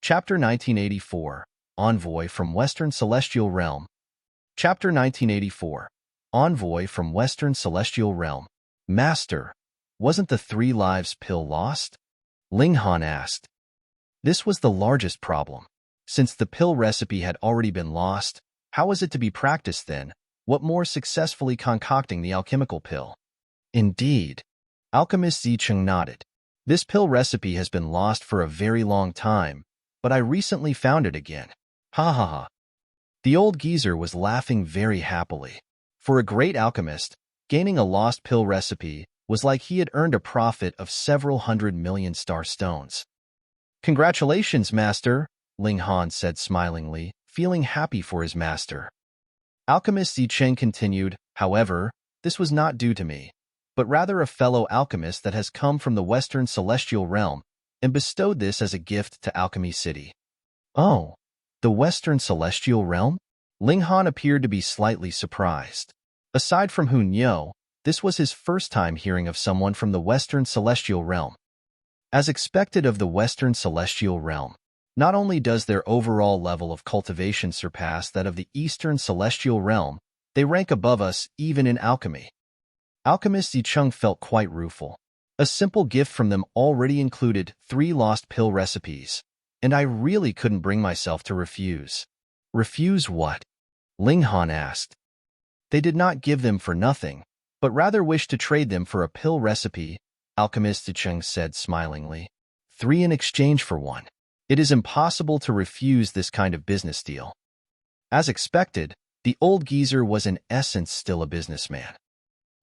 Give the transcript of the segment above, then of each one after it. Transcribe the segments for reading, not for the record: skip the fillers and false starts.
Chapter 1984, Envoy from Western Celestial Realm. Chapter 1984, Envoy from Western Celestial Realm. Master, wasn't the 3 lives pill lost? Ling Han asked. This was the largest problem. Since the pill recipe had already been lost, how was it to be practiced then? What more successfully concocting the alchemical pill? Indeed. Alchemist Zicheng nodded. This pill recipe has been lost for a very long time, but I recently found it again. Ha ha ha. The old geezer was laughing very happily. For a great alchemist, gaining a lost pill recipe was like he had earned a profit of several 100 million star stones. Congratulations, master, Ling Han said smilingly, feeling happy for his master. Alchemist Zicheng continued, however, this was not due to me, but rather a fellow alchemist that has come from the Western Celestial Realm and bestowed this as a gift to Alchemy City. Oh, the Western Celestial Realm? Ling Han appeared to be slightly surprised. Aside from Hun Yo, this was his first time hearing of someone from the Western Celestial Realm. As expected of the Western Celestial Realm, not only does their overall level of cultivation surpass that of the Eastern Celestial Realm, they rank above us even in alchemy. Alchemist Zicheng felt quite rueful. A simple gift from them already included 3 lost pill recipes, and I really couldn't bring myself to refuse. Refuse what? Ling Han asked. They did not give them for nothing, but rather wished to trade them for a pill recipe, Alchemist Zicheng said smilingly. 3 in exchange for 1. It is impossible to refuse this kind of business deal. As expected, the old geezer was in essence still a businessman.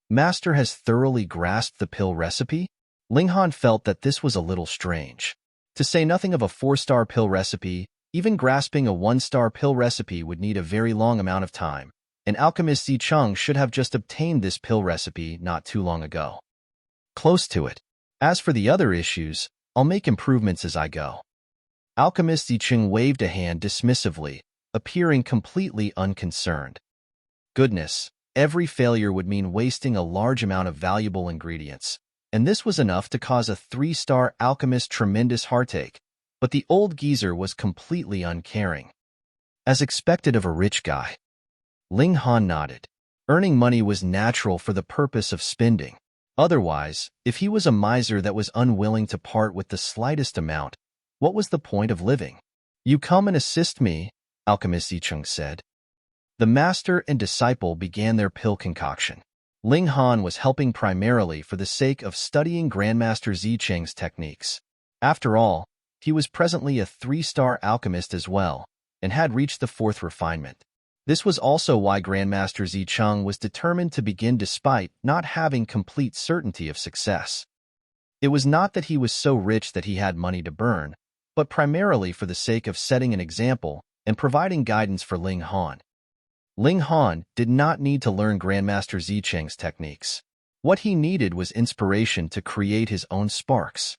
Master has thoroughly grasped the pill recipe? Ling Han felt that this was a little strange. To say nothing of a 4-star pill recipe, even grasping a 1-star pill recipe would need a very long amount of time, and Alchemist Zicheng should have just obtained this pill recipe not too long ago. Close to it. As for the other issues, I'll make improvements as I go. Alchemist Zicheng waved a hand dismissively, appearing completely unconcerned. Goodness, every failure would mean wasting a large amount of valuable ingredients, and this was enough to cause a 3-star alchemist tremendous heartache, but the old geezer was completely uncaring. As expected of a rich guy. Ling Han nodded. Earning money was natural for the purpose of spending. Otherwise, if he was a miser that was unwilling to part with the slightest amount, what was the point of living? You come and assist me, Alchemist Zicheng said. The master and disciple began their pill concoction. Ling Han was helping primarily for the sake of studying Grandmaster Zicheng's techniques. After all, he was presently a 3-star alchemist as well, and had reached the 4th refinement. This was also why Grandmaster Zicheng was determined to begin despite not having complete certainty of success. It was not that he was so rich that he had money to burn, but primarily for the sake of setting an example and providing guidance for Ling Han. Ling Han did not need to learn Grandmaster Zicheng's techniques. What he needed was inspiration to create his own sparks.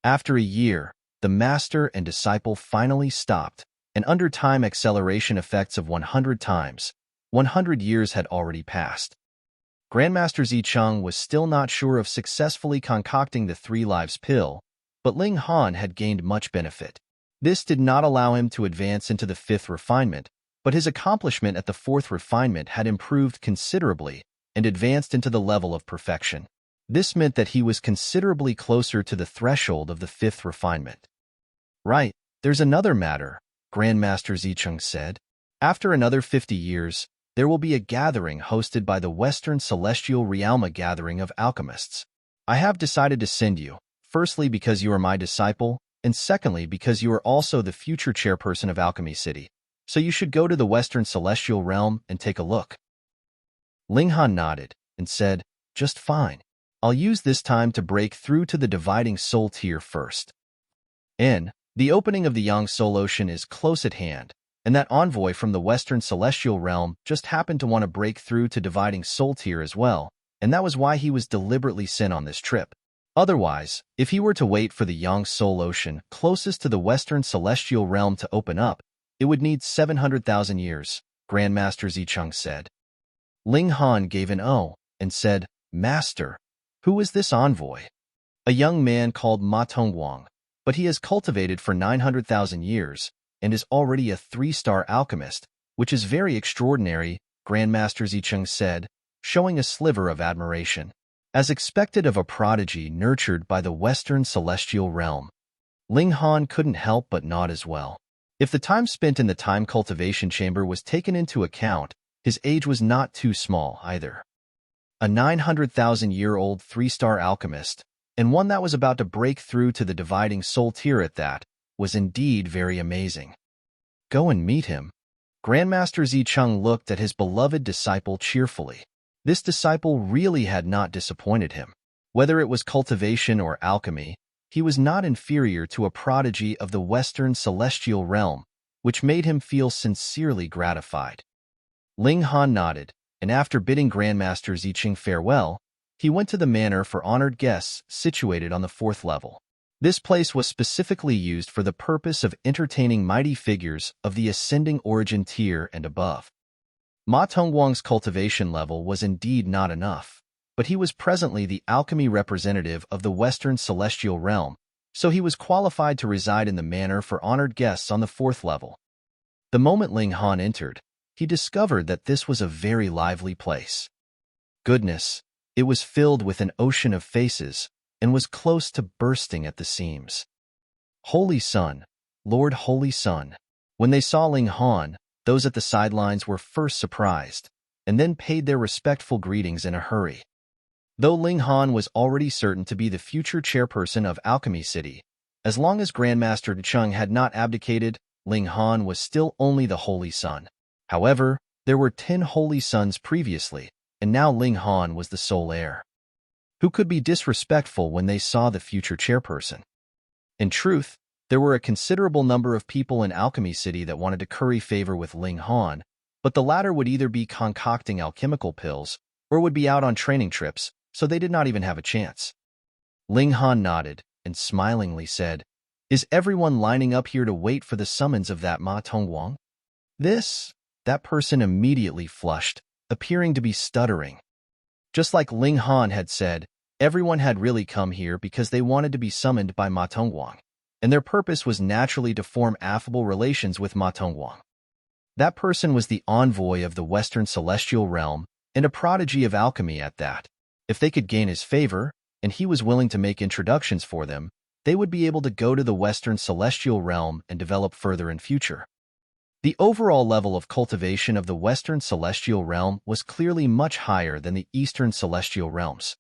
After a year, the master and disciple finally stopped, and under time acceleration effects of 100 times, 100 years had already passed. Grandmaster Zicheng was still not sure of successfully concocting the 3 lives pill, but Ling Han had gained much benefit. This did not allow him to advance into the 5th refinement, but his accomplishment at the 4th refinement had improved considerably and advanced into the level of perfection. This meant that he was considerably closer to the threshold of the 5th refinement. Right, there's another matter, Grandmaster Zicheng said. After another 50 years, there will be a gathering hosted by the Western Celestial Realm, a gathering of alchemists. I have decided to send you, firstly because you are my disciple, and secondly because you are also the future chairperson of Alchemy City. So you should go to the Western Celestial Realm and take a look. Ling Han nodded and said, just fine. I'll use this time to break through to the dividing soul tier first. The opening of the Yang Soul Ocean is close at hand, and that envoy from the Western Celestial Realm just happened to want to break through to dividing soul tier as well, and that was why he was deliberately sent on this trip. Otherwise, if he were to wait for the Yang Soul Ocean closest to the Western Celestial Realm to open up, it would need 700,000 years, Grandmaster Zicheng said. Ling Han gave an "oh" and said, Master, who is this envoy? A young man called Tongguang, but he has cultivated for 900,000 years and is already a 3-star alchemist, which is very extraordinary, Grandmaster Zicheng said, showing a sliver of admiration. As expected of a prodigy nurtured by the Western celestial realm, Ling Han couldn't help but nod as well. If the time spent in the time cultivation chamber was taken into account, his age was not too small either. A 900,000-year-old 3-star alchemist, and one that was about to break through to the dividing soul tier at that, was indeed very amazing. Go and meet him. Grandmaster Zicheng looked at his beloved disciple cheerfully. This disciple really had not disappointed him. Whether it was cultivation or alchemy, he was not inferior to a prodigy of the Western celestial realm, which made him feel sincerely gratified. Ling Han nodded, and after bidding Grandmaster Zicheng farewell, he went to the manor for honored guests situated on the 4th level. This place was specifically used for the purpose of entertaining mighty figures of the ascending origin tier and above. Ma Tongguang's cultivation level was indeed not enough, but he was presently the alchemy representative of the Western celestial realm, so he was qualified to reside in the manor for honored guests on the 4th level. The moment Ling Han entered, he discovered that this was a very lively place. Goodness, it was filled with an ocean of faces and was close to bursting at the seams. Holy Sun, Lord Holy Sun. When they saw Ling Han, those at the sidelines were first surprised, and then paid their respectful greetings in a hurry. Though Ling Han was already certain to be the future chairperson of Alchemy City, as long as Grandmaster Zicheng had not abdicated, Ling Han was still only the Holy Sun. However, there were 10 Holy Suns previously, and now Ling Han was the sole heir. Who could be disrespectful when they saw the future chairperson? In truth, there were a considerable number of people in Alchemy City that wanted to curry favor with Ling Han, but the latter would either be concocting alchemical pills or would be out on training trips, so they did not even have a chance. Ling Han nodded and smilingly said, "Is everyone lining up here to wait for the summons of that Ma Tongguang?" That person immediately flushed, appearing to be stuttering. Just like Ling Han had said, everyone had really come here because they wanted to be summoned by Ma Tongguang, and their purpose was naturally to form affable relations with Ma Tongguang. That person was the envoy of the Western celestial realm and a prodigy of alchemy at that. If they could gain his favor, and he was willing to make introductions for them, they would be able to go to the Western celestial realm and develop further in future. The overall level of cultivation of the Western celestial realm was clearly much higher than the Eastern celestial realms.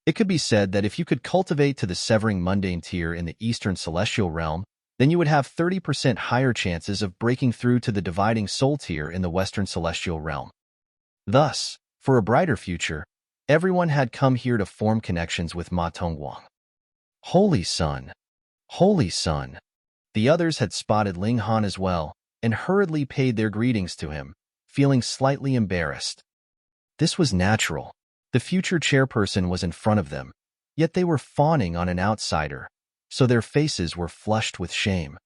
It could be said that if you could cultivate to the severing mundane tier in the Eastern celestial realm, then you would have 30% higher chances of breaking through to the dividing soul tier in the Western celestial realm. Thus, for a brighter future, everyone had come here to form connections with Ma Tongguang. Holy Sun! Holy Sun! The others had spotted Ling Han as well, and hurriedly paid their greetings to him, feeling slightly embarrassed. This was natural. The future chairperson was in front of them, yet they were fawning on an outsider, so their faces were flushed with shame.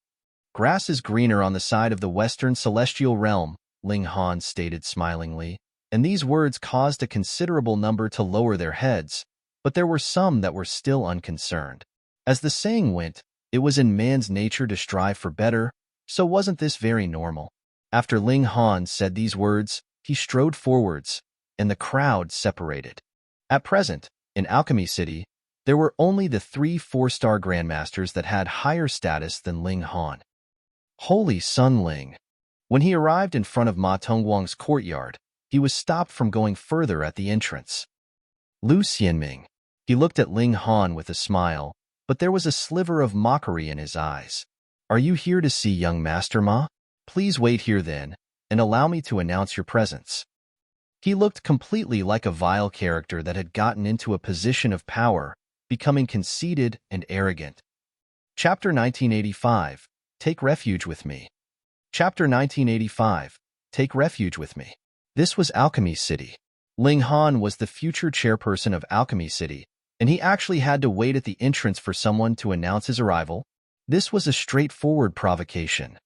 "Grass is greener on the side of the Western celestial realm," Ling Han stated smilingly, and these words caused a considerable number to lower their heads, but there were some that were still unconcerned. As the saying went, it was in man's nature to strive for better, so wasn't this very normal? After Ling Han said these words, he strode forwards, and the crowd separated. At present, in Alchemy City, there were only the 3 4-star grandmasters that had higher status than Ling Han. Holy Sun Ling! When he arrived in front of Ma Tongguang's courtyard, he was stopped from going further at the entrance. Lu Xianming. He looked at Ling Han with a smile, but there was a sliver of mockery in his eyes. "Are you here to see young Master Ma? Please wait here then, and allow me to announce your presence." He looked completely like a vile character that had gotten into a position of power, becoming conceited and arrogant. Chapter 1985, Take Refuge with Me. Chapter 1985, Take Refuge with Me. This was Alchemy City. Ling Han was the future chairperson of Alchemy City, and he actually had to wait at the entrance for someone to announce his arrival. This was a straightforward provocation.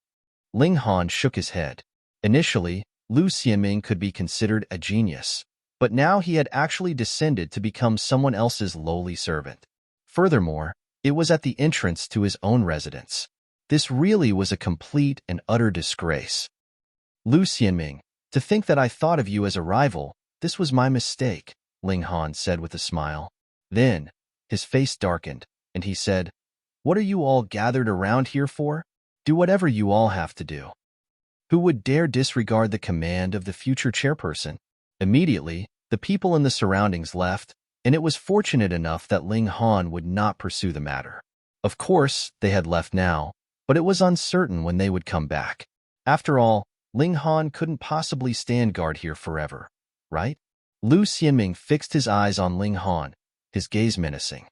Ling Han shook his head. Initially, Lu Xianming could be considered a genius, but now he had actually descended to become someone else's lowly servant. Furthermore, It was at the entrance to his own residence. This really was a complete and utter disgrace. Lu Xianming, to think that I thought of you as a rival, this was my mistake, Ling Han said with a smile. Then, his face darkened, and he said, What are you all gathered around here for? Do whatever you all have to do. Who would dare disregard the command of the future chairperson? Immediately, the people in the surroundings left, and it was fortunate enough that Ling Han would not pursue the matter. Of course, they had left now, but it was uncertain when they would come back. After all, Ling Han couldn't possibly stand guard here forever, right? Lu Xianming fixed his eyes on Ling Han, his gaze menacing.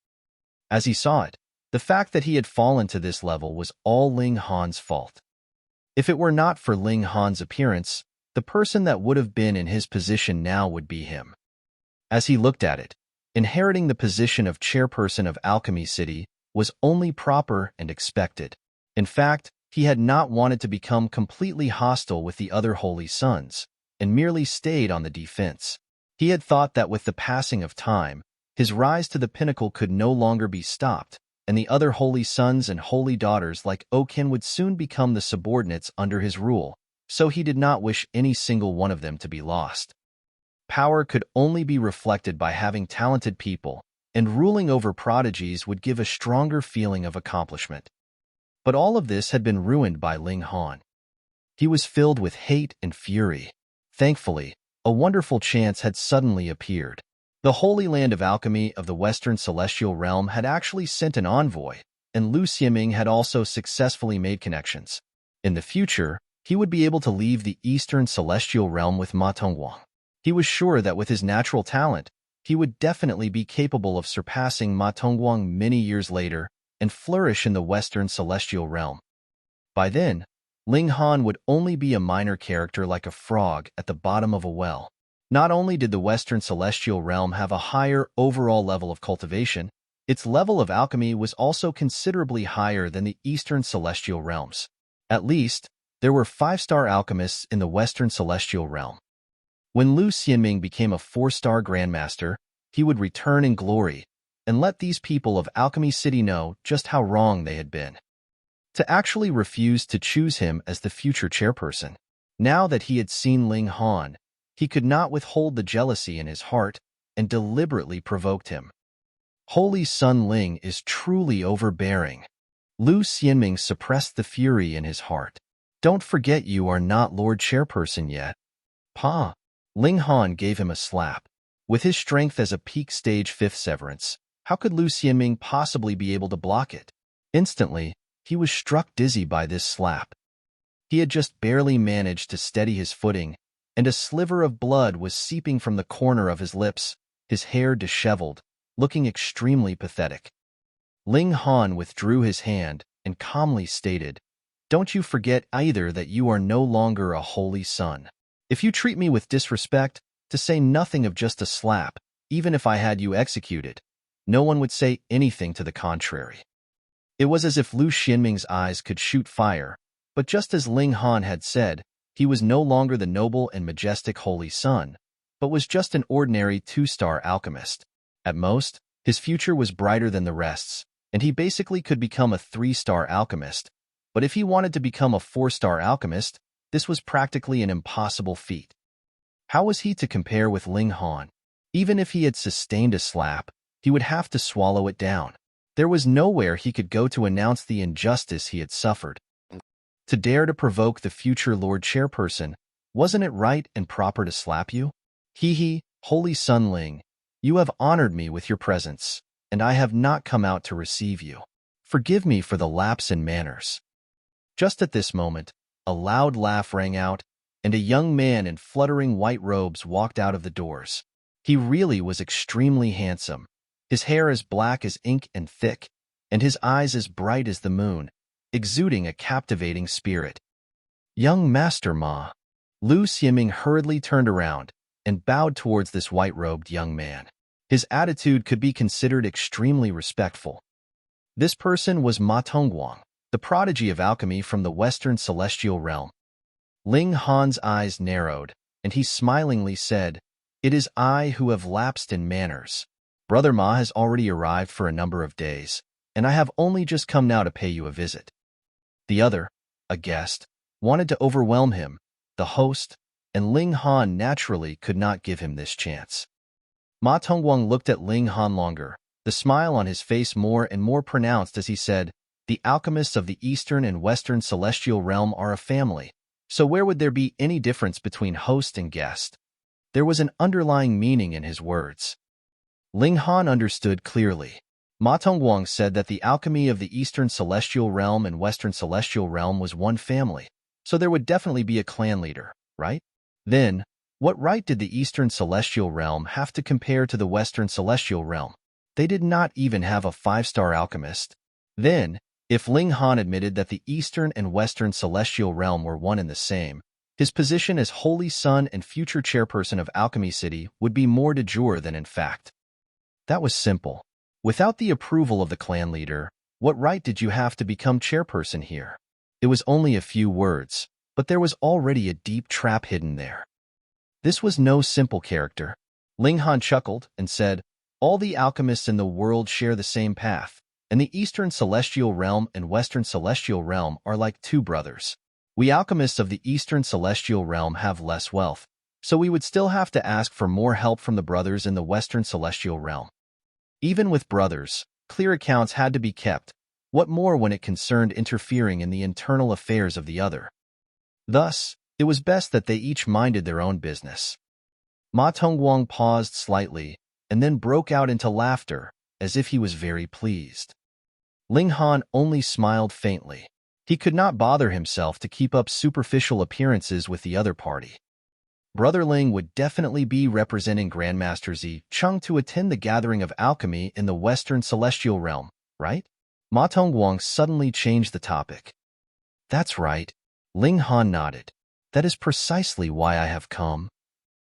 As he saw it, the fact that he had fallen to this level was all Ling Han's fault. If it were not for Ling Han's appearance, the person that would have been in his position now would be him. As he looked at it, inheriting the position of chairperson of Alchemy City was only proper and expected. In fact, he had not wanted to become completely hostile with the other Holy Sons, and merely stayed on the defense. He had thought that with the passing of time, his rise to the pinnacle could no longer be stopped, and the other Holy Sons and Holy Daughters like Okin would soon become the subordinates under his rule, so he did not wish any single one of them to be lost. Power could only be reflected by having talented people, and ruling over prodigies would give a stronger feeling of accomplishment. But all of this had been ruined by Ling Han. He was filled with hate and fury. Thankfully, a wonderful chance had suddenly appeared. The Holy Land of Alchemy of the Western Celestial Realm had actually sent an envoy, and Lu Xianming had also successfully made connections. In the future, he would be able to leave the Eastern Celestial Realm with Tongguang. He was sure that with his natural talent, he would definitely be capable of surpassing Tongguang many years later and flourish in the Western Celestial Realm. By then, Ling Han would only be a minor character like a frog at the bottom of a well. Not only did the Western Celestial Realm have a higher overall level of cultivation, its level of alchemy was also considerably higher than the Eastern Celestial Realms. At least, there were 5-star alchemists in the Western Celestial Realm. When Lu Xianming became a 4-star Grandmaster, he would return in glory and let these people of Alchemy City know just how wrong they had been. To actually refuse to choose him as the future chairperson. Now that he had seen Ling Han, he could not withhold the jealousy in his heart and deliberately provoked him. Holy Sun Ling is truly overbearing. Lu Xianming suppressed the fury in his heart. Don't forget you are not Lord Chairperson yet. Pa! Ling Han gave him a slap. With his strength as a peak stage 5th severance, how could Lu Xianming possibly be able to block it? Instantly, he was struck dizzy by this slap. He had just barely managed to steady his footing, and a sliver of blood was seeping from the corner of his lips, his hair disheveled, looking extremely pathetic. Ling Han withdrew his hand and calmly stated, Don't you forget either that you are no longer a holy son. If you treat me with disrespect, to say nothing of just a slap, even if I had you executed, no one would say anything to the contrary. It was as if Lu Xianming's eyes could shoot fire, but just as Ling Han had said, he was no longer the noble and majestic Holy Son, but was just an ordinary 2-star alchemist. At most, his future was brighter than the rest's, and he basically could become a 3-star alchemist, but if he wanted to become a 4-star alchemist, this was practically an impossible feat. How was he to compare with Ling Han? Even if he had sustained a slap, he would have to swallow it down. There was nowhere he could go to announce the injustice he had suffered. To dare to provoke the future Lord Chairperson, wasn't it right and proper to slap you? He, Holy Sun Ling, you have honored me with your presence, and I have not come out to receive you. Forgive me for the lapse in manners. Just at this moment, a loud laugh rang out, and a young man in fluttering white robes walked out of the doors. He really was extremely handsome, his hair as black as ink and thick, and his eyes as bright as the moon, exuding a captivating spirit. Young Master Ma. Lu Xianming hurriedly turned around and bowed towards this white-robed young man. His attitude could be considered extremely respectful. This person was Tongguang, the prodigy of alchemy from the Western Celestial Realm. Ling Han's eyes narrowed, and he smilingly said, It is I who have lapsed in manners. Brother Ma has already arrived for a number of days, and I have only just come now to pay you a visit. The other, a guest, wanted to overwhelm him, the host, and Ling Han naturally could not give him this chance. Ma Tongguang looked at Ling Han longer, the smile on his face more and more pronounced as he said, "The alchemists of the Eastern and Western Celestial Realm are a family, so where would there be any difference between host and guest?" There was an underlying meaning in his words. Ling Han understood clearly. Ma Tongguang said that the alchemy of the Eastern Celestial Realm and Western Celestial Realm was one family, so there would definitely be a clan leader, right? Then, what right did the Eastern Celestial Realm have to compare to the Western Celestial Realm? They did not even have a 5-star alchemist. Then, if Ling Han admitted that the Eastern and Western Celestial Realm were one and the same, his position as Holy Son and future chairperson of Alchemy City would be more de jure than in fact. That was simple. Without the approval of the clan leader, what right did you have to become chairperson here? It was only a few words, but there was already a deep trap hidden there. This was no simple character. Ling Han chuckled and said, "All the alchemists in the world share the same path, and the Eastern Celestial Realm and Western Celestial Realm are like two brothers. We alchemists of the Eastern Celestial Realm have less wealth, so we would still have to ask for more help from the brothers in the Western Celestial Realm. Even with brothers, clear accounts had to be kept. What more when it concerned interfering in the internal affairs of the other? Thus, it was best that they each minded their own business." Ma Tongguang paused slightly and then broke out into laughter, as if he was very pleased. Ling Han only smiled faintly. He could not bother himself to keep up superficial appearances with the other party. Brother Ling would definitely be representing Grandmaster Zi Cheng to attend the gathering of alchemy in the Western Celestial Realm, right? Ma Tongguang suddenly changed the topic. "That's right." Ling Han nodded. "That is precisely why I have come."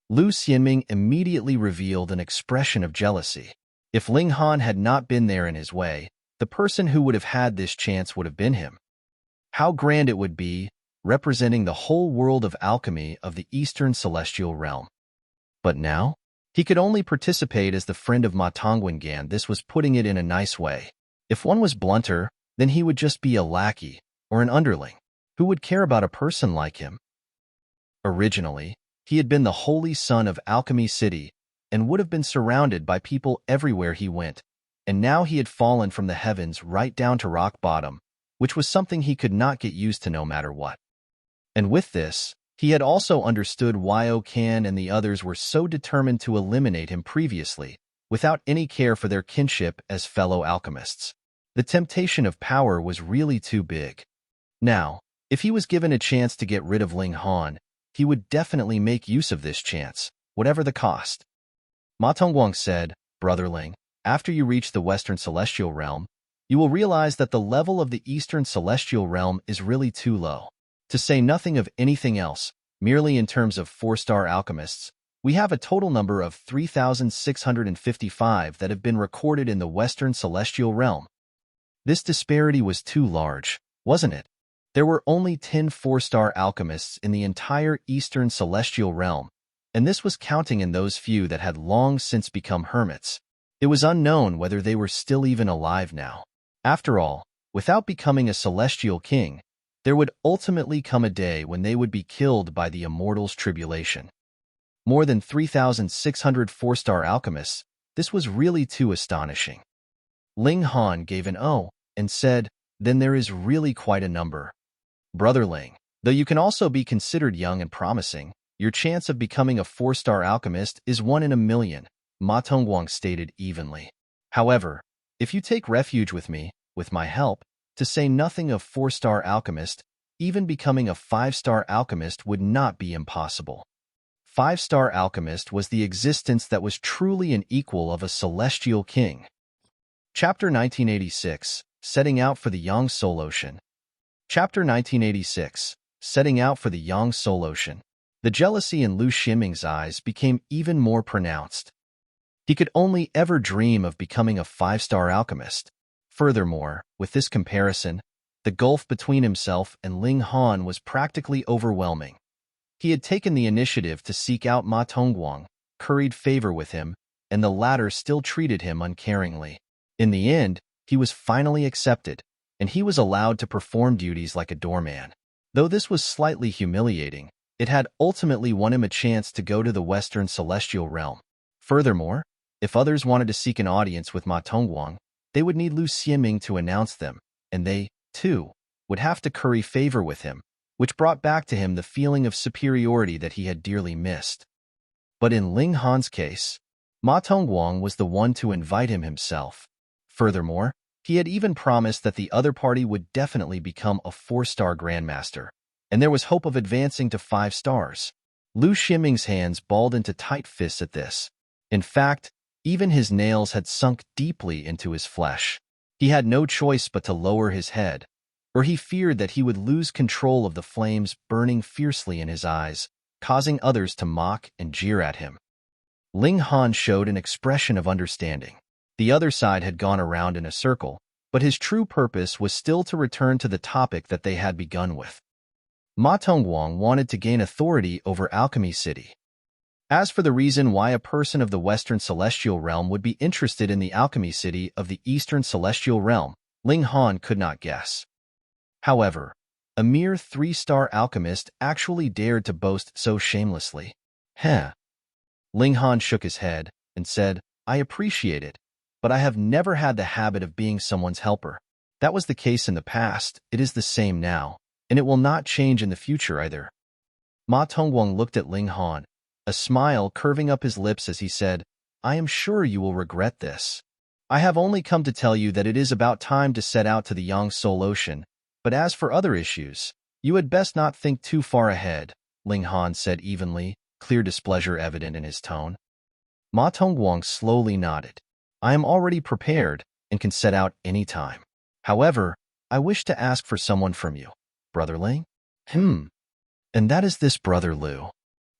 Lu Xianming immediately revealed an expression of jealousy. If Ling Han had not been there in his way, the person who would have had this chance would have been him. How grand it would be, representing the whole world of alchemy of the Eastern Celestial Realm. But now, he could only participate as the friend of Ma Tongguang. This was putting it in a nice way. If one was blunter, then he would just be a lackey or an underling. Who would care about a person like him? Originally, he had been the Holy Son of Alchemy City and would have been surrounded by people everywhere he went, and now he had fallen from the heavens right down to rock bottom, which was something he could not get used to no matter what. And with this, he had also understood why Okan and the others were so determined to eliminate him previously, without any care for their kinship as fellow alchemists. The temptation of power was really too big. Now, if he was given a chance to get rid of Ling Han, he would definitely make use of this chance, whatever the cost. Ma Tongguang said, "Brother Ling, after you reach the Western Celestial Realm, you will realize that the level of the Eastern Celestial Realm is really too low. To say nothing of anything else, merely in terms of 4-star alchemists, we have a total number of 3,655 that have been recorded in the Western Celestial Realm. This disparity was too large, wasn't it? There were only 10 4-star alchemists in the entire Eastern Celestial Realm, and this was counting in those few that had long since become hermits. It was unknown whether they were still even alive now. After all, without becoming a celestial king, there would ultimately come a day when they would be killed by the immortal's tribulation. More than 3,600 4-star alchemists, this was really too astonishing." Ling Han gave an "oh" and said, "Then there is really quite a number. Brother Ling, though you can also be considered young and promising, your chance of becoming a 4-star alchemist is 1 in a million, Ma Tongguang stated evenly. "However, if you take refuge with me, with my help, to say nothing of 4-star alchemist, even becoming a 5-star alchemist would not be impossible." 5-star alchemist was the existence that was truly an equal of a celestial king. Chapter 1986, Setting Out for the Yang Soul Ocean. Chapter 1986, Setting Out for the Yang Soul Ocean. The jealousy in Lu Xianming's eyes became even more pronounced. He could only ever dream of becoming a 5-star alchemist. Furthermore, with this comparison, the gulf between himself and Ling Han was practically overwhelming. He had taken the initiative to seek out Ma Tongguang, curried favor with him, and the latter still treated him uncaringly. In the end, he was finally accepted, and he was allowed to perform duties like a doorman. Though this was slightly humiliating, it had ultimately won him a chance to go to the Western Celestial Realm. Furthermore, if others wanted to seek an audience with Ma Tongguang, they would need Lu Xianming to announce them, and they, too, would have to curry favor with him, which brought back to him the feeling of superiority that he had dearly missed. But in Ling Han's case, Ma Tongguang was the one to invite him himself. Furthermore, he had even promised that the other party would definitely become a 4-star grandmaster, and there was hope of advancing to 5 stars. Lu Xianming's hands balled into tight fists at this. In fact, even his nails had sunk deeply into his flesh. He had no choice but to lower his head, or he feared that he would lose control of the flames burning fiercely in his eyes, causing others to mock and jeer at him. Ling Han showed an expression of understanding. The other side had gone around in a circle, but his true purpose was still to return to the topic that they had begun with. Ma Tongguang wanted to gain authority over Alchemy City. As for the reason why a person of the Western Celestial Realm would be interested in the Alchemy City of the Eastern Celestial Realm, Ling Han could not guess. However, a mere 3-star alchemist actually dared to boast so shamelessly. Ling Han shook his head and said, "I appreciate it, but I have never had the habit of being someone's helper. That was the case in the past, it is the same now, and it will not change in the future either." Ma Tongguang looked at Ling Han, a smile curving up his lips as he said, "I am sure you will regret this. I have only come to tell you that it is about time to set out to the Yangtze Ocean, but as for other issues, you had best not think too far ahead," Ling Han said evenly, clear displeasure evident in his tone. Ma Tongguang slowly nodded. "I am already prepared and can set out any time. However, I wish to ask for someone from you. Brother Ling?" And that is this Brother Lu."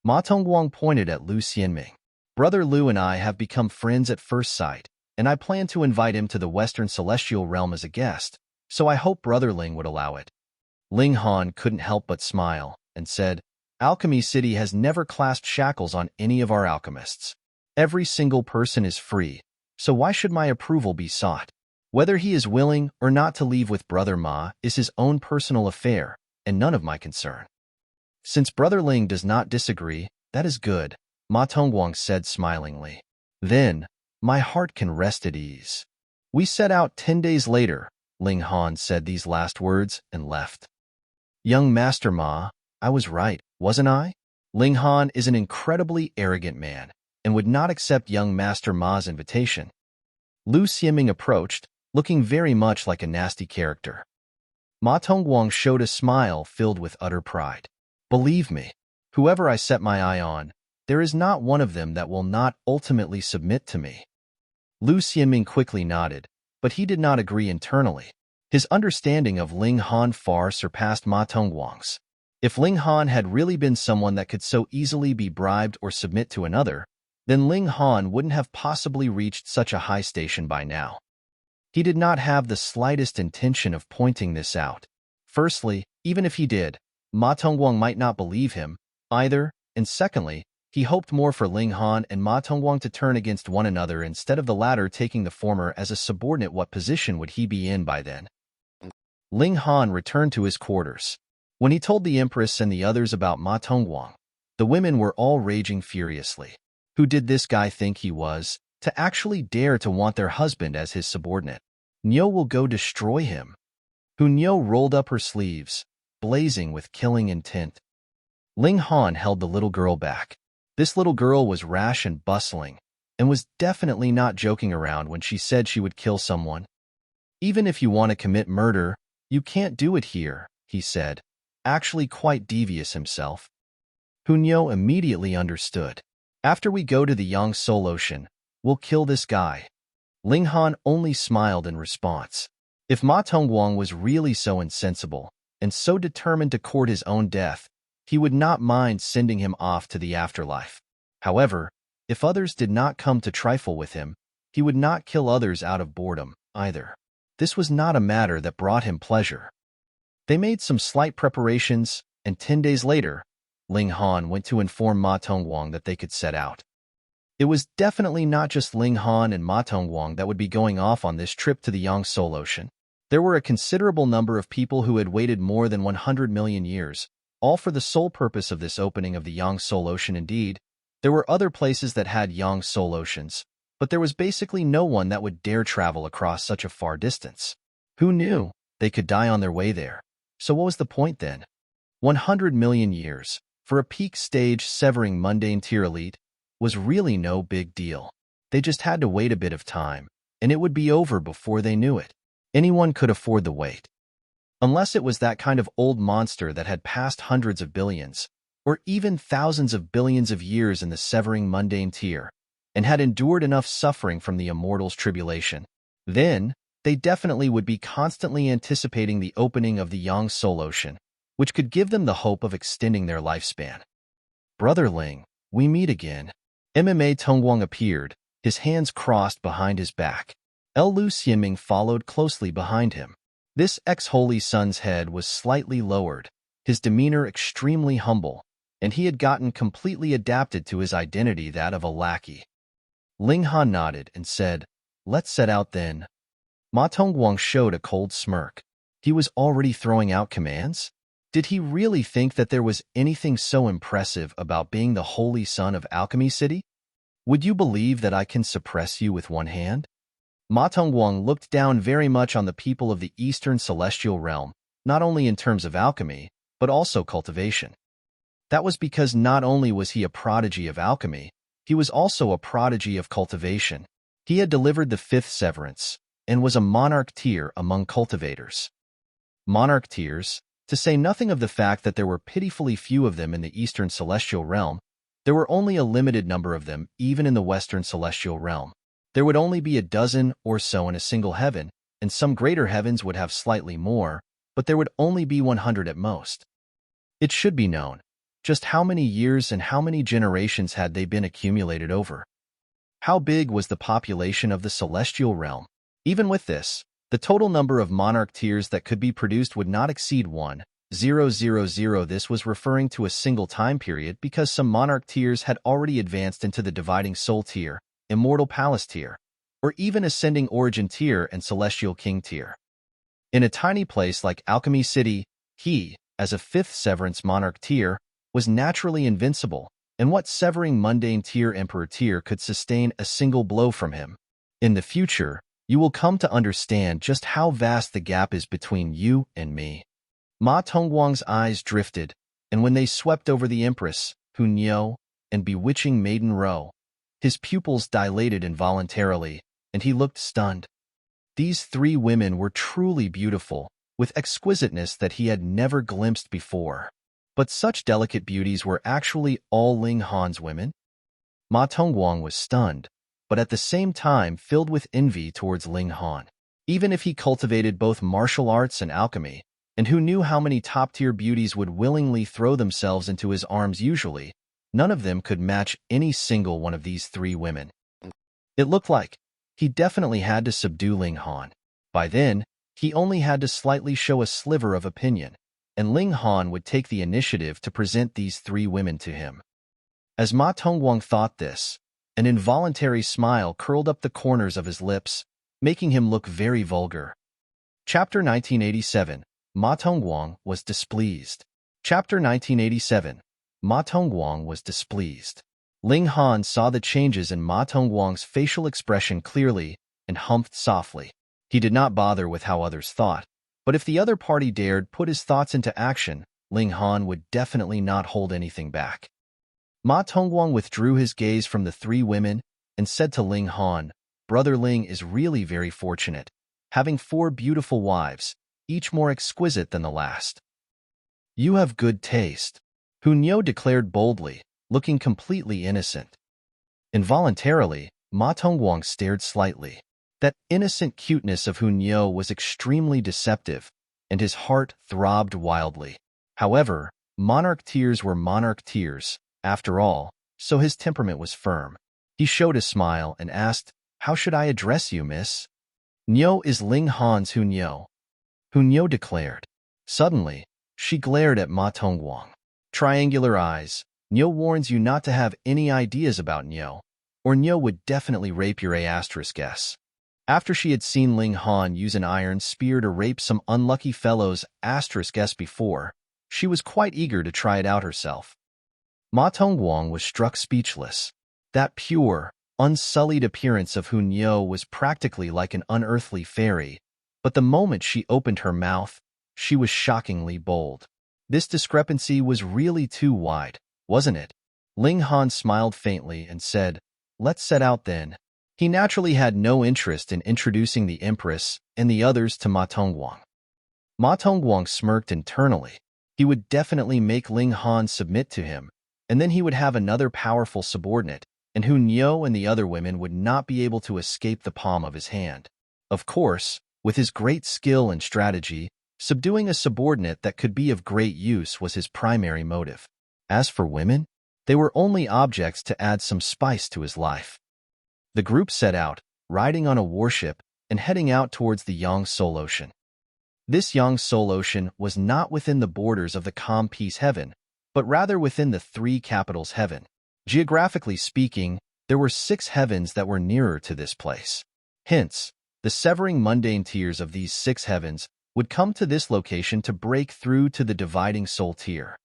Ma Tongguang pointed at Lu Xianming. "Brother Lu and I have become friends at first sight, and I plan to invite him to the Western Celestial Realm as a guest, so I hope Brother Ling would allow it." Ling Han couldn't help but smile and said, "Alchemy City has never clasped shackles on any of our alchemists. Every single person is free, so why should my approval be sought? Whether he is willing or not to leave with Brother Ma is his own personal affair, and none of my concern." "Since Brother Ling does not disagree, that is good," Ma Tongguang said smilingly. "Then, my heart can rest at ease." We set out 10 days later. Ling Han said these last words and left. "Young Master Ma, I was right, wasn't I?" Ling Han is an incredibly arrogant man and would not accept young Master Ma's invitation. Lu Xianming approached, looking very much like a nasty character. Ma Tongguang showed a smile filled with utter pride. "Believe me, whoever I set my eye on, there is not one of them that will not ultimately submit to me." Lu Xianming quickly nodded, but he did not agree internally. His understanding of Ling Han far surpassed Ma Tongguang's. If Ling Han had really been someone that could so easily be bribed or submit to another, then Ling Han wouldn't have possibly reached such a high station by now. He did not have the slightest intention of pointing this out. Firstly, even if he did, Ma Tongguang might not believe him, either, and secondly, he hoped more for Ling Han and Ma Tongguang to turn against one another instead of the latter taking the former as a subordinate. What position would he be in by then? Ling Han returned to his quarters. When he told the Empress and the others about Ma Tongguang, the women were all raging furiously. Who did this guy think he was, to actually dare to want their husband as his subordinate? Niu will go destroy him. Niu rolled up her sleeves, blazing with killing intent. Ling Han held the little girl back. This little girl was rash and bustling, and was definitely not joking around when she said she would kill someone. "Even if you want to commit murder, you can't do it here," he said, actually quite devious himself. Niu immediately understood. "After we go to the Yangtze Ocean, we'll kill this guy." Ling Han only smiled in response. If Ma Tongguang was really so insensible, and so determined to court his own death, he would not mind sending him off to the afterlife. However, if others did not come to trifle with him, he would not kill others out of boredom, either. This was not a matter that brought him pleasure. They made some slight preparations, and 10 days later, Ling Han went to inform Ma Tongguang that they could set out. It was definitely not just Ling Han and Ma Tongguang that would be going off on this trip to the Yangtze Ocean. There were a considerable number of people who had waited more than 100 million years, all for the sole purpose of this opening of the Yangtze Ocean. Indeed, there were other places that had Yangtze Oceans, but there was basically no one that would dare travel across such a far distance. Who knew? They could die on their way there. So what was the point then? 100 million years, for a peak stage severing mundane tier elite, was really no big deal. They just had to wait a bit of time, and it would be over before they knew it. Anyone could afford the wait. Unless it was that kind of old monster that had passed hundreds of billions, or even thousands of billions of years in the severing mundane tier, and had endured enough suffering from the immortal's tribulation. Then, they definitely would be constantly anticipating the opening of the Yangtze Ocean, which could give them the hope of extending their lifespan. Brother Ling, we meet again. MMA Tongguang appeared, his hands crossed behind his back. Lu Xianming followed closely behind him. This ex-holy son's head was slightly lowered, his demeanor extremely humble, and he had gotten completely adapted to his identity, that of a lackey. Ling Han nodded and said, "Let's set out then." Ma Tongguang showed a cold smirk. He was already throwing out commands? Did he really think that there was anything so impressive about being the holy son of Alchemy City? Would you believe that I can suppress you with one hand? Ma Tongguang looked down very much on the people of the Eastern Celestial Realm, not only in terms of alchemy, but also cultivation. That was because not only was he a prodigy of alchemy, he was also a prodigy of cultivation. He had delivered the 5th severance, and was a monarch tier among cultivators. Monarch tiers, to say nothing of the fact that there were pitifully few of them in the Eastern Celestial Realm, there were only a limited number of them even in the Western Celestial Realm. There would only be a dozen or so in a single heaven, and some greater heavens would have slightly more, but there would only be 100 at most. It should be known, just how many years and how many generations had they been accumulated over? How big was the population of the Celestial Realm? Even with this, the total number of monarch tiers that could be produced would not exceed 1,000. This was referring to a single time period because some monarch tiers had already advanced into the dividing soul tier, immortal palace tier, or even ascending origin tier and celestial king tier. In a tiny place like Alchemy City, he, as a 5th severance monarch tier, was naturally invincible, and what severing mundane tier emperor tier could sustain a single blow from him? In the future, you will come to understand just how vast the gap is between you and me. Ma Tongguang's eyes drifted, and when they swept over the Empress, Hunyou, and bewitching Maiden Ro, his pupils dilated involuntarily, and he looked stunned. These 3 women were truly beautiful, with exquisiteness that he had never glimpsed before. But such delicate beauties were actually all Ling Han's women? Ma Tongguang was stunned, but at the same time filled with envy towards Ling Han. Even if he cultivated both martial arts and alchemy, and who knew how many top-tier beauties would willingly throw themselves into his arms usually, none of them could match any single one of these 3 women. It looked like he definitely had to subdue Ling Han. By then, he only had to slightly show a sliver of opinion, and Ling Han would take the initiative to present these 3 women to him. As Ma Tongguang thought this, an involuntary smile curled up the corners of his lips, making him look very vulgar. Chapter 1987. Ma Tongguang was displeased. Chapter 1987. Ma Tongguang was displeased. Ling Han saw the changes in Ma Tongguang's facial expression clearly and humphed softly. He did not bother with how others thought, but if the other party dared put his thoughts into action, Ling Han would definitely not hold anything back. Ma Tongguang withdrew his gaze from the 3 women and said to Ling Han, "Brother Ling is really very fortunate, having 4 beautiful wives, each more exquisite than the last." "You have good taste," Hunyou declared boldly, looking completely innocent. Involuntarily, Ma Tongguang stared slightly. That innocent cuteness of Hunyou was extremely deceptive, and his heart throbbed wildly. However, monarch tears were monarch tears, after all, so his temperament was firm. He showed a smile and asked, "How should I address you, miss?" "Nyo is Ling Han's Hunyou," Hunyou declared. Suddenly, she glared at Ma Tongguang. Triangular eyes. "Nyo warns you not to have any ideas about Nyo." or Nyo would definitely rape your A*S. After she had seen Ling Han use an iron spear to rape some unlucky fellows *S before, she was quite eager to try it out herself. Ma Tongguang was struck speechless. That pure, unsullied appearance of Hun Yo was practically like an unearthly fairy, but the moment she opened her mouth, she was shockingly bold. This discrepancy was really too wide, wasn't it? Ling Han smiled faintly and said, "Let's set out then." He naturally had no interest in introducing the Empress and the others to Ma Tongguang. Ma Tongguang smirked internally. He would definitely make Ling Han submit to him, and then he would have another powerful subordinate, and Hun Yo and the other women would not be able to escape the palm of his hand. Of course, with his great skill and strategy, subduing a subordinate that could be of great use was his primary motive. As for women, they were only objects to add some spice to his life. The group set out, riding on a warship and heading out towards the Yang Soul Ocean. This Yang Soul Ocean was not within the borders of the calm peace heaven, but rather within the three capitals heaven. Geographically speaking, there were 6 heavens that were nearer to this place. Hence, the severing mundane tiers of these 6 heavens would come to this location to break through to the dividing soul tier.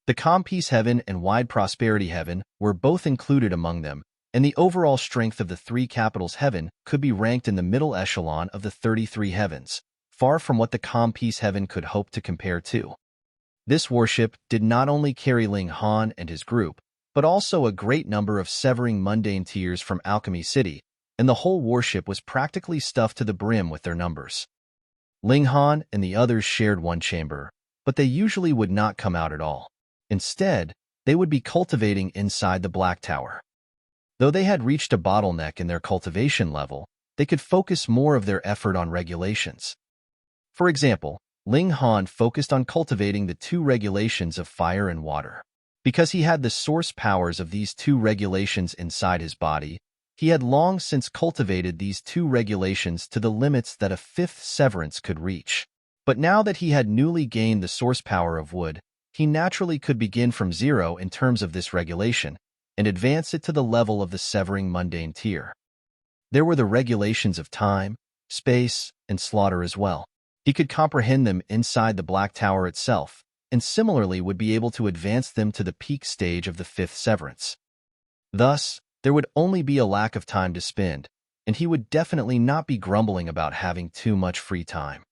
The calm peace heaven and wide prosperity heaven were both included among them, and the overall strength of the 3 capitals heaven could be ranked in the middle echelon of the 33 heavens, far from what the calm peace heaven could hope to compare to. This warship did not only carry Ling Han and his group, but also a great number of severing mundane tiers from Alchemy City, and the whole warship was practically stuffed to the brim with their numbers. Ling Han and the others shared one chamber, but they usually would not come out at all. Instead, they would be cultivating inside the Black Tower. Though they had reached a bottleneck in their cultivation level, they could focus more of their effort on regulations. For example, Ling Han focused on cultivating the 2 regulations of fire and water. Because he had the source powers of these 2 regulations inside his body, he had long since cultivated these 2 regulations to the limits that a 5th severance could reach. But now that he had newly gained the source power of wood, he naturally could begin from 0 in terms of this regulation, and advance it to the level of the severing mundane tier. There were the regulations of time, space, and slaughter as well. He could comprehend them inside the Black Tower itself, and similarly would be able to advance them to the peak stage of the 5th severance. Thus, there would only be a lack of time to spend, and he would definitely not be grumbling about having too much free time.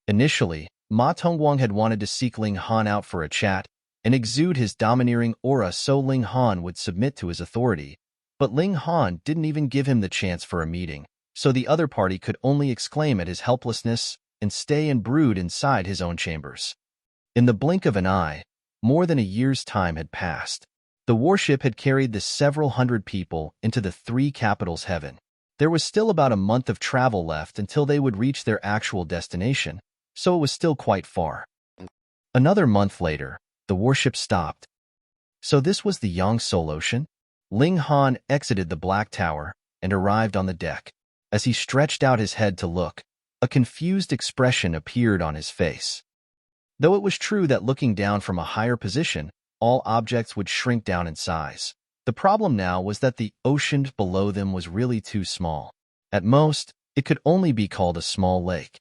Initially, Ma Tongguang had wanted to seek Ling Han out for a chat and exude his domineering aura so Ling Han would submit to his authority, but Ling Han didn't even give him the chance for a meeting, so the other party could only exclaim at his helplessness and stay and brood inside his own chambers. In the blink of an eye, more than a year's time had passed. The warship had carried the several hundred people into the 3 capitals heaven. There was still about a month of travel left until they would reach their actual destination, so it was still quite far. Another month later, the warship stopped. So this was the Yang Soul Ocean? Ling Han exited the Black Tower and arrived on the deck. As he stretched out his head to look, a confused expression appeared on his face. Though it was true that looking down from a higher position, all objects would shrink down in size, the problem now was that the ocean below them was really too small. At most, it could only be called a small lake.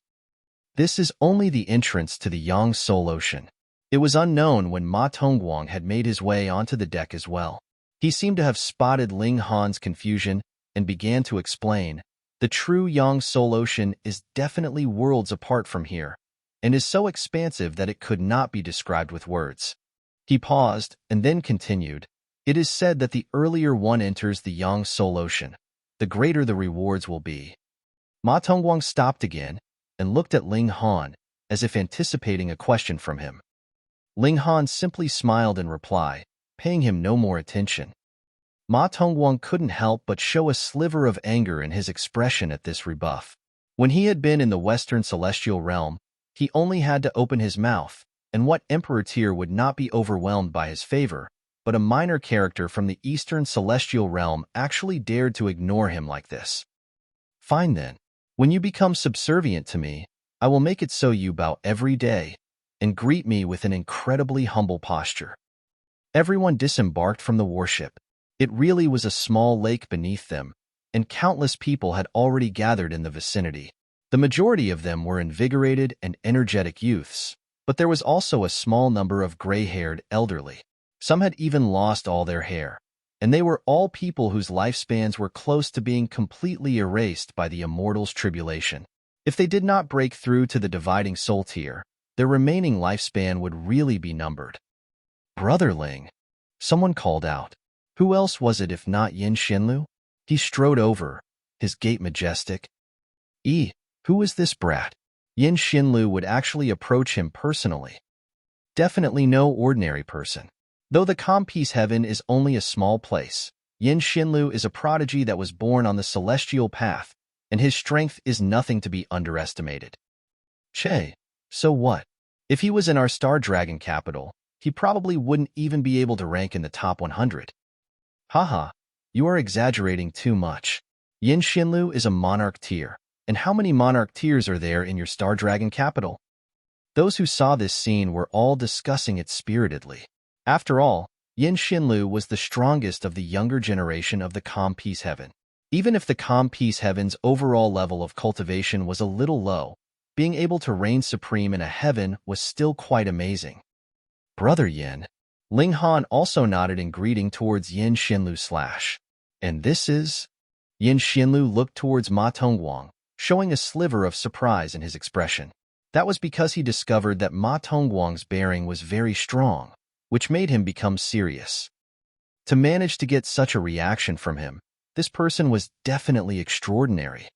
This is only the entrance to the Yang Soul Ocean. It was unknown when Ma Tongguang had made his way onto the deck as well. He seemed to have spotted Ling Han's confusion and began to explain, "The true Yang Soul Ocean is definitely worlds apart from here, and is so expansive that it could not be described with words." He paused and then continued, "It is said that the earlier one enters the Yang Soul Ocean, the greater the rewards will be." Ma Tongguang stopped again and looked at Ling Han as if anticipating a question from him. Ling Han simply smiled in reply, paying him no more attention. Ma Tongguang couldn't help but show a sliver of anger in his expression at this rebuff. When he had been in the Western Celestial Realm, he only had to open his mouth, and what Emperor tier would not be overwhelmed by his favor, but a minor character from the Eastern Celestial Realm actually dared to ignore him like this. "Fine then. When you become subservient to me, I will make it so you bow every day and greet me with an incredibly humble posture." Everyone disembarked from the warship. It really was a small lake beneath them, and countless people had already gathered in the vicinity. The majority of them were invigorated and energetic youths, but there was also a small number of gray-haired elderly. Some had even lost all their hair, and they were all people whose lifespans were close to being completely erased by the immortal's tribulation. If they did not break through to the dividing soul tier, their remaining lifespan would really be numbered. "Brother Ling," someone called out. Who else was it if not Yin Xinlu? He strode over, his gait majestic. Who is this brat? Yin Xinlu would actually approach him personally. Definitely no ordinary person. Though the Compi's heaven is only a small place, Yin Xinlu is a prodigy that was born on the celestial path, and his strength is nothing to be underestimated. Che, so what? If he was in our Star Dragon capital, he probably wouldn't even be able to rank in the top 100. Haha, you are exaggerating too much. Yin Xinlu is a monarch tier, and how many monarch tiers are there in your Star Dragon capital? Those who saw this scene were all discussing it spiritedly. After all, Yin Xinlu was the strongest of the younger generation of the Compi's heaven. Even if the Compi's heaven's overall level of cultivation was a little low, being able to reign supreme in a heaven was still quite amazing. Brother Yin. Ling Han also nodded in greeting towards Yin Xinlu / And this is? Yin Xinlu looked towards Ma Tongguang, showing a sliver of surprise in his expression. That was because he discovered that Ma Tongguang's bearing was very strong, which made him become serious. To manage to get such a reaction from him, this person was definitely extraordinary.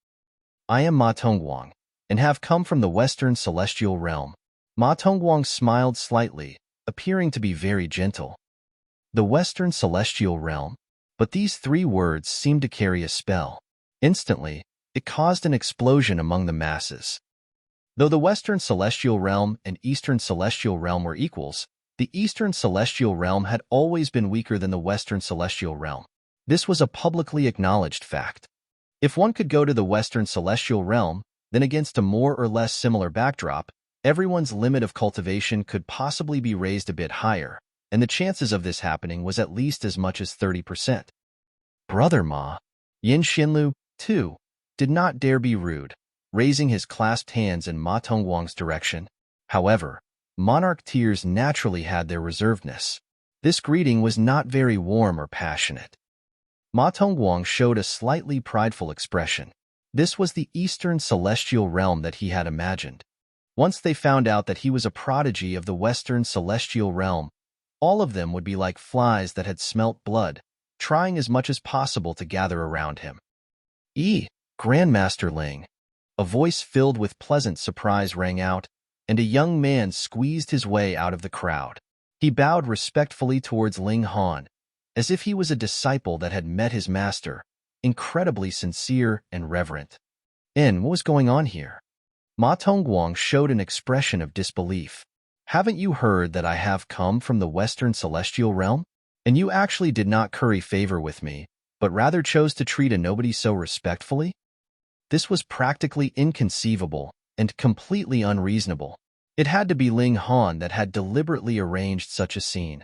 I am Ma Tongguang, and have come from the Western Celestial Realm. Ma Tongguang smiled slightly, appearing to be very gentle. The Western Celestial Realm? But these 3 words seemed to carry a spell. Instantly, it caused an explosion among the masses. Though the Western Celestial Realm and Eastern Celestial Realm were equals, the Eastern Celestial Realm had always been weaker than the Western Celestial Realm. This was a publicly acknowledged fact. If one could go to the Western Celestial Realm, then against a more or less similar backdrop, everyone's limit of cultivation could possibly be raised a bit higher, and the chances of this happening was at least as much as 30%. Brother Ma. Yin Xinlu, too, did not dare be rude, raising his clasped hands in Ma Tongguang's direction. However, monarch tiers naturally had their reservedness. This greeting was not very warm or passionate. Ma Tongguang showed a slightly prideful expression. This was the Eastern Celestial Realm that he had imagined. Once they found out that he was a prodigy of the Western Celestial Realm, all of them would be like flies that had smelt blood, trying as much as possible to gather around him. Grandmaster Ling. A voice filled with pleasant surprise rang out, and a young man squeezed his way out of the crowd. He bowed respectfully towards Ling Han, as if he was a disciple that had met his master, incredibly sincere and reverent. What was going on here? Ma Tongguang showed an expression of disbelief. Haven't you heard that I have come from the Western Celestial Realm? And you actually did not curry favor with me, but rather chose to treat a nobody so respectfully? This was practically inconceivable and completely unreasonable. It had to be Ling Han that had deliberately arranged such a scene.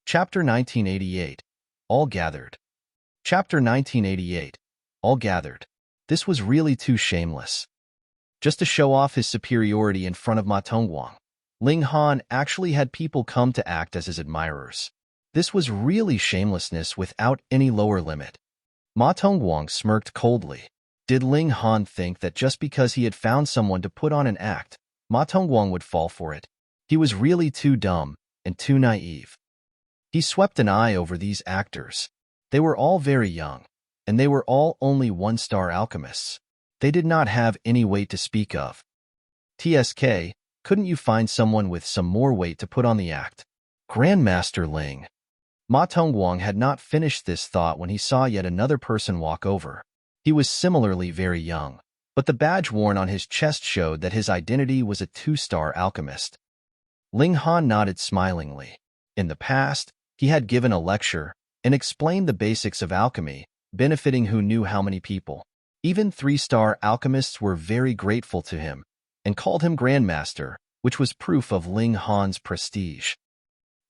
Chapter 1988. All gathered. Chapter 1988. All gathered. This was really too shameless. Just to show off his superiority in front of Ma Tongguang, Ling Han actually had people come to act as his admirers. This was really shamelessness without any lower limit. Ma Tongguang smirked coldly. Did Ling Han think that just because he had found someone to put on an act, Ma Tongguang would fall for it? He was really too dumb and too naive. He swept an eye over these actors. They were all very young, and they were all only 1-star alchemists. They did not have any weight to speak of. TSK, couldn't you find someone with some more weight to put on the act? Grandmaster Ling. Ma Tongguang had not finished this thought when he saw yet another person walk over. He was similarly very young, but the badge worn on his chest showed that his identity was a 2-star alchemist. Ling Han nodded smilingly. In the past, he had given a lecture and explained the basics of alchemy, benefiting who knew how many people. Even 3-star alchemists were very grateful to him and called him Grandmaster, which was proof of Ling Han's prestige.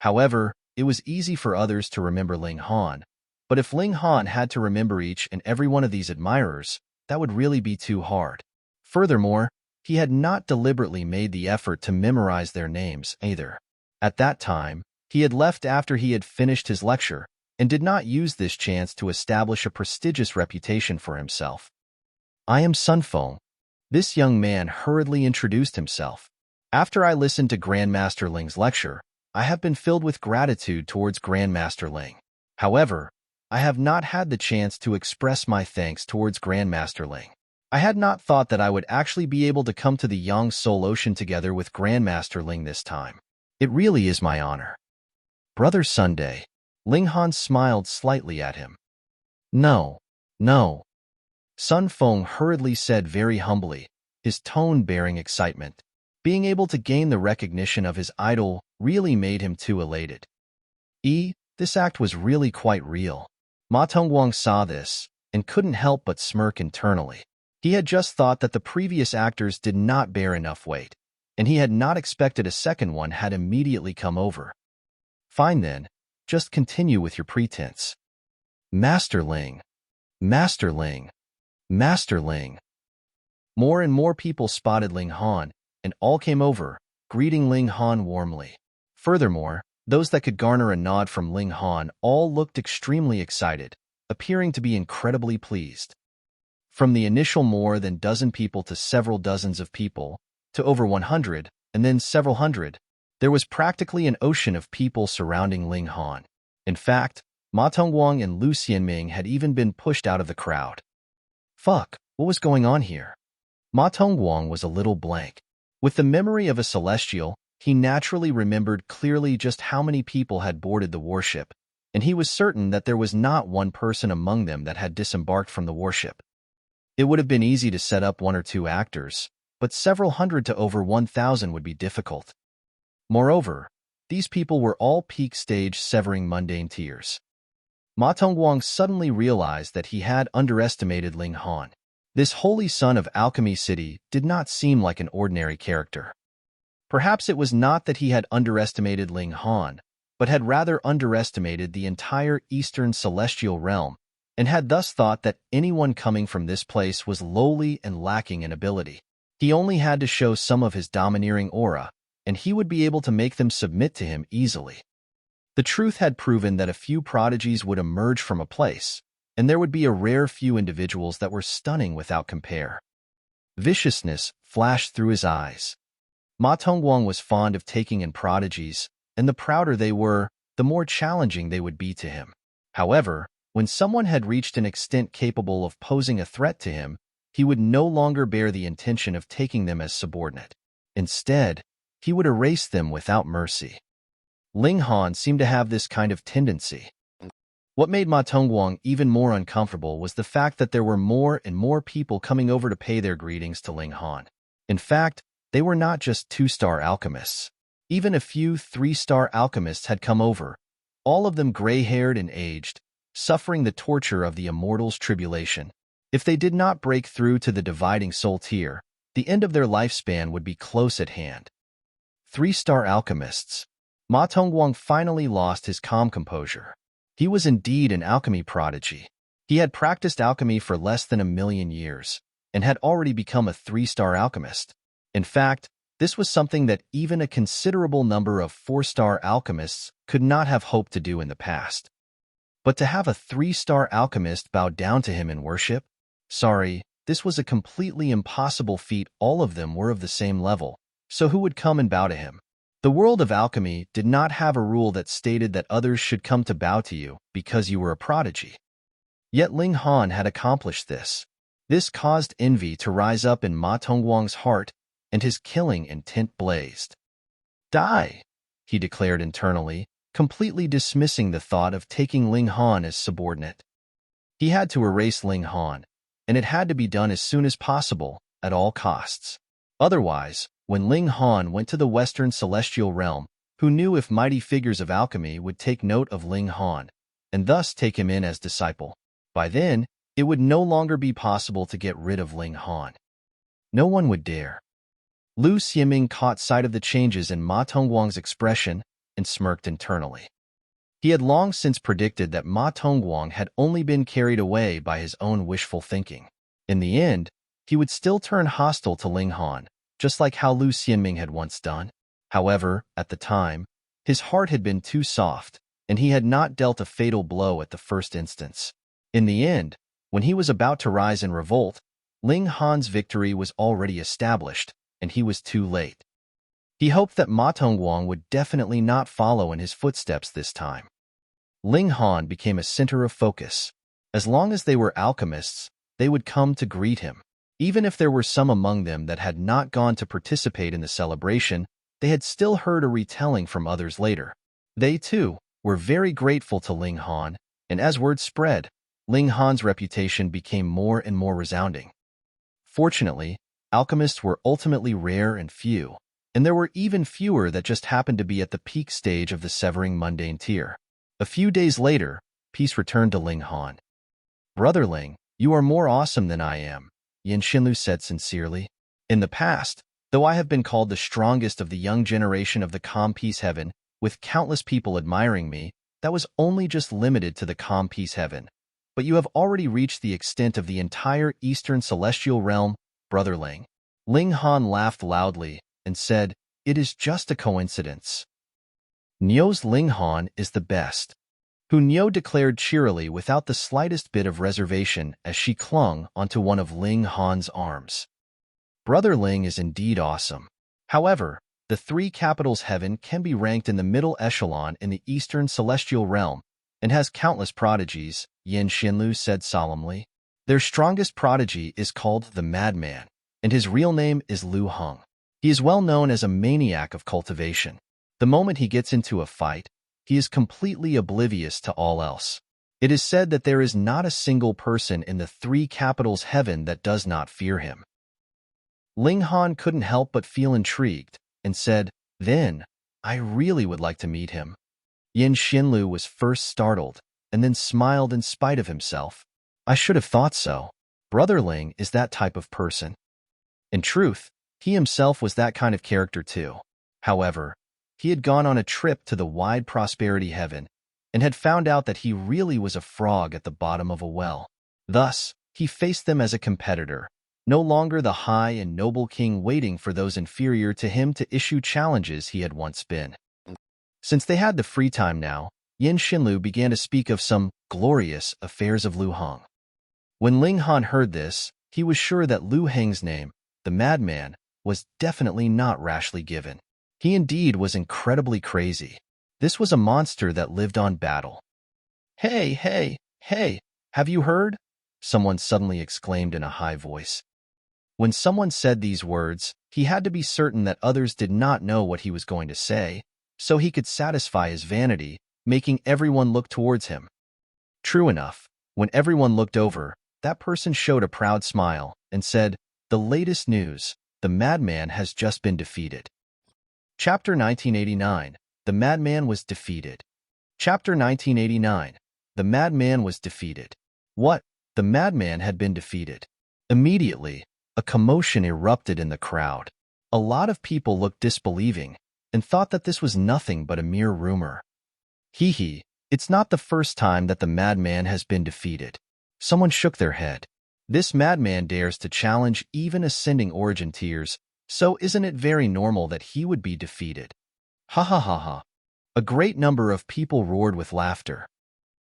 However, it was easy for others to remember Ling Han, But if Ling Han had to remember each and every one of these admirers, that would really be too hard. Furthermore, he had not deliberately made the effort to memorize their names either. At that time, he had left after he had finished his lecture and did not use this chance to establish a prestigious reputation for himself. I am Sun Feng. This young man hurriedly introduced himself. After I listened to Grandmaster Ling's lecture, I have been filled with gratitude towards Grandmaster Ling. However, I have not had the chance to express my thanks towards Grandmaster Ling. I had not thought that I would actually be able to come to the Yang Soul Ocean together with Grandmaster Ling this time. It really is my honor. Brother Sunday. Ling Han smiled slightly at him. No. Sun Feng hurriedly said very humbly, his tone bearing excitement. Being able to gain the recognition of his idol really made him too elated. This act was really quite real. Ma Tongguang saw this and couldn't help but smirk internally. He had just thought that the previous actors did not bear enough weight, and he had not expected a second one had immediately come over. Fine then, just continue with your pretense. Master Ling. Master Ling. Master Ling. More and more people spotted Ling Han, and all came over, greeting Ling Han warmly. Furthermore, those that could garner a nod from Ling Han all looked extremely excited, appearing to be incredibly pleased. From the initial more than dozen people to several dozens of people, to over 100, and then several hundred, there was practically an ocean of people surrounding Ling Han. In fact, Ma Tongguang and Lu Xianming had even been pushed out of the crowd. Fuck, what was going on here? Ma Tongguang was a little blank. With the memory of a celestial, he naturally remembered clearly just how many people had boarded the warship, and he was certain that there was not one person among them that had disembarked from the warship. It would have been easy to set up 1 or 2 actors, but several hundred to over 1,000 would be difficult. Moreover, these people were all peak stage severing mundane tiers. Ma Tongguang suddenly realized that he had underestimated Ling Han. This holy son of Alchemy City did not seem like an ordinary character. Perhaps it was not that he had underestimated Ling Han, but had rather underestimated the entire Eastern Celestial Realm, and had thus thought that anyone coming from this place was lowly and lacking in ability. He only had to show some of his domineering aura, and he would be able to make them submit to him easily. The truth had proven that a few prodigies would emerge from a place, and there would be a rare few individuals that were stunning without compare. Viciousness flashed through his eyes. Ma Tongguang was fond of taking in prodigies, and the prouder they were, the more challenging they would be to him. However, when someone had reached an extent capable of posing a threat to him, he would no longer bear the intention of taking them as subordinate. Instead, he would erase them without mercy. Ling Han seemed to have this kind of tendency. What made Ma Tongguang even more uncomfortable was the fact that there were more and more people coming over to pay their greetings to Ling Han. In fact, they were not just 2-star alchemists. Even a few 3-star alchemists had come over, all of them gray-haired and aged, suffering the torture of the immortal's tribulation. If they did not break through to the dividing soul tier, the end of their lifespan would be close at hand. 3-star alchemists. Ma Tongguang finally lost his calm composure. He was indeed an alchemy prodigy. He had practiced alchemy for less than 1,000,000 years, and had already become a 3-star alchemist. In fact, this was something that even a considerable number of 4-star alchemists could not have hoped to do in the past. But to have a 3-star alchemist bow down to him in worship? Sorry, this was a completely impossible feat. All of them were of the same level, so who would come and bow to him? The world of alchemy did not have a rule that stated that others should come to bow to you because you were a prodigy. Yet Ling Han had accomplished this. This caused envy to rise up in Ma Tongguang's heart, and his killing intent blazed. Die, he declared internally, completely dismissing the thought of taking Ling Han as subordinate. He had to erase Ling Han, and it had to be done as soon as possible, at all costs. Otherwise, when Ling Han went to the Western Celestial Realm, who knew if mighty figures of alchemy would take note of Ling Han, and thus take him in as disciple? By then, it would no longer be possible to get rid of Ling Han. No one would dare. Lu Xianming caught sight of the changes in Ma Tongguang's expression and smirked internally. He had long since predicted that Ma Tongguang had only been carried away by his own wishful thinking. In the end, he would still turn hostile to Ling Han, just like how Lu Xianming had once done. However, at the time, his heart had been too soft, and he had not dealt a fatal blow at the first instance. In the end, when he was about to rise in revolt, Ling Han's victory was already established, and he was too late. He hoped that Ma Tongguang would definitely not follow in his footsteps this time. Ling Han became a center of focus. As long as they were alchemists, they would come to greet him. Even if there were some among them that had not gone to participate in the celebration, they had still heard a retelling from others later. They, too, were very grateful to Ling Han, and as word spread, Ling Han's reputation became more and more resounding. Fortunately, alchemists were ultimately rare and few, and there were even fewer that just happened to be at the peak stage of the severing mundane tier. A few days later, peace returned to Ling Han. "Brother Ling, you are more awesome than I am," Yin Xinlu said sincerely. "In the past, though I have been called the strongest of the young generation of the calm peace heaven, with countless people admiring me, that was only just limited to the calm peace heaven. But you have already reached the extent of the entire eastern celestial realm, Brother Ling." Ling Han laughed loudly and said, "It is just a coincidence." "Nio's Ling Han is the best," Hu Nio declared cheerily without the slightest bit of reservation as she clung onto one of Ling Han's arms. "Brother Ling is indeed awesome. However, the three capitals heaven can be ranked in the middle echelon in the eastern celestial realm and has countless prodigies," Yin Xinlu said solemnly. "Their strongest prodigy is called the Madman, and his real name is Lu Heng. He is well known as a maniac of cultivation. The moment he gets into a fight, he is completely oblivious to all else. It is said that there is not a single person in the three capitals heaven that does not fear him." Ling Han couldn't help but feel intrigued and said, "Then, I really would like to meet him." Yin Xinlu was first startled and then smiled in spite of himself. "I should have thought so. Brother Ling is that type of person." In truth, he himself was that kind of character too. However, he had gone on a trip to the wide prosperity heaven and had found out that he really was a frog at the bottom of a well. Thus, he faced them as a competitor, no longer the high and noble king waiting for those inferior to him to issue challenges he had once been. Since they had the free time now, Yin Xinlu began to speak of some glorious affairs of Lu Heng. When Ling Han heard this, he was sure that Lu Heng's name, the Madman, was definitely not rashly given. He indeed was incredibly crazy. This was a monster that lived on battle. "Hey, hey, hey, have you heard?" someone suddenly exclaimed in a high voice. When someone said these words, he had to be certain that others did not know what he was going to say, so he could satisfy his vanity, making everyone look towards him. True enough, when everyone looked over, that person showed a proud smile and said, "The latest news, the Madman has just been defeated." Chapter 1989, The Madman was defeated. Chapter 1989, The Madman was defeated. What? The Madman had been defeated. Immediately, a commotion erupted in the crowd. A lot of people looked disbelieving and thought that this was nothing but a mere rumor. Hee, it's not the first time that the Madman has been defeated. Someone shook their head. This Madman dares to challenge even ascending origin tiers, so isn't it very normal that he would be defeated? Ha ha ha ha. A great number of people roared with laughter.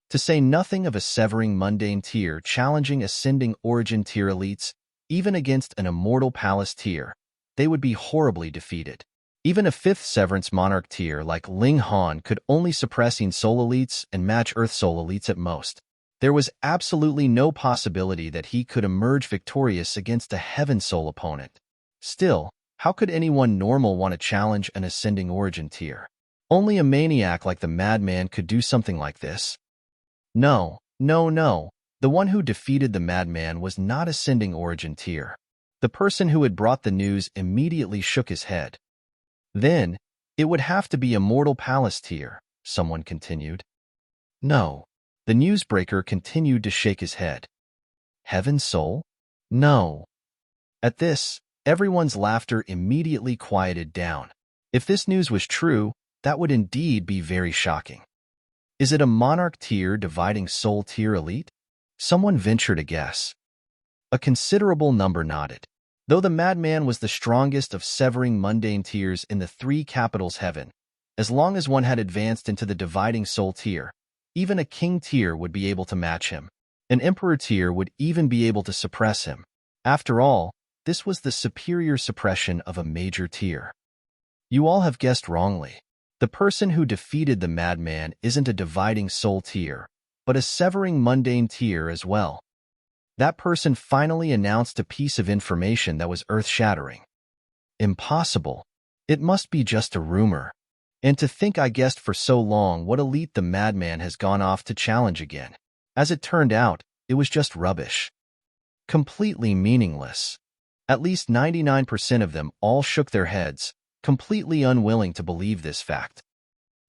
To say nothing of a severing mundane tier challenging ascending origin tier elites, even against an immortal palace tier, they would be horribly defeated. Even a fifth severance monarch tier like Ling Han could only suppress soul elites and match earth soul elites at most. There was absolutely no possibility that he could emerge victorious against a heaven soul opponent. Still, how could anyone normal want to challenge an ascending origin tier? Only a maniac like the Madman could do something like this. No. The one who defeated the Madman was not ascending origin tier. The person who had brought the news immediately shook his head. Then, it would have to be immortal palace tier, someone continued. No. The newsbreaker continued to shake his head. Heaven soul? No. At this, everyone's laughter immediately quieted down. If this news was true, that would indeed be very shocking. Is it a monarch tier dividing soul tier elite? Someone ventured a guess. A considerable number nodded. Though the Madman was the strongest of severing mundane tiers in the three capitals heaven, as long as one had advanced into the dividing soul tier, even a king tier would be able to match him. An emperor tier would even be able to suppress him. After all, this was the superior suppression of a major tier. You all have guessed wrongly. The person who defeated the Madman isn't a dividing soul tier, but a severing mundane tier as well. That person finally announced a piece of information that was earth-shattering. Impossible. It must be just a rumor. And to think I guessed for so long what elite the Madman has gone off to challenge again. As it turned out, it was just rubbish. Completely meaningless. At least 99% of them all shook their heads, completely unwilling to believe this fact.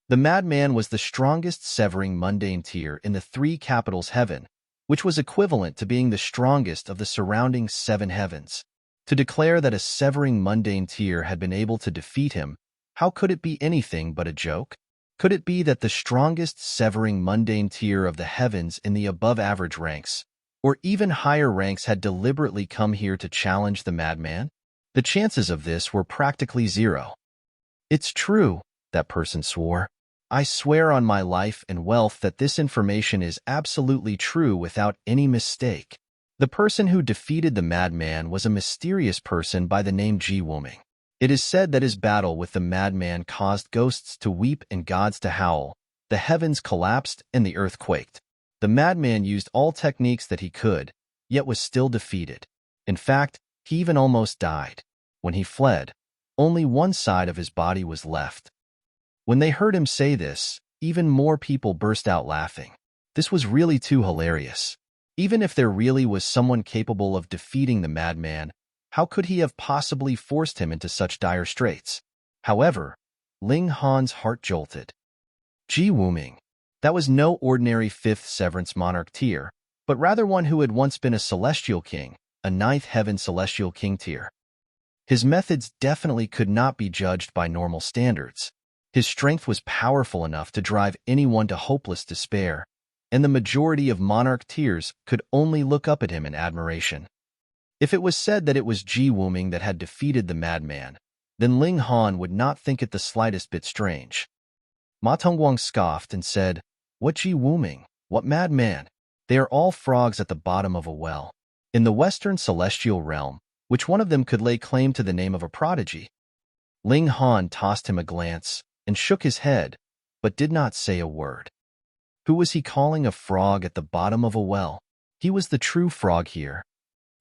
The Madman was the strongest severing mundane tier in the three capitals heaven, which was equivalent to being the strongest of the surrounding 7 heavens. To declare that a severing mundane tier had been able to defeat him, how could it be anything but a joke? Could it be that the strongest severing mundane tier of the heavens in the above-average ranks, or even higher ranks, had deliberately come here to challenge the Madman? The chances of this were practically zero. It's true, that person swore. I swear on my life and wealth that this information is absolutely true without any mistake. The person who defeated the Madman was a mysterious person by the name Wuming. It is said that his battle with the Madman caused ghosts to weep and gods to howl. The heavens collapsed and the earth quaked. The Madman used all techniques that he could, yet was still defeated. In fact, he even almost died. When he fled, only one side of his body was left. When they heard him say this, even more people burst out laughing. This was really too hilarious. Even if there really was someone capable of defeating the Madman, how could he have possibly forced him into such dire straits? However, Ling Han's heart jolted. Wuming. That was no ordinary 5th severance monarch tier, but rather one who had once been a celestial king, a 9th heaven celestial king tier. His methods definitely could not be judged by normal standards. His strength was powerful enough to drive anyone to hopeless despair, and the majority of monarch tiers could only look up at him in admiration. If it was said that it was Wuming that had defeated the Madman, then Ling Han would not think it the slightest bit strange. Tongguang scoffed and said, "What Wuming? What Madman? They are all frogs at the bottom of a well. In the Western celestial realm, which one of them could lay claim to the name of a prodigy?" Ling Han tossed him a glance and shook his head, but did not say a word. Who was he calling a frog at the bottom of a well? He was the true frog here.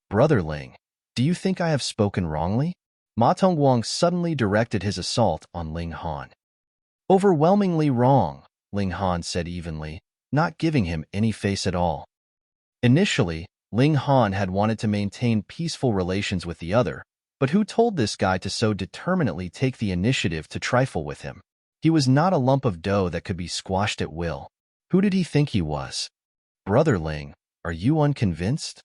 "Brother Ling, do you think I have spoken wrongly?" Tongguang suddenly directed his assault on Ling Han. "Overwhelmingly wrong," Ling Han said evenly, not giving him any face at all. Initially, Ling Han had wanted to maintain peaceful relations with the other, but who told this guy to so determinedly take the initiative to trifle with him? He was not a lump of dough that could be squashed at will. Who did he think he was? "Brother Ling, are you unconvinced?"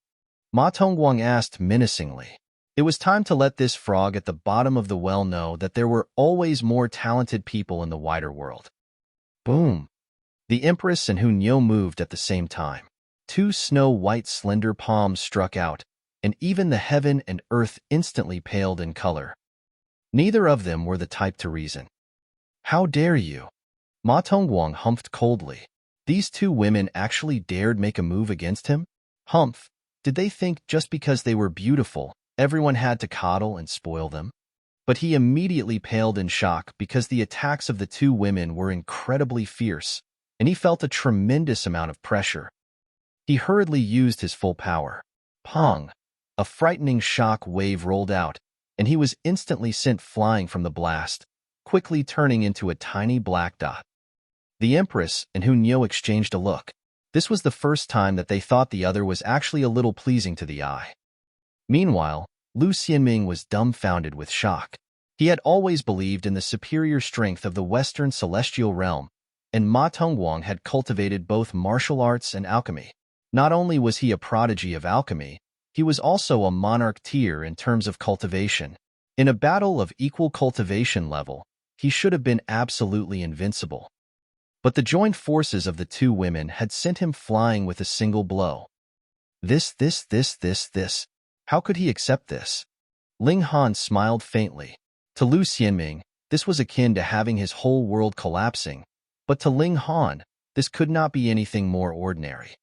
Tongguang asked menacingly. It was time to let this frog at the bottom of the well know that there were always more talented people in the wider world. Boom! The Empress and Hunyo moved at the same time. 2 snow-white slender palms struck out, and even the heaven and earth instantly paled in color. Neither of them were the type to reason. "How dare you?" Tongguang humphed coldly. These 2 women actually dared make a move against him? Humph! Did they think just because they were beautiful, everyone had to coddle and spoil them? But he immediately paled in shock because the attacks of the 2 women were incredibly fierce, and he felt a tremendous amount of pressure. He hurriedly used his full power. Pong! A frightening shock wave rolled out, and he was instantly sent flying from the blast, quickly turning into a tiny black dot. The Empress and Hunyo exchanged a look. This was the first time that they thought the other was actually a little pleasing to the eye. Meanwhile, Lu Xianming was dumbfounded with shock. He had always believed in the superior strength of the Western celestial realm, and Tongguang had cultivated both martial arts and alchemy. Not only was he a prodigy of alchemy, he was also a monarch tier in terms of cultivation. In a battle of equal cultivation level, he should have been absolutely invincible. But the joint forces of the two women had sent him flying with a single blow. This. How could he accept this? Ling Han smiled faintly. To Lu Xianming, this was akin to having his whole world collapsing, but to Ling Han, this could not be anything more ordinary.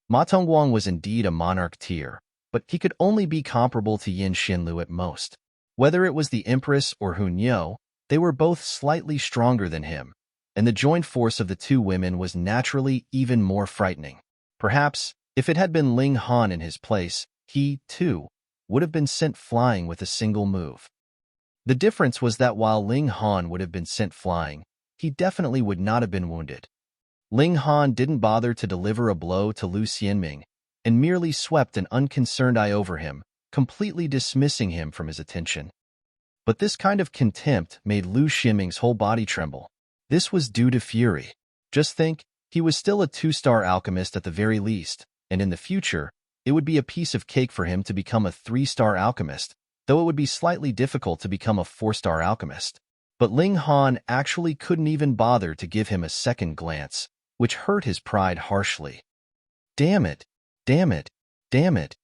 Ma Tongguang was indeed a monarch tier, but he could only be comparable to Yin Xinlu at most. Whether it was the Empress or Hun Yo, they were both slightly stronger than him, and the joint force of the two women was naturally even more frightening. Perhaps, if it had been Ling Han in his place, he, too, would have been sent flying with a single move. The difference was that while Ling Han would have been sent flying, he definitely would not have been wounded. Ling Han didn't bother to deliver a blow to Lu Xianming and merely swept an unconcerned eye over him, completely dismissing him from his attention. But this kind of contempt made Lu Xianming's whole body tremble. This was due to fury. Just think, he was still a 2-star alchemist at the very least, and in the future, it would be a piece of cake for him to become a 3-star alchemist, though it would be slightly difficult to become a 4-star alchemist. But Ling Han actually couldn't even bother to give him a second glance, which hurt his pride harshly. Damn it! Damn it! Damn it!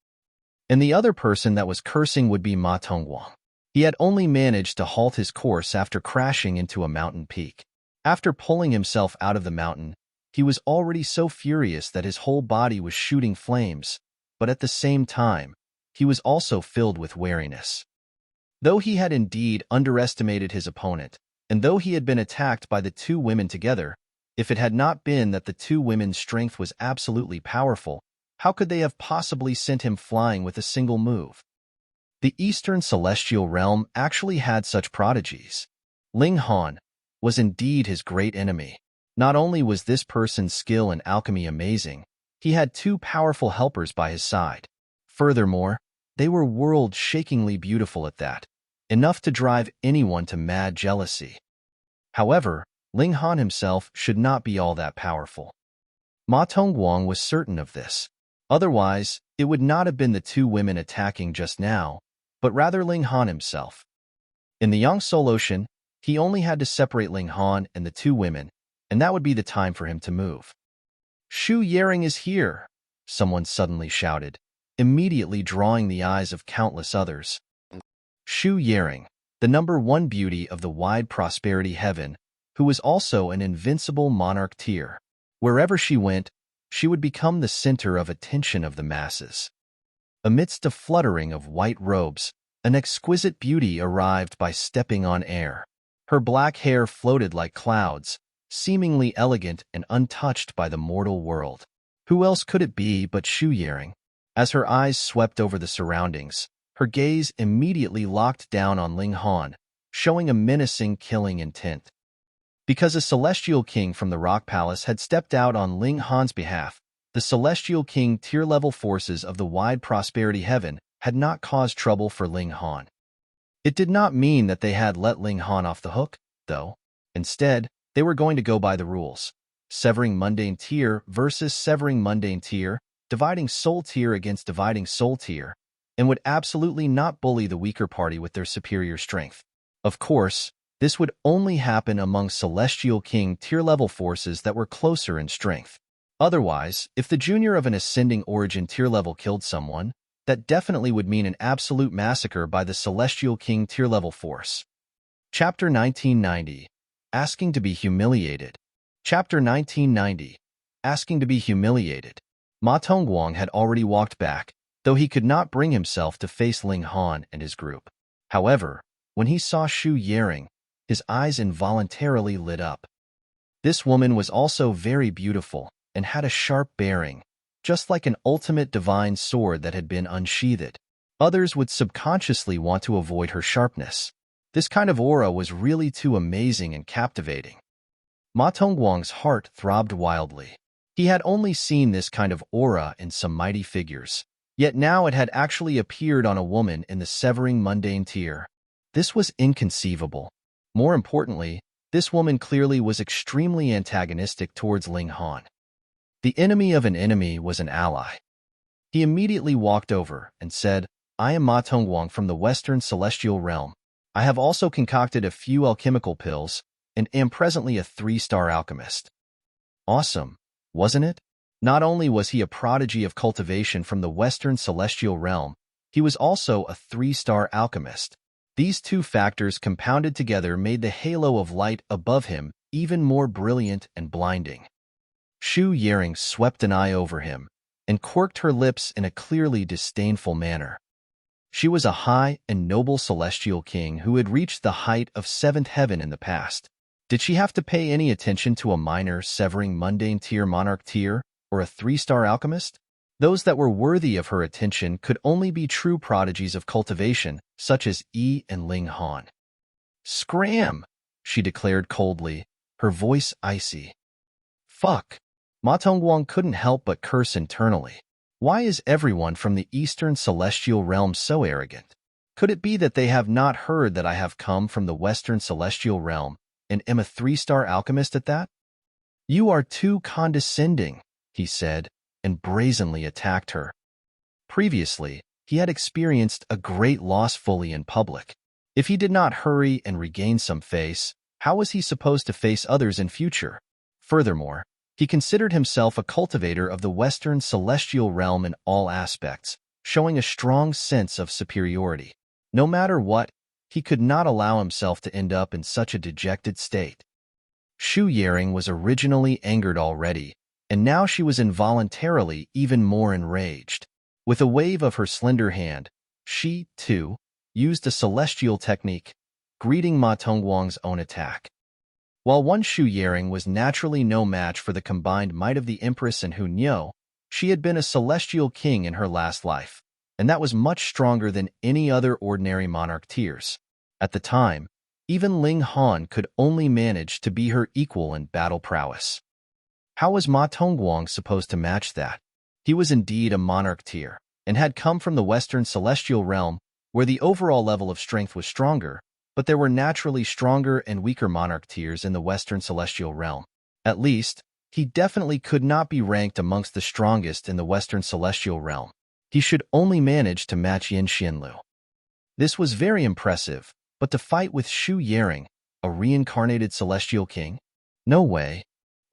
And the other person that was cursing would be Ma Tongguang. He had only managed to halt his course after crashing into a mountain peak. After pulling himself out of the mountain, he was already so furious that his whole body was shooting flames, but at the same time, he was also filled with wariness. Though he had indeed underestimated his opponent, and though he had been attacked by the two women together, if it had not been that the two women's strength was absolutely powerful, how could they have possibly sent him flying with a single move? The Eastern Celestial Realm actually had such prodigies. Ling Han was indeed his great enemy. Not only was this person's skill in alchemy amazing, he had two powerful helpers by his side. Furthermore, they were world-shakingly beautiful at that, enough to drive anyone to mad jealousy. However, Ling Han himself should not be all that powerful. Ma Tongguang was certain of this. Otherwise, it would not have been the two women attacking just now, but rather Ling Han himself. In the Yangtze Ocean, he only had to separate Ling Han and the two women, and that would be the time for him to move. Shu Yaring is here, someone suddenly shouted, immediately drawing the eyes of countless others. Shu Yaring, the #1 beauty of the wide prosperity heaven, who was also an invincible monarch tier. Wherever she went, she would become the center of attention of the masses. Amidst a fluttering of white robes, an exquisite beauty arrived by stepping on air. Her black hair floated like clouds, seemingly elegant and untouched by the mortal world. Who else could it be but Shu Yaring? As her eyes swept over the surroundings, her gaze immediately locked down on Ling Han, showing a menacing killing intent. Because a celestial king from the Rock Palace had stepped out on Ling Han's behalf, the celestial king tier-level forces of the wide prosperity heaven had not caused trouble for Ling Han. It did not mean that they had let Ling Han off the hook, though. Instead, they were going to go by the rules. Severing mundane tier versus severing mundane tier, dividing soul tier against dividing soul tier, and would absolutely not bully the weaker party with their superior strength. Of course, this would only happen among Celestial King tier-level forces that were closer in strength. Otherwise, if the junior of an ascending origin tier level killed someone, that definitely would mean an absolute massacre by the Celestial King tier-level force. Chapter 1990. Asking to be humiliated. Chapter 1990. Asking to be humiliated. Ma Tongguang had already walked back, though he could not bring himself to face Ling Han and his group. However, when he saw Shu Yaring, his eyes involuntarily lit up. This woman was also very beautiful and had a sharp bearing, just like an ultimate divine sword that had been unsheathed. Others would subconsciously want to avoid her sharpness. This kind of aura was really too amazing and captivating. Ma Tongguang's heart throbbed wildly. He had only seen this kind of aura in some mighty figures, yet now it had actually appeared on a woman in the severing mundane tier. This was inconceivable. More importantly, this woman clearly was extremely antagonistic towards Ling Han. The enemy of an enemy was an ally. He immediately walked over and said, "I am Ma Tongguang from the Western Celestial Realm. I have also concocted a few alchemical pills and am presently a 3-star alchemist. Awesome, wasn't it? Not only was he a prodigy of cultivation from the Western Celestial Realm, he was also a 3-star alchemist. These two factors compounded together made the halo of light above him even more brilliant and blinding. Shu Yering swept an eye over him and quirked her lips in a clearly disdainful manner. She was a high and noble celestial king who had reached the height of 7th heaven in the past. Did she have to pay any attention to a minor, severing mundane tier monarch tier or a 3-star alchemist? Those that were worthy of her attention could only be true prodigies of cultivation, such as Yi and Ling Han. "Scram!" she declared coldly, her voice icy. "Fuck!" Ma Tongguang couldn't help but curse internally. Why is everyone from the Eastern Celestial Realm so arrogant? Could it be that they have not heard that I have come from the Western Celestial Realm and am a 3-star alchemist at that? "You are too condescending," he said, and brazenly attacked her. Previously, he had experienced a great loss fully in public. If he did not hurry and regain some face, how was he supposed to face others in future? Furthermore, he considered himself a cultivator of the Western Celestial Realm in all aspects, showing a strong sense of superiority. No matter what, he could not allow himself to end up in such a dejected state. Shu Yering was originally angered already, and now she was involuntarily even more enraged. With a wave of her slender hand, she, too, used a celestial technique, greeting Ma Tongguang's own attack. While one Shu Yering was naturally no match for the combined might of the Empress and Hu Niu, she had been a celestial king in her last life, and that was much stronger than any other ordinary monarch tiers. At the time, even Ling Han could only manage to be her equal in battle prowess. How was Ma Tongguang supposed to match that? He was indeed a monarch tier, and had come from the Western Celestial Realm, where the overall level of strength was stronger, but there were naturally stronger and weaker monarch tiers in the Western Celestial Realm. At least, he definitely could not be ranked amongst the strongest in the Western Celestial Realm. He should only manage to match Yin Xianlu. This was very impressive, but to fight with Shu Yering, a reincarnated celestial king? No way.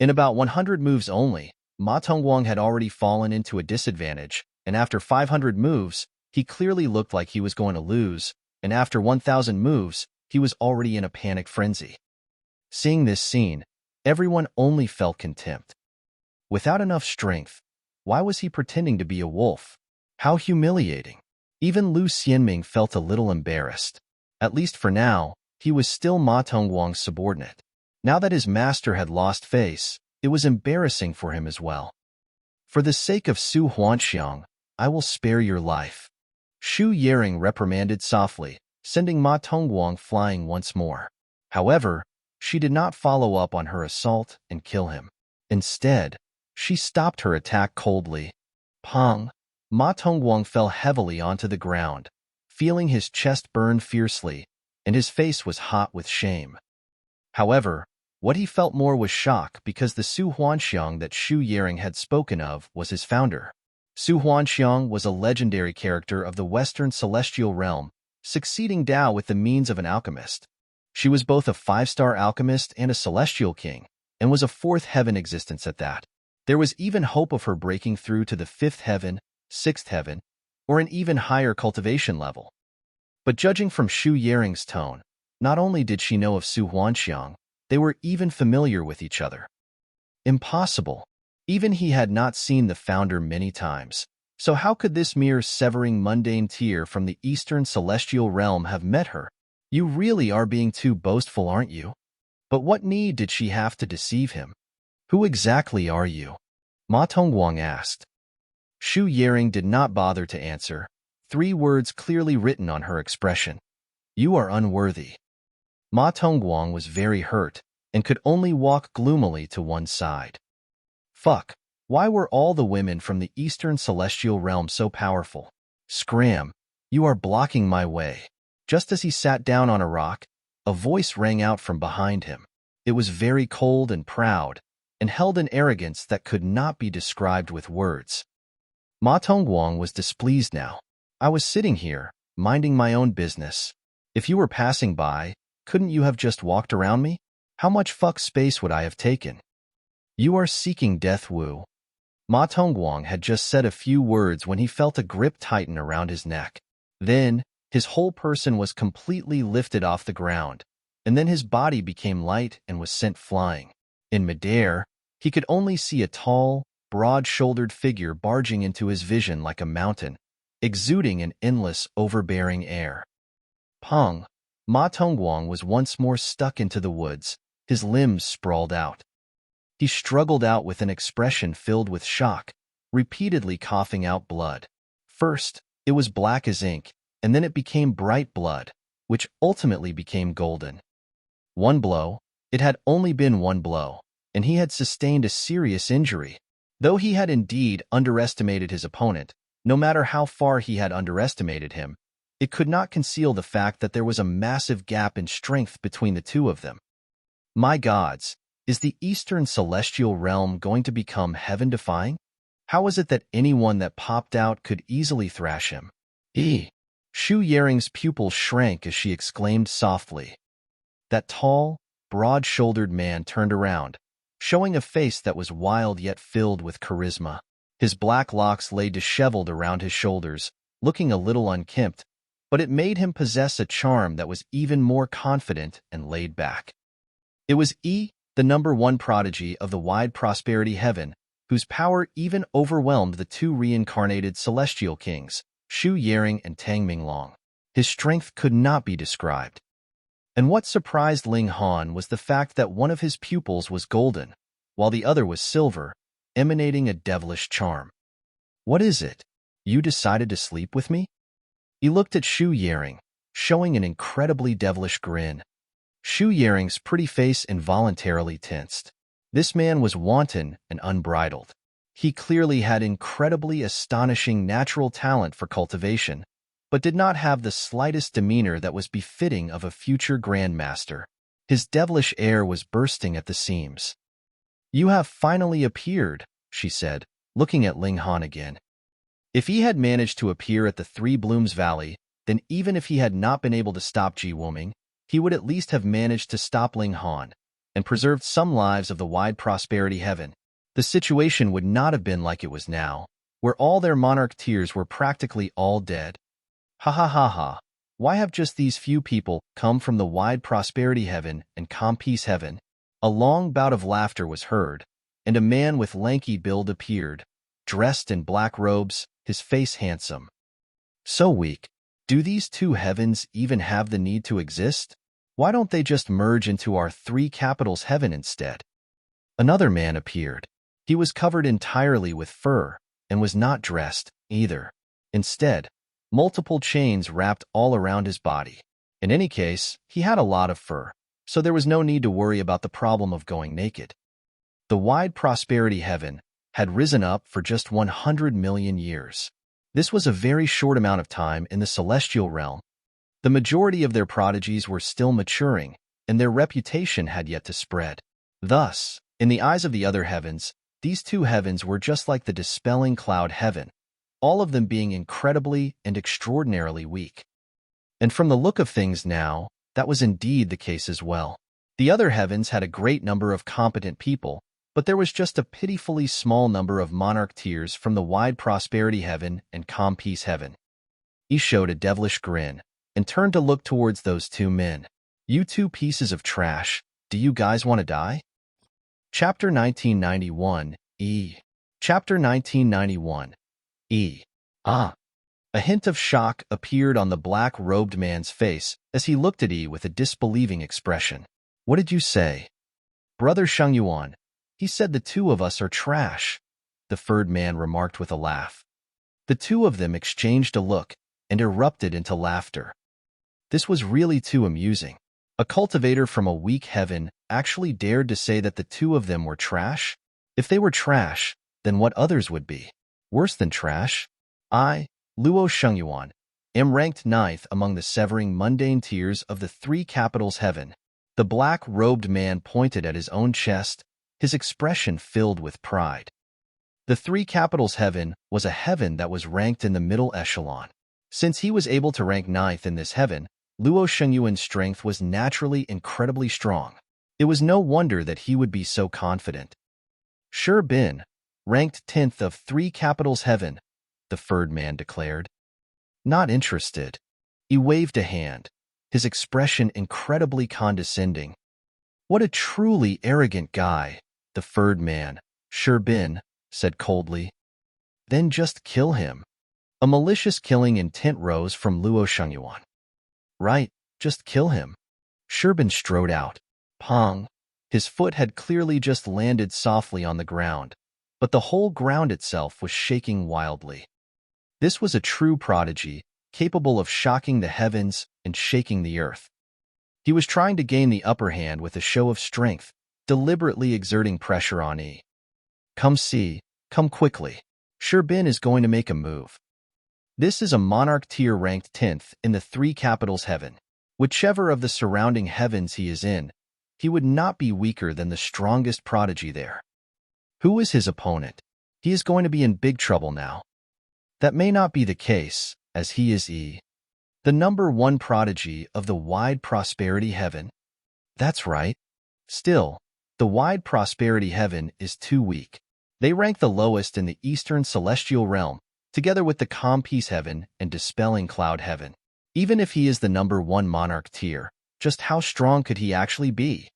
In about 100 moves only, Ma Tongguang had already fallen into a disadvantage, and after 500 moves, he clearly looked like he was going to lose, and after 1,000 moves, he was already in a panic frenzy. Seeing this scene, everyone only felt contempt. Without enough strength, why was he pretending to be a wolf? How humiliating. Even Lu Xianming felt a little embarrassed. At least for now, he was still Ma Tongguang's subordinate. Now that his master had lost face, it was embarrassing for him as well. "For the sake of Su Huanxiang, I will spare your life," Shu Yering reprimanded softly, sending Ma Tongguang flying once more. However, she did not follow up on her assault and kill him. Instead, she stopped her attack coldly. Pong! Ma Tongguang fell heavily onto the ground, feeling his chest burn fiercely, and his face was hot with shame. However, what he felt more was shock because the Su Huanxiang that Shu Yering had spoken of was his founder. Su Huanxiang was a legendary character of the Western Celestial Realm, succeeding Dao with the means of an alchemist. She was both a 5-star alchemist and a celestial king, and was a 4th heaven existence at that. There was even hope of her breaking through to the 5th heaven, 6th heaven, or an even higher cultivation level. But judging from Shu Yering's tone, not only did she know of Su Huanxiang, they were even familiar with each other. Impossible. Even he had not seen the founder many times. So how could this mere severing mundane tier from the Eastern Celestial Realm have met her? You really are being too boastful, aren't you? But what need did she have to deceive him? Who exactly are you? Ma Tongguang asked. Shu Yering did not bother to answer, 3 words clearly written on her expression. You are unworthy. Ma Tongguang was very hurt, and could only walk gloomily to one side. Fuck, why were all the women from the Eastern Celestial Realm so powerful? Scram, you are blocking my way. Just as he sat down on a rock, a voice rang out from behind him. It was very cold and proud, and held an arrogance that could not be described with words. Ma Tongguang was displeased now. I was sitting here, minding my own business. If you were passing by, couldn't you have just walked around me? How much fuck space would I have taken? You are seeking death, Wu. Ma Tongguang had just said a few words when he felt a grip tighten around his neck. Then, his whole person was completely lifted off the ground, and then his body became light and was sent flying. In midair, he could only see a tall, broad-shouldered figure barging into his vision like a mountain, exuding an endless, overbearing air. Pong! Ma Tongguang was once more stuck into the woods, his limbs sprawled out. He struggled out with an expression filled with shock, repeatedly coughing out blood. First, it was black as ink, and then it became bright blood, which ultimately became golden. One blow, it had only been one blow, and he had sustained a serious injury. Though he had indeed underestimated his opponent, no matter how far he had underestimated him, it could not conceal the fact that there was a massive gap in strength between the two of them. My gods! Is the Eastern Celestial Realm going to become heaven-defying? How is it that anyone that popped out could easily thrash him? Shu Yaring's pupils shrank as she exclaimed softly. That tall, broad-shouldered man turned around, showing a face that was wild yet filled with charisma. His black locks lay disheveled around his shoulders, looking a little unkempt, but it made him possess a charm that was even more confident and laid back. It was the number one prodigy of the wide prosperity heaven, whose power even overwhelmed the two reincarnated celestial kings, Shu Yaring and Tang Minglong. His strength could not be described. And what surprised Ling Han was the fact that one of his pupils was golden, while the other was silver, emanating a devilish charm. What is it? You decided to sleep with me? He looked at Shu Yaring, showing an incredibly devilish grin. Shu Yaring's pretty face involuntarily tensed. This man was wanton and unbridled. He clearly had incredibly astonishing natural talent for cultivation, but did not have the slightest demeanor that was befitting of a future grandmaster. His devilish air was bursting at the seams. You have finally appeared, she said, looking at Ling Han again. If he had managed to appear at the Three Blooms Valley, then even if he had not been able to stop Wuming, he would at least have managed to stop Ling Han and preserved some lives of the wide prosperity heaven. The situation would not have been like it was now, where all their monarch tiers were practically all dead. Ha ha ha ha. Why have just these few people come from the wide prosperity heaven and calm peace heaven? A long bout of laughter was heard, and a man with lanky build appeared, dressed in black robes, his face handsome. So weak. Do these two heavens even have the need to exist? Why don't they just merge into our three capitals heaven instead? Another man appeared. He was covered entirely with fur and was not dressed either. Instead, multiple chains wrapped all around his body. In any case, he had a lot of fur, so there was no need to worry about the problem of going naked. The wide prosperity heaven had risen up for just 100 million years. This was a very short amount of time in the celestial realm. The majority of their prodigies were still maturing, and their reputation had yet to spread. Thus, in the eyes of the other heavens, these two heavens were just like the dispelling cloud heaven, all of them being incredibly and extraordinarily weak. And from the look of things now, that was indeed the case as well. The other heavens had a great number of competent people, but there was just a pitifully small number of monarch tiers from the wide prosperity heaven and calm peace heaven. He showed a devilish grin and turned to look towards those two men. You two pieces of trash, do you guys want to die? Chapter 1991, Chapter 1991, A hint of shock appeared on the black-robed man's face as he looked at with a disbelieving expression. What did you say? Brother Shengyuan, he said the two of us are trash, the furred man remarked with a laugh. The two of them exchanged a look and erupted into laughter. This was really too amusing. A cultivator from a weak heaven actually dared to say that the two of them were trash? If they were trash, then what others would be? Worse than trash? I, Luo Shengyuan, am ranked 9th among the severing mundane tiers of the three capitals heaven. The black-robed man pointed at his own chest, his expression filled with pride. The three capitals heaven was a heaven that was ranked in the middle echelon. Since he was able to rank 9th in this heaven, Luo Shengyuan's strength was naturally incredibly strong. It was no wonder that he would be so confident. Sure been. Ranked 10th of 3 capitals heaven, the furred man declared. Not interested. He waved a hand, his expression incredibly condescending. What a truly arrogant guy, the furred man, Sure been, said coldly. Then just kill him. A malicious killing intent rose from Luo Shengyuan. Right, just kill him. Sherbin strode out. Pong. His foot had clearly just landed softly on the ground, but the whole ground itself was shaking wildly. This was a true prodigy, capable of shocking the heavens and shaking the earth. He was trying to gain the upper hand with a show of strength, deliberately exerting pressure on E. Come see, come quickly. Sherbin is going to make a move. This is a monarch tier ranked 10th in the 3 capitals heaven. Whichever of the surrounding heavens he is in, he would not be weaker than the strongest prodigy there. Who is his opponent? He is going to be in big trouble now. That may not be the case, as he is the number 1 prodigy of the wide prosperity heaven. That's right. Still, the wide prosperity heaven is too weak. They rank the lowest in the eastern celestial realm, together with the calm peace heaven and dispelling cloud heaven. Even if he is the number 1 monarch tier, just how strong could he actually be?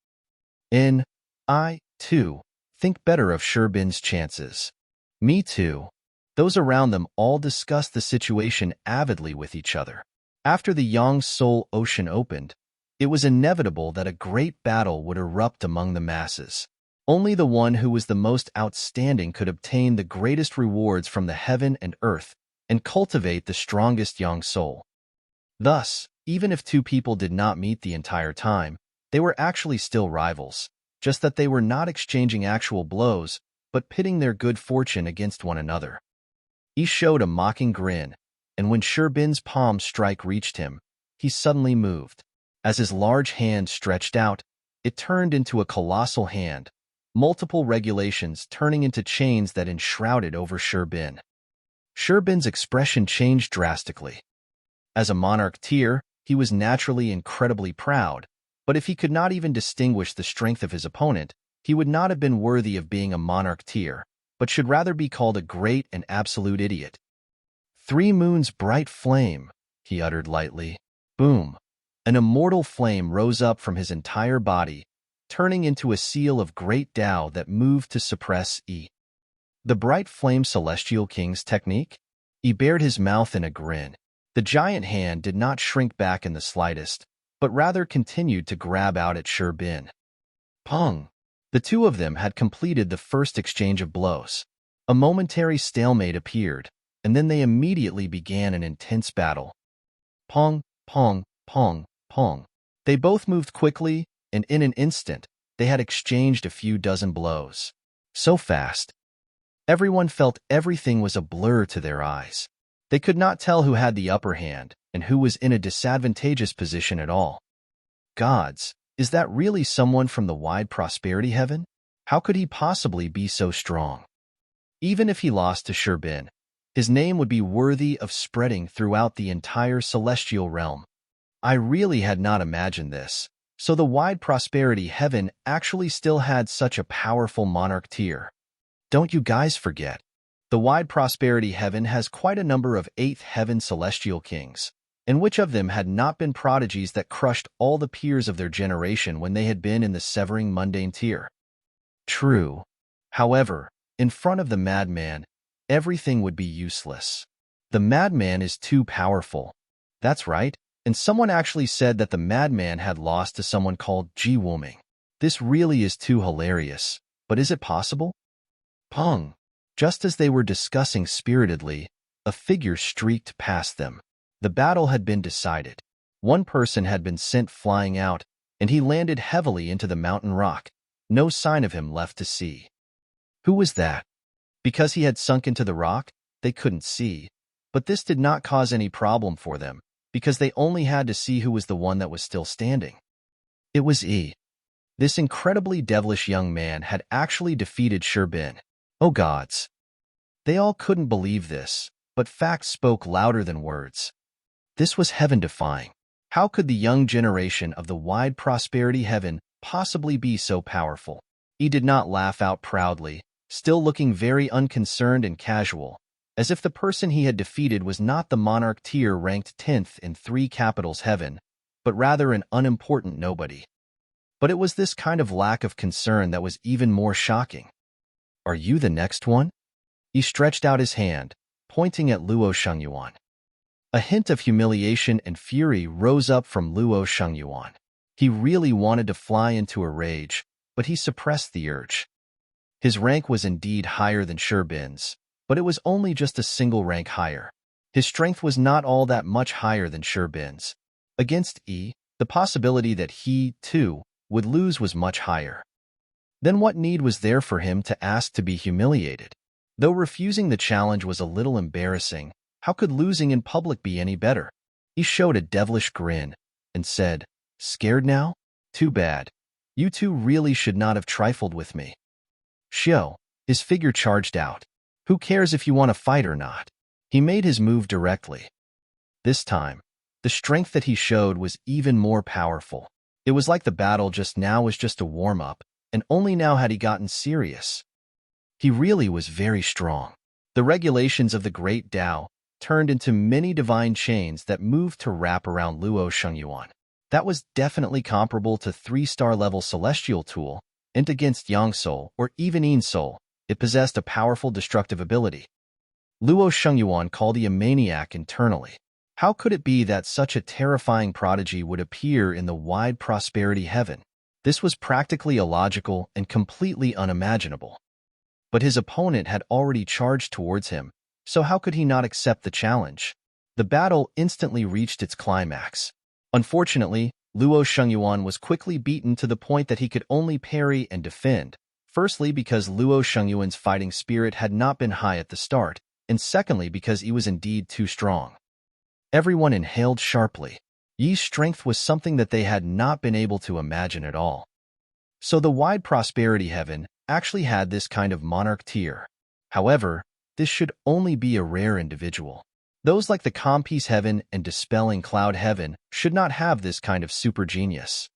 I, too, think better of Sherbin's chances. Me too. Those around them all discussed the situation avidly with each other. After the Yang Soul Ocean opened, it was inevitable that a great battle would erupt among the masses. Only the one who was the most outstanding could obtain the greatest rewards from the heaven and earth and cultivate the strongest Yang Soul. Thus, even if 2 people did not meet the entire time, they were actually still rivals, just that they were not exchanging actual blows, but pitting their good fortune against one another. He showed a mocking grin, and when Sherbin's palm strike reached him, he suddenly moved. As his large hand stretched out, it turned into a colossal hand, multiple regulations turning into chains that enshrouded over Sherbin. Sherbin's expression changed drastically. As a monarch tier, he was naturally incredibly proud, but if he could not even distinguish the strength of his opponent, he would not have been worthy of being a monarch tier, but should rather be called a great and absolute idiot. 3 moons bright flame, he uttered lightly. Boom. An immortal flame rose up from his entire body, turning into a seal of great Tao that moved to suppress E. The bright flame celestial king's technique? He bared his mouth in a grin. The giant hand did not shrink back in the slightest, but rather continued to grab out at Sherbin. Pong! The 2 of them had completed the first exchange of blows. A momentary stalemate appeared, and then they immediately began an intense battle. Pong, pong, pong, pong. They both moved quickly, and in an instant, they had exchanged a few dozen blows. So fast. Everyone felt everything was a blur to their eyes. They could not tell who had the upper hand and who was in a disadvantageous position at all. Gods, is that really someone from the wide prosperity heaven? How could he possibly be so strong? Even if he lost to Sherbin, his name would be worthy of spreading throughout the entire celestial realm. I really had not imagined this, so the wide prosperity heaven actually still had such a powerful monarch tier. Don't you guys forget. The wide prosperity heaven has quite a number of 8th heaven celestial kings, and which of them had not been prodigies that crushed all the peers of their generation when they had been in the severing mundane tier? True. However, in front of the Madman, everything would be useless. The Madman is too powerful. That's right, and someone actually said that the Madman had lost to someone called Wuming. This really is too hilarious, but is it possible? Pong! Just as they were discussing spiritedly, a figure streaked past them. The battle had been decided. One person had been sent flying out, and he landed heavily into the mountain rock. No sign of him left to see. Who was that? Because he had sunk into the rock, they couldn't see, but this did not cause any problem for them, because they only had to see who was the one that was still standing. It was E. This incredibly devilish young man had actually defeated Sherbin. Oh gods! They all couldn't believe this, but facts spoke louder than words. This was heaven-defying. How could the young generation of the wide prosperity heaven possibly be so powerful? He did not laugh out proudly, still looking very unconcerned and casual, as if the person he had defeated was not the monarch tier ranked 10th in 3 capitals heaven, but rather an unimportant nobody. But it was this kind of lack of concern that was even more shocking. "Are you the next one?" He stretched out his hand, pointing at Luo Shengyuan. A hint of humiliation and fury rose up from Luo Shengyuan. He really wanted to fly into a rage, but he suppressed the urge. His rank was indeed higher than Sherbin's, but it was only just a single rank higher. His strength was not all that much higher than Sherbin's. Against the possibility that he, too, would lose was much higher. Then what need was there for him to ask to be humiliated? Though refusing the challenge was a little embarrassing, how could losing in public be any better? He showed a devilish grin and said, "Scared now? Too bad. You two really should not have trifled with me." Xiao, his figure charged out. "Who cares if you want to fight or not?" He made his move directly. This time, the strength that he showed was even more powerful. It was like the battle just now was just a warm-up, and only now had he gotten serious. He really was very strong. The regulations of the Great Tao turned into many divine chains that moved to wrap around Luo Shengyuan. That was definitely comparable to 3-star level celestial tool, and against Yang Soul or even Yin Soul, it possessed a powerful destructive ability. Luo Shengyuan called he a maniac internally. How could it be that such a terrifying prodigy would appear in the wide prosperity heaven? This was practically illogical and completely unimaginable. But his opponent had already charged towards him, so how could he not accept the challenge? The battle instantly reached its climax. Unfortunately, Luo Shengyuan was quickly beaten to the point that he could only parry and defend, firstly because Luo Shengyuan's fighting spirit had not been high at the start, and secondly because he was indeed too strong. Everyone inhaled sharply. Yi's strength was something that they had not been able to imagine at all. So the wide prosperity heaven actually had this kind of monarch tier. However, this should only be a rare individual. Those like the Compiece heaven and dispelling cloud heaven should not have this kind of super genius.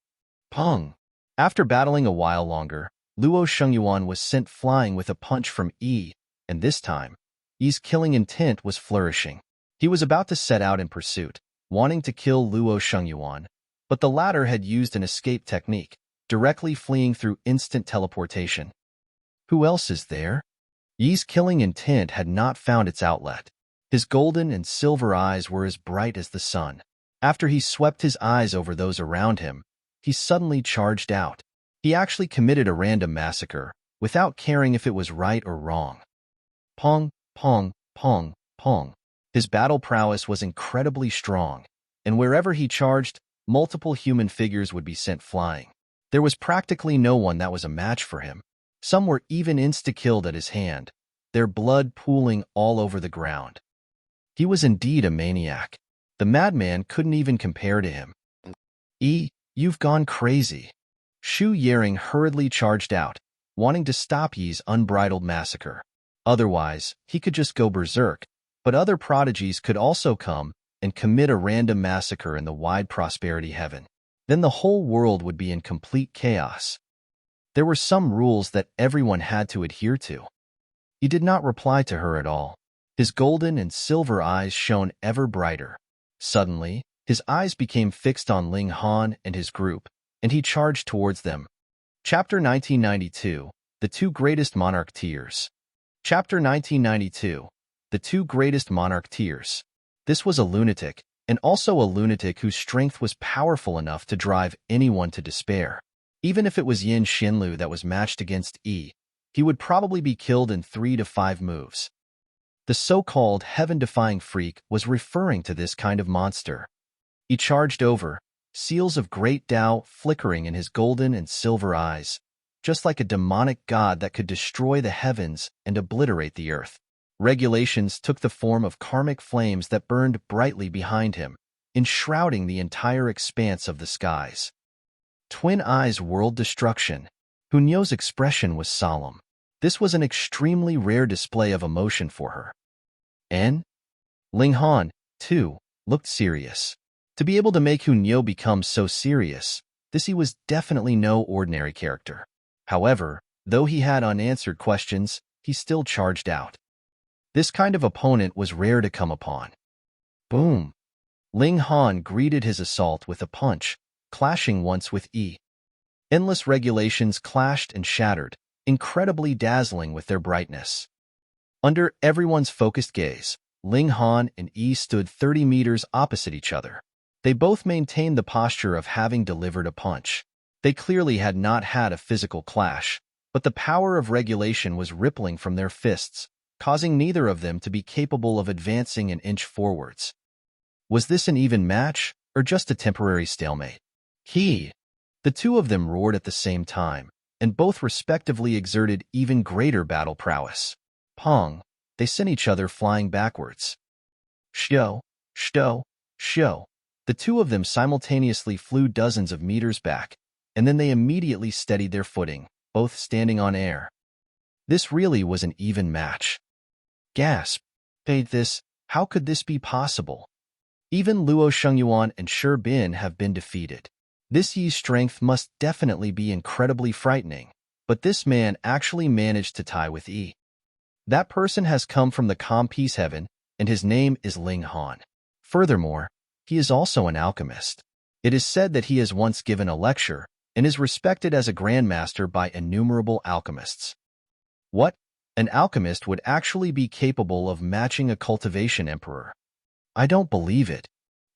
Pong! After battling a while longer, Luo Shengyuan was sent flying with a punch from Yi, and this time, Yi's killing intent was flourishing. He was about to set out in pursuit, wanting to kill Luo Shengyuan, but the latter had used an escape technique, directly fleeing through instant teleportation. Who else is there? Yi's killing intent had not found its outlet. His golden and silver eyes were as bright as the sun. After he swept his eyes over those around him, he suddenly charged out. He actually committed a random massacre, without caring if it was right or wrong. Pong, pong, pong, pong. His battle prowess was incredibly strong, and wherever he charged, multiple human figures would be sent flying. There was practically no one that was a match for him. Some were even insta-killed at his hand, their blood pooling all over the ground. He was indeed a maniac. The Madman couldn't even compare to him. You've gone crazy. Shu Yering hurriedly charged out, wanting to stop Yi's unbridled massacre. Otherwise, he could just go berserk, but other prodigies could also come and commit a random massacre in the wide prosperity heaven. Then the whole world would be in complete chaos. There were some rules that everyone had to adhere to. He did not reply to her at all. His golden and silver eyes shone ever brighter. Suddenly, his eyes became fixed on Ling Han and his group, and he charged towards them. Chapter 1992, The Two Greatest Monarch Tiers. Chapter 1992, The Two Greatest Monarch Tiers. This was a lunatic, and also a lunatic whose strength was powerful enough to drive anyone to despair. Even if it was Yin Xinlu that was matched against Yi, he would probably be killed in 3 to 5 moves. The so-called heaven-defying freak was referring to this kind of monster. He charged over, seals of great Tao flickering in his golden and silver eyes, just like a demonic god that could destroy the heavens and obliterate the earth. Regulations took the form of karmic flames that burned brightly behind him, enshrouding the entire expanse of the skies. Twin eyes whirled destruction. Hunyo's expression was solemn. This was an extremely rare display of emotion for her. And Ling Han, too, looked serious. To be able to make Hunyo become so serious, he was definitely no ordinary character. However, though he had unanswered questions, he still charged out. This kind of opponent was rare to come upon. Boom! Ling Han greeted his assault with a punch, clashing once with Yi. Endless regulations clashed and shattered, incredibly dazzling with their brightness. Under everyone's focused gaze, Ling Han and Yi stood 30 meters opposite each other. They both maintained the posture of having delivered a punch. They clearly had not had a physical clash, but the power of regulation was rippling from their fists, causing neither of them to be capable of advancing an inch forwards. Was this an even match, or just a temporary stalemate? The two of them roared at the same time, and both respectively exerted even greater battle prowess. Pong! They sent each other flying backwards. Shio! Shio! Shio! The two of them simultaneously flew dozens of meters back, and then they immediately steadied their footing, both standing on air. This really was an even match. Gasp! How could this be possible? Even Luo Shengyuan and Shi Bin have been defeated. This Yi's strength must definitely be incredibly frightening, but this man actually managed to tie with Yi. That person has come from the calm peace heaven, and his name is Ling Han. Furthermore, he is also an alchemist. It is said that he has once given a lecture and is respected as a grandmaster by innumerable alchemists. What? An alchemist would actually be capable of matching a cultivation emperor? I don't believe it.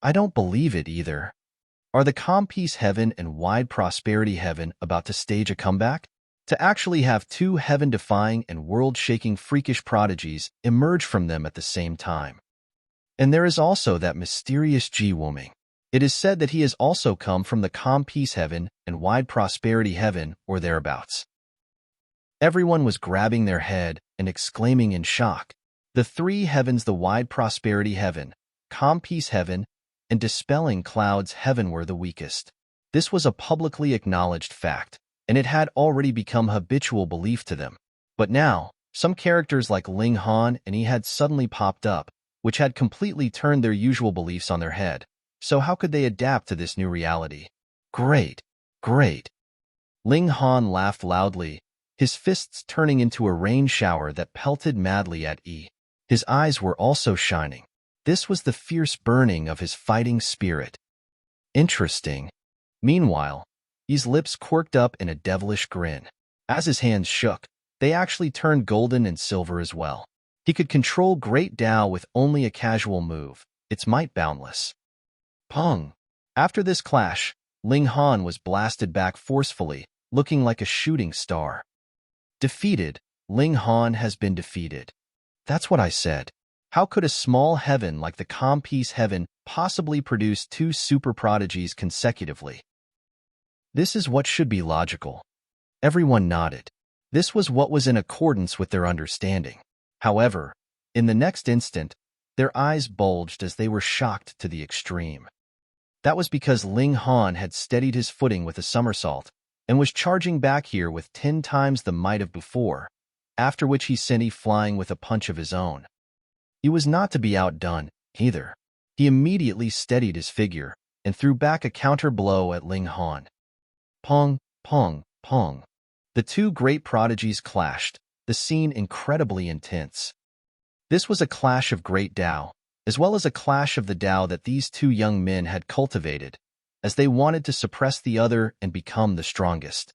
I don't believe it either. Are the calm peace heaven and wide prosperity heaven about to stage a comeback? To actually have two heaven-defying and world-shaking freakish prodigies emerge from them at the same time. And there is also that mysterious Wuming. It is said that he has also come from the calm peace heaven and wide prosperity heaven or thereabouts. Everyone was grabbing their head and exclaiming in shock. The three heavens, the wide prosperity heaven, calm peace heaven, and dispelling clouds heaven were the weakest. This was a publicly acknowledged fact, and it had already become habitual belief to them. But now, some characters like Ling Han and Yi had suddenly popped up, which had completely turned their usual beliefs on their head. So how could they adapt to this new reality? Great! Great! Ling Han laughed loudly, his fists turning into a rain shower that pelted madly at Yi. His eyes were also shining. This was the fierce burning of his fighting spirit. Interesting. Meanwhile, Yi's lips quirked up in a devilish grin. As his hands shook, they actually turned golden and silver as well. He could control Great Tao with only a casual move, its might boundless. Pong! After this clash, Ling Han was blasted back forcefully, looking like a shooting star. Defeated, Ling Han has been defeated. That's what I said. How could a small heaven like the calm peace heaven possibly produce two super prodigies consecutively? This is what should be logical. Everyone nodded. This was what was in accordance with their understanding. However, in the next instant, their eyes bulged as they were shocked to the extreme. That was because Ling Han had steadied his footing with a somersault and was charging back here with 10 times the might of before, after which he sent Yi flying with a punch of his own. He was not to be outdone, either. He immediately steadied his figure and threw back a counter blow at Ling Han. Pong, pong, pong. The two great prodigies clashed, the scene incredibly intense. This was a clash of great Tao, as well as a clash of the Tao that these two young men had cultivated, as they wanted to suppress the other and become the strongest.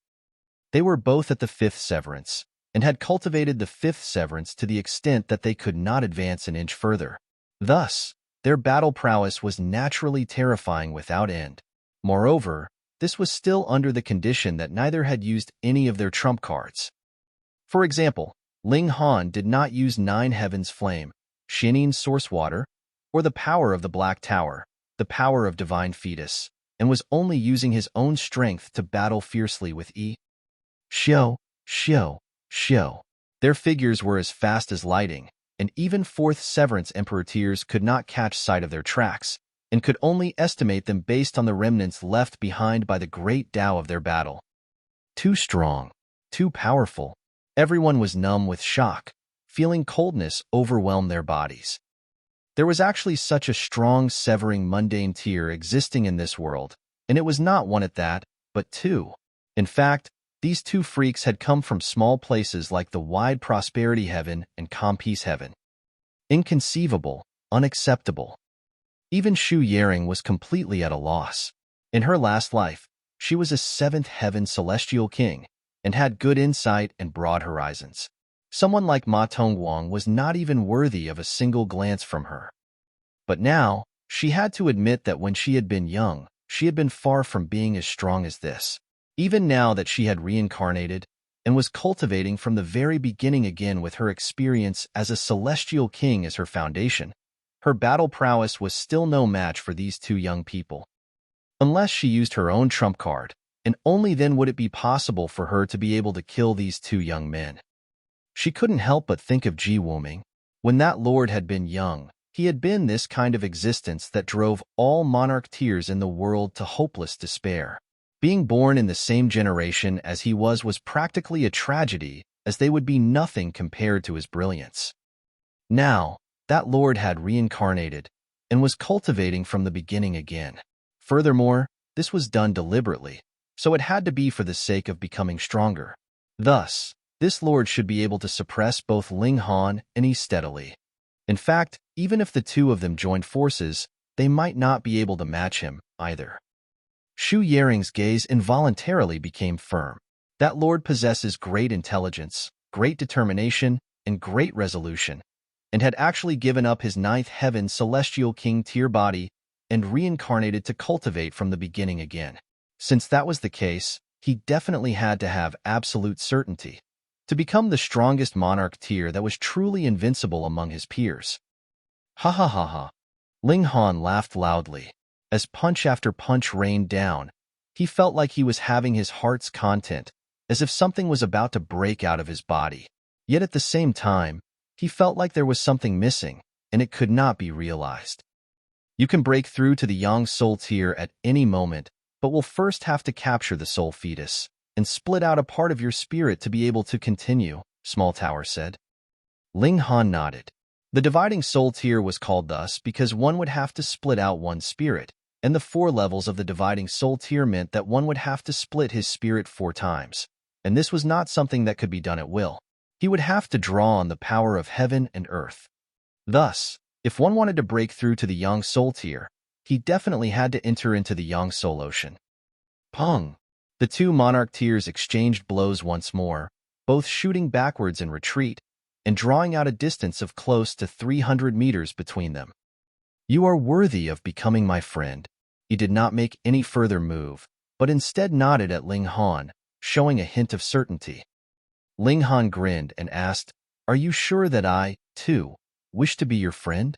They were both at the 5th severance, and had cultivated the 5th severance to the extent that they could not advance an inch further. Thus, their battle prowess was naturally terrifying without end. Moreover, this was still under the condition that neither had used any of their trump cards. For example, Ling Han did not use 9 Heavens Flame, Xinin's Source Water, or the power of the Black Tower, the power of Divine Fetus, and was only using his own strength to battle fiercely with Yi. Shio, shio, shio. Their figures were as fast as lightning, and even 4th Severance Emperor Tears could not catch sight of their tracks, and could only estimate them based on the remnants left behind by the great Tao of their battle. Too strong, too powerful. Everyone was numb with shock, feeling coldness overwhelm their bodies. There was actually such a strong severing mundane tier existing in this world, and it was not one at that, but two. In fact, These two freaks had come from small places like the wide prosperity heaven and calm peace heaven. Inconceivable, unacceptable. Even Shu Yaring was completely at a loss. In her last life, she was a seventh heaven celestial king and had good insight and broad horizons. Someone like Ma Tongguang was not even worthy of a single glance from her. But now, she had to admit that when she had been young, she had been far from being as strong as this. Even now that she had reincarnated and was cultivating from the very beginning again with her experience as a celestial king as her foundation, her battle prowess was still no match for these two young people. Unless she used her own trump card, and only then would it be possible for her to be able to kill these two young men. She couldn't help but think of Wuming. When that lord had been young, he had been this kind of existence that drove all monarch tiers in the world to hopeless despair. Being born in the same generation as he was practically a tragedy, as they would be nothing compared to his brilliance. Now, that lord had reincarnated and was cultivating from the beginning again. Furthermore, this was done deliberately, so it had to be for the sake of becoming stronger. Thus, this lord should be able to suppress both Ling Han and Yi steadily. In fact, even if the two of them joined forces, they might not be able to match him, either. Shu Yaring's gaze involuntarily became firm. That lord possesses great intelligence, great determination, and great resolution, and had actually given up his ninth heaven celestial king tier body and reincarnated to cultivate from the beginning again. Since that was the case, he definitely had to have absolute certainty to become the strongest monarch tier that was truly invincible among his peers. Ha ha ha ha. Ling Han laughed loudly. As punch after punch rained down, he felt like he was having his heart's content, as if something was about to break out of his body. Yet at the same time, he felt like there was something missing, and it could not be realized. You can break through to the Yang Soul tier at any moment, but will first have to capture the soul fetus and split out a part of your spirit to be able to continue, Small Tower said. Ling Han nodded. The dividing soul tier was called thus because one would have to split out one spirit, and the 4 levels of the dividing soul tier meant that one would have to split his spirit 4 times, and this was not something that could be done at will. He would have to draw on the power of heaven and earth. Thus, if one wanted to break through to the Yang Soul tier, he definitely had to enter into the Yang Soul Ocean. Pong! The two monarch tiers exchanged blows once more, both shooting backwards in retreat, and drawing out a distance of close to 300 meters between them. You are worthy of becoming my friend. He did not make any further move, but instead nodded at Ling Han, showing a hint of certainty. Ling Han grinned and asked, Are you sure that I, too, wish to be your friend?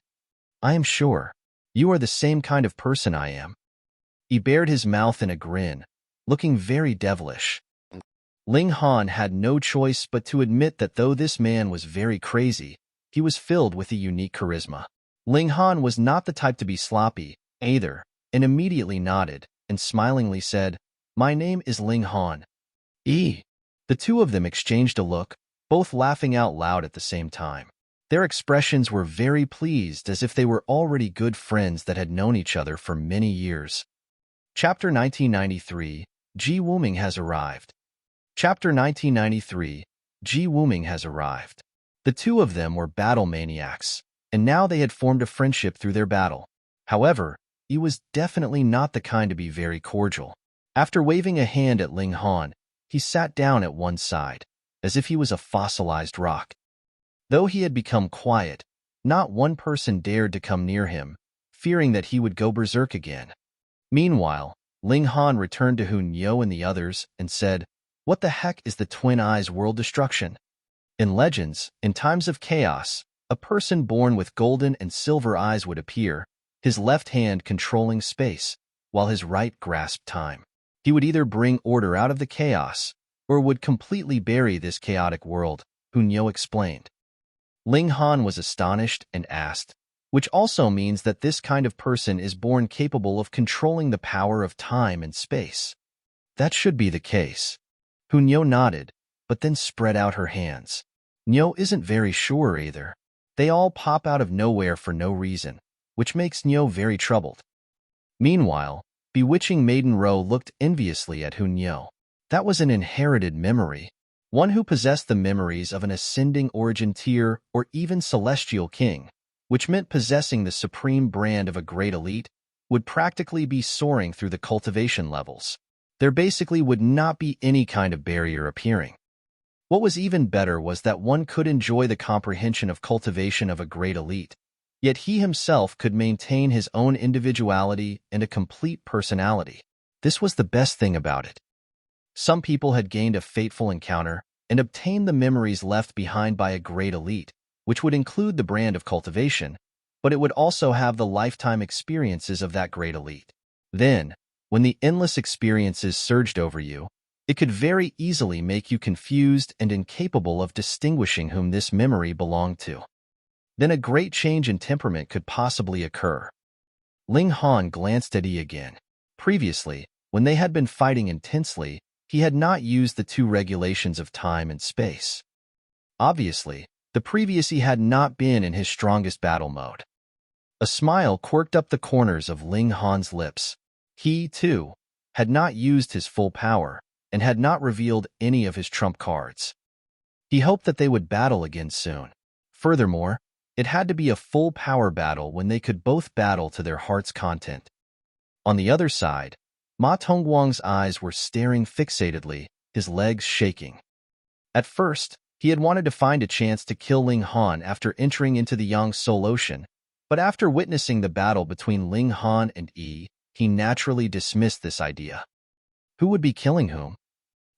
I am sure. You are the same kind of person I am. He bared his mouth in a grin, looking very devilish. Ling Han had no choice but to admit that though this man was very crazy, he was filled with a unique charisma. Ling Han was not the type to be sloppy, either, and immediately nodded and smilingly said, My name is Ling Han. The two of them exchanged a look, both laughing out loud at the same time. Their expressions were very pleased, as if they were already good friends that had known each other for many years. Chapter 1993, Wuming has arrived. Chapter 1993, Wuming has arrived. The two of them were battle maniacs, and now they had formed a friendship through their battle. However, he was definitely not the kind to be very cordial. After waving a hand at Ling Han, he sat down at one side, as if he was a fossilized rock. Though he had become quiet, not one person dared to come near him, fearing that he would go berserk again. Meanwhile, Ling Han returned to Hun Yo and the others and said, What the heck is the Twin Eyes world destruction? In legends, in times of chaos, a person born with golden and silver eyes would appear, his left hand controlling space, while his right grasped time. He would either bring order out of the chaos, or would completely bury this chaotic world, Hun Yo explained. Ling Han was astonished and asked, which also means that this kind of person is born capable of controlling the power of time and space. That should be the case. Hun Yo nodded, but then spread out her hands. Nyo isn't very sure either. They all pop out of nowhere for no reason, which makes Nyo very troubled. Meanwhile, bewitching Maiden Ro looked enviously at Hun Yo. That was an inherited memory, one who possessed the memories of an ascending origin tier or even celestial king, which meant possessing the supreme brand of a great elite, would practically be soaring through the cultivation levels. There basically would not be any kind of barrier appearing. What was even better was that one could enjoy the comprehension of cultivation of a great elite, yet he himself could maintain his own individuality and a complete personality. This was the best thing about it. Some people had gained a fateful encounter and obtained the memories left behind by a great elite, which would include the brand of cultivation, but it would also have the lifetime experiences of that great elite. Then, when the endless experiences surged over you, it could very easily make you confused and incapable of distinguishing whom this memory belonged to. Then a great change in temperament could possibly occur. Ling Han glanced at Yi again. Previously, when they had been fighting intensely, he had not used the two regulations of time and space. Obviously, the previous Yi had not been in his strongest battle mode. A smile quirked up the corners of Ling Han's lips. He, too, had not used his full power and had not revealed any of his trump cards. He hoped that they would battle again soon. Furthermore, it had to be a full power battle when they could both battle to their heart's content. On the other side, Ma Tongguang's eyes were staring fixatedly, his legs shaking. At first, he had wanted to find a chance to kill Ling Han after entering into the Yangtze Ocean, but after witnessing the battle between Ling Han and Yi, he naturally dismissed this idea. Who would be killing whom?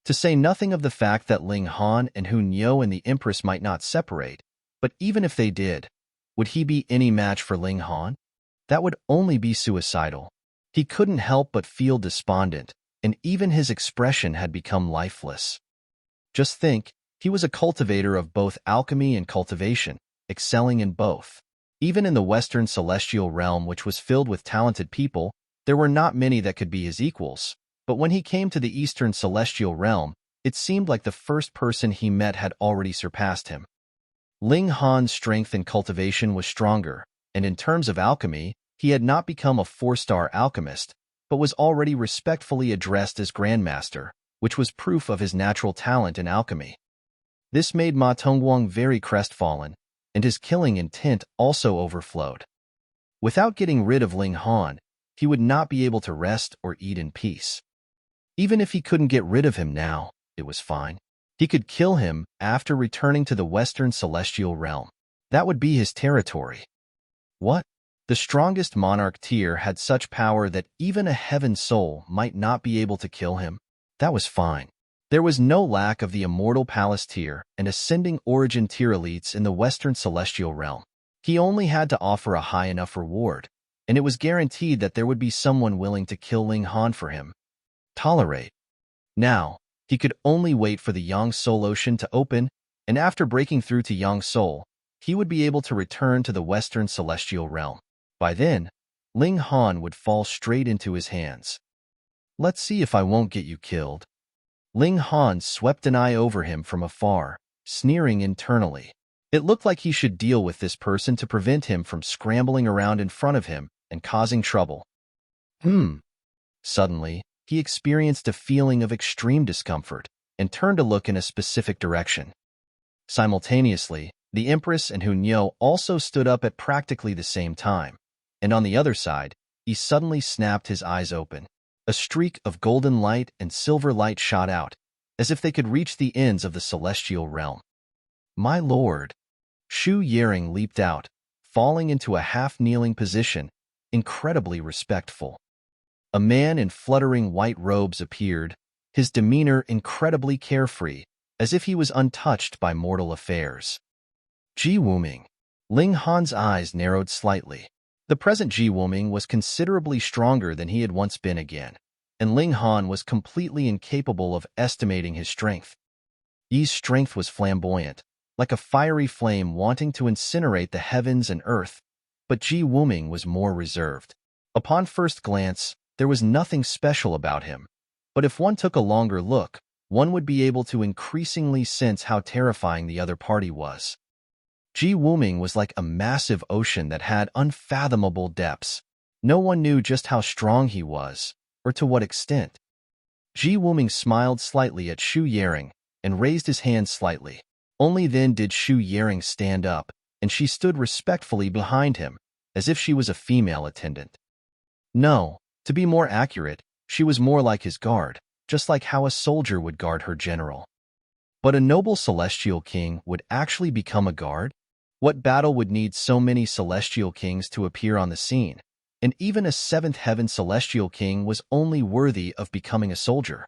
To say nothing of the fact that Ling Han and Hu Niu and the Empress might not separate, but even if they did, would he be any match for Ling Han? That would only be suicidal. He couldn't help but feel despondent, and even his expression had become lifeless. Just think, he was a cultivator of both alchemy and cultivation, excelling in both. Even in the Western celestial realm, which was filled with talented people, there were not many that could be his equals, but when he came to the Eastern celestial realm, it seemed like the first person he met had already surpassed him. Ling Han's strength in cultivation was stronger, and in terms of alchemy, he had not become a 4-star alchemist, but was already respectfully addressed as Grandmaster, which was proof of his natural talent in alchemy. This made Ma Tongguang very crestfallen, and his killing intent also overflowed. Without getting rid of Ling Han, he would not be able to rest or eat in peace. Even if he couldn't get rid of him now, it was fine. He could kill him after returning to the Western celestial realm. That would be his territory. What? The strongest monarch tier had such power that even a heaven soul might not be able to kill him? That was fine. There was no lack of the immortal palace tier and ascending origin tier elites in the Western celestial realm. He only had to offer a high enough reward, and it was guaranteed that there would be someone willing to kill Ling Han for him. Tolerate. Now, he could only wait for the Yangtze Ocean to open, and after breaking through to Yangtze, he would be able to return to the Western celestial realm. By then, Ling Han would fall straight into his hands. Let's see if I won't get you killed. Ling Han swept an eye over him from afar, sneering internally. It looked like he should deal with this person to prevent him from scrambling around in front of him and causing trouble. Suddenly, he experienced a feeling of extreme discomfort and turned to look in a specific direction. Simultaneously, the Empress and Hu Niu also stood up at practically the same time, and on the other side, he suddenly snapped his eyes open. A streak of golden light and silver light shot out, as if they could reach the ends of the celestial realm. My lord! Shu Yering leaped out, falling into a half-kneeling position, incredibly respectful. A man in fluttering white robes appeared, his demeanor incredibly carefree, as if he was untouched by mortal affairs. Ji Wuming. Ling Han's eyes narrowed slightly. The present Ji Wuming was considerably stronger than he had once been again, and Ling Han was completely incapable of estimating his strength. Yi's strength was flamboyant, like a fiery flame wanting to incinerate the heavens and earth, but Ji Wuming was more reserved. Upon first glance, there was nothing special about him, but if one took a longer look, one would be able to increasingly sense how terrifying the other party was. Ji Wuming was like a massive ocean that had unfathomable depths. No one knew just how strong he was, or to what extent. Ji Wuming smiled slightly at Shu Yaring and raised his hand slightly. Only then did Shu Yaring stand up, and she stood respectfully behind him, as if she was a female attendant. No, to be more accurate, she was more like his guard, just like how a soldier would guard her general. But a noble celestial king would actually become a guard? What battle would need so many celestial kings to appear on the scene? And even a seventh heaven celestial king was only worthy of becoming a soldier.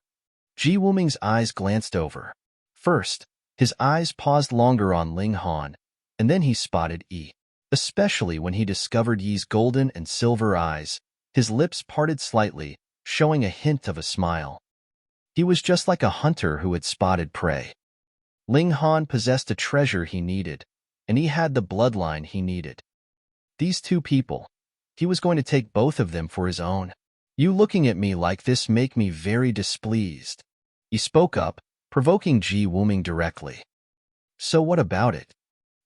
Ji Wuming's eyes glanced over. First, his eyes paused longer on Ling Han, and then he spotted Yi. Especially when he discovered Yi's golden and silver eyes, his lips parted slightly, showing a hint of a smile. He was just like a hunter who had spotted prey. Ling Han possessed a treasure he needed, and he had the bloodline he needed. These two people, he was going to take both of them for his own. You looking at me like this make me very displeased. He spoke up, provoking Ji Wuming directly. So what about it?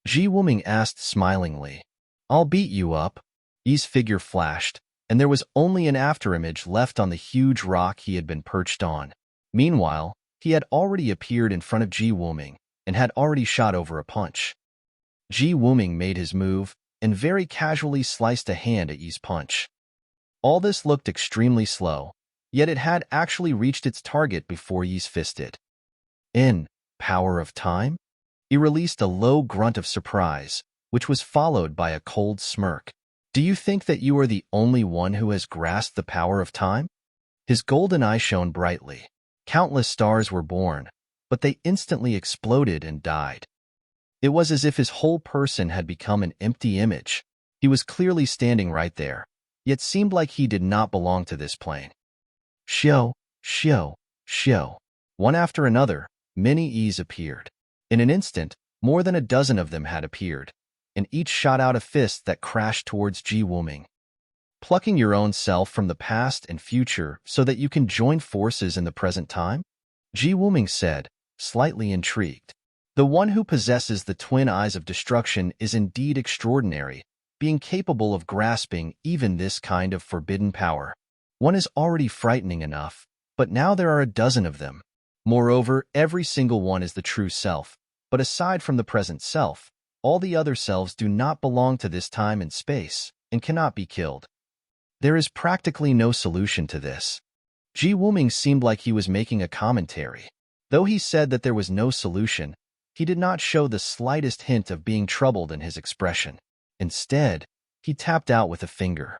Ji Wuming asked smilingly. I'll beat you up. Yi's figure flashed, and there was only an afterimage left on the huge rock he had been perched on. Meanwhile, he had already appeared in front of Ji Wuming and had already shot over a punch. Ji Wuming made his move and very casually sliced a hand at Yi's punch. All this looked extremely slow, yet it had actually reached its target before Yi's fist did. In Power of Time? He released a low grunt of surprise, which was followed by a cold smirk. Do you think that you are the only one who has grasped the power of time? His golden eye shone brightly. Countless stars were born, but they instantly exploded and died. It was as if his whole person had become an empty image. He was clearly standing right there, yet seemed like he did not belong to this plane. Shio, shio, shio. One after another, many Yis appeared. In an instant, more than a dozen of them had appeared, and each shot out a fist that crashed towards Ji Wuming. Plucking your own self from the past and future so that you can join forces in the present time? Ji Wuming said, slightly intrigued. The one who possesses the twin eyes of destruction is indeed extraordinary, being capable of grasping even this kind of forbidden power. One is already frightening enough, but now there are a dozen of them. Moreover, every single one is the true self, but aside from the present self, all the other selves do not belong to this time and space, and cannot be killed. There is practically no solution to this. Ji Wuming seemed like he was making a commentary. Though he said that there was no solution, he did not show the slightest hint of being troubled in his expression. Instead, he tapped out with a finger.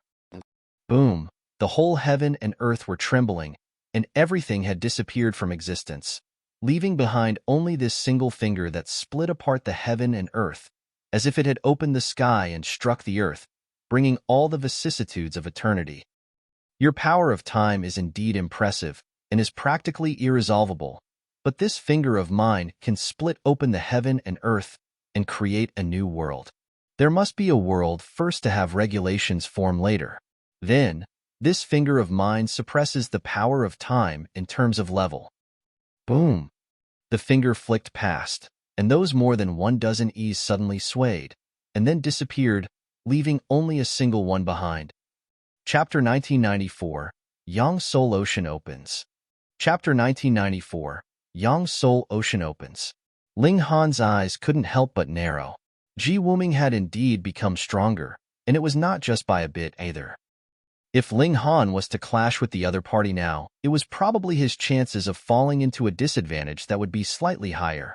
Boom! The whole heaven and earth were trembling, and everything had disappeared from existence, leaving behind only this single finger that split apart the heaven and earth, as if it had opened the sky and struck the earth, bringing all the vicissitudes of eternity. Your power of time is indeed impressive and is practically irresolvable, but this finger of mine can split open the heaven and earth and create a new world. There must be a world first to have regulations form later. Then, this finger of mine suppresses the power of time in terms of level. Boom! The finger flicked past, and those more than 12 E's suddenly swayed, and then disappeared, leaving only a single one behind. Chapter 1994, Yang Soul Ocean Opens. Chapter 1994, Yang Soul Ocean Opens. Ling Han's eyes couldn't help but narrow. Ji Wuming had indeed become stronger, and it was not just by a bit either. If Ling Han was to clash with the other party now, it was probably his chances of falling into a disadvantage that would be slightly higher.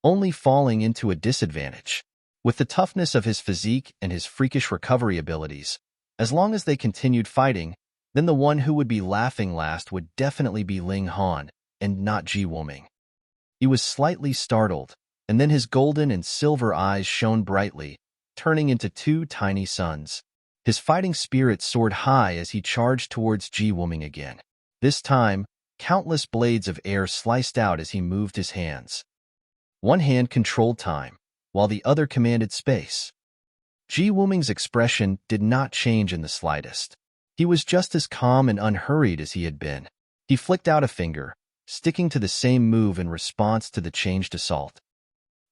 Only falling into a disadvantage. With the toughness of his physique and his freakish recovery abilities, as long as they continued fighting, then the one who would be laughing last would definitely be Ling Han, and not Ji Wuming. He was slightly startled, and then his golden and silver eyes shone brightly, turning into two tiny suns. His fighting spirit soared high as he charged towards Ji Wuming again. This time, countless blades of air sliced out as he moved his hands. One hand controlled time, while the other commanded space. Ji Wuming's expression did not change in the slightest. He was just as calm and unhurried as he had been. He flicked out a finger, sticking to the same move in response to the changed assault.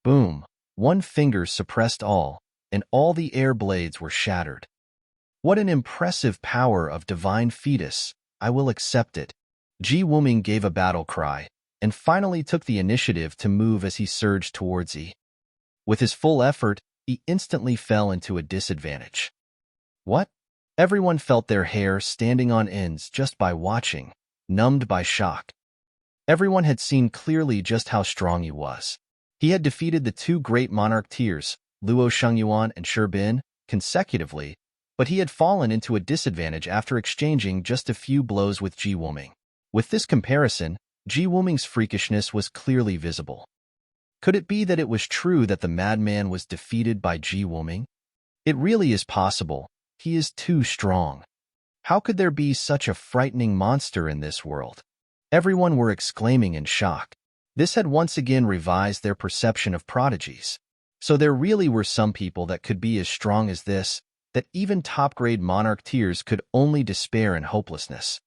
Boom! One finger suppressed all, and all the air blades were shattered. What an impressive power of divine fetus! I will accept it. Wuming gave a battle cry, and finally took the initiative to move as he surged towards E. With his full effort, he instantly fell into a disadvantage. What? Everyone felt their hair standing on ends just by watching, numbed by shock. Everyone had seen clearly just how strong he was. He had defeated the two great monarch tiers, Luo Shengyuan and Shi Bin, consecutively, but he had fallen into a disadvantage after exchanging just a few blows with Wuming. With this comparison, Wuming's freakishness was clearly visible. Could it be that it was true that the Madman was defeated by Wuming? It really is possible. He is too strong. How could there be such a frightening monster in this world? Everyone were exclaiming in shock. This had once again revised their perception of prodigies. So there really were some people that could be as strong as this, that even top-grade monarch tiers could only despair in hopelessness.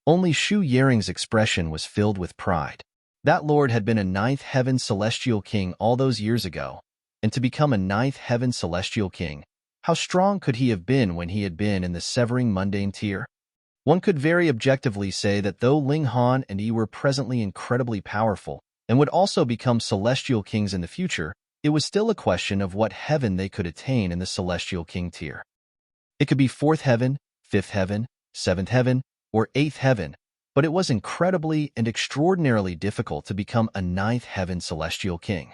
Only Shu Yaring's expression was filled with pride. That lord had been a ninth heaven celestial king all those years ago, and to become a ninth heaven celestial king, how strong could he have been when he had been in the severing mundane tier? One could very objectively say that though Ling Han and Yi were presently incredibly powerful, and would also become celestial kings in the future, it was still a question of what heaven they could attain in the celestial king tier. It could be 4th heaven, 5th heaven, 7th heaven, or 8th heaven, but it was incredibly and extraordinarily difficult to become a 9th heaven celestial king.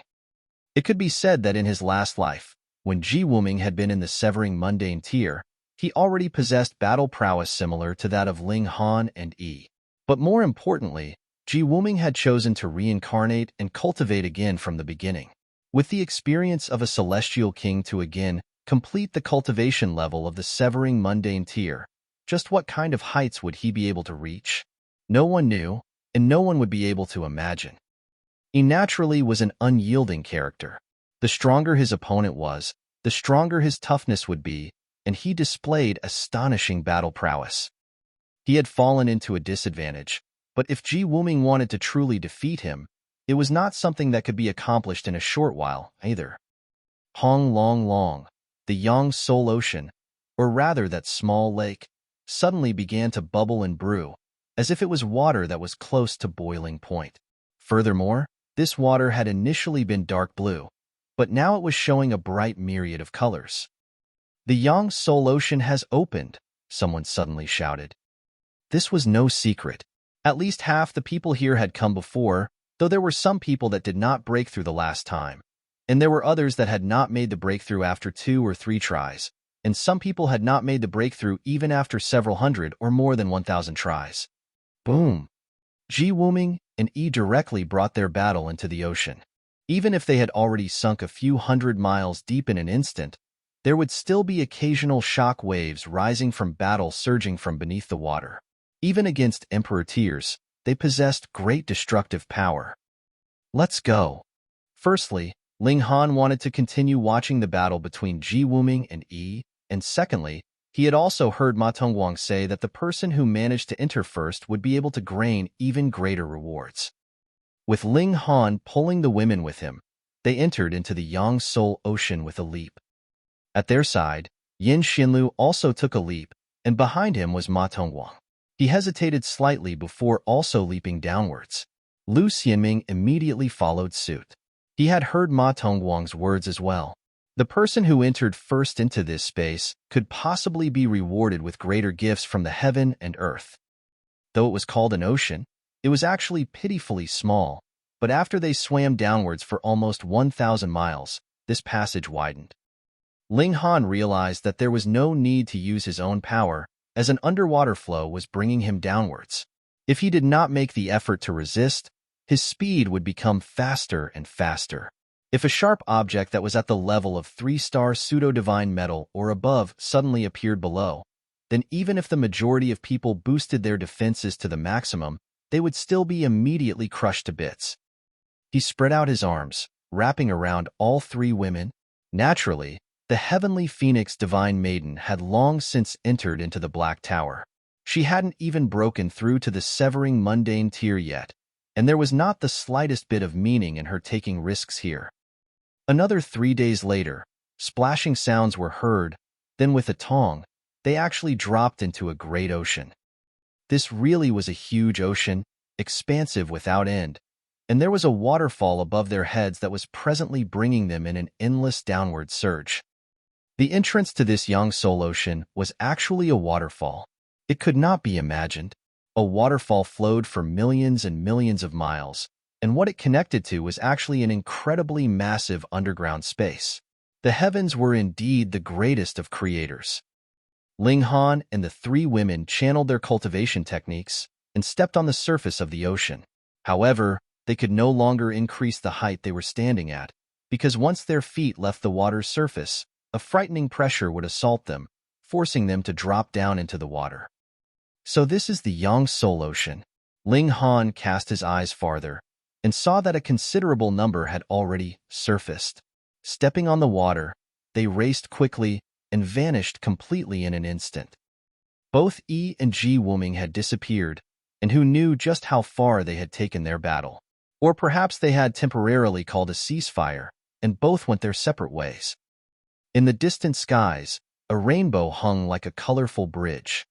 It could be said that in his last life, when Wuming had been in the severing mundane tier, he already possessed battle prowess similar to that of Ling Han and Yi. But more importantly, Wuming had chosen to reincarnate and cultivate again from the beginning, with the experience of a celestial king to again complete the cultivation level of the severing mundane tier. Just what kind of heights would he be able to reach? No one knew, and no one would be able to imagine. He naturally was an unyielding character. The stronger his opponent was, the stronger his toughness would be, and he displayed astonishing battle prowess. He had fallen into a disadvantage, but if Wuming wanted to truly defeat him, it was not something that could be accomplished in a short while, either. Hong Long Long, the Yang Soul Ocean, or rather that small lake, suddenly began to bubble and brew, as if it was water that was close to boiling point. Furthermore, this water had initially been dark blue, but now it was showing a bright myriad of colors. The Yang Soul Ocean has opened, someone suddenly shouted. This was no secret. At least half the people here had come before, though there were some people that did not break through the last time, and there were others that had not made the breakthrough after 2 or 3 tries, and some people had not made the breakthrough even after several hundred or more than 1,000 tries. Boom! Wuming and Yi directly brought their battle into the ocean. Even if they had already sunk a few hundred miles deep in an instant, there would still be occasional shock waves rising from battle surging from beneath the water. Even against Emperor tiers, they possessed great destructive power. Let's go. Firstly, Ling Han wanted to continue watching the battle between Wuming and Yi, and secondly, he had also heard Ma Tongguang say that the person who managed to enter first would be able to gain even greater rewards. With Ling Han pulling the women with him, they entered into the Yang Soul Ocean with a leap. At their side, Yin Xinlu also took a leap, and behind him was Ma Tongguang. He hesitated slightly before also leaping downwards. Lu Xianming immediately followed suit. He had heard Ma Tongguang's words as well. The person who entered first into this space could possibly be rewarded with greater gifts from the heaven and earth. Though it was called an ocean, it was actually pitifully small, but after they swam downwards for almost 1,000 miles, this passage widened. Ling Han realized that there was no need to use his own power, as an underwater flow was bringing him downwards. If he did not make the effort to resist, his speed would become faster and faster. If a sharp object that was at the level of 3-star pseudo-divine metal or above suddenly appeared below, then even if the majority of people boosted their defenses to the maximum, they would still be immediately crushed to bits. He spread out his arms, wrapping around all 3 women. Naturally, the heavenly phoenix divine maiden had long since entered into the Black Tower. She hadn't even broken through to the severing mundane tier yet, and there was not the slightest bit of meaning in her taking risks here. Another 3 days later, splashing sounds were heard, then with a tong, they actually dropped into a great ocean. This really was a huge ocean, expansive without end, and there was a waterfall above their heads that was presently bringing them in an endless downward surge. The entrance to this Yang Soul Ocean was actually a waterfall. It could not be imagined. A waterfall flowed for millions and millions of miles, and what it connected to was actually an incredibly massive underground space. The heavens were indeed the greatest of creators. Ling Han and the three women channeled their cultivation techniques and stepped on the surface of the ocean. However, they could no longer increase the height they were standing at, because once their feet left the water's surface, a frightening pressure would assault them, forcing them to drop down into the water. So this is the Yang Soul Ocean. Ling Han cast his eyes farther and saw that a considerable number had already surfaced. Stepping on the water, they raced quickly and vanished completely in an instant. Both Yi and Ji Wuming had disappeared, and who knew just how far they had taken their battle. Or perhaps they had temporarily called a ceasefire, and both went their separate ways. In the distant skies, a rainbow hung like a colorful bridge.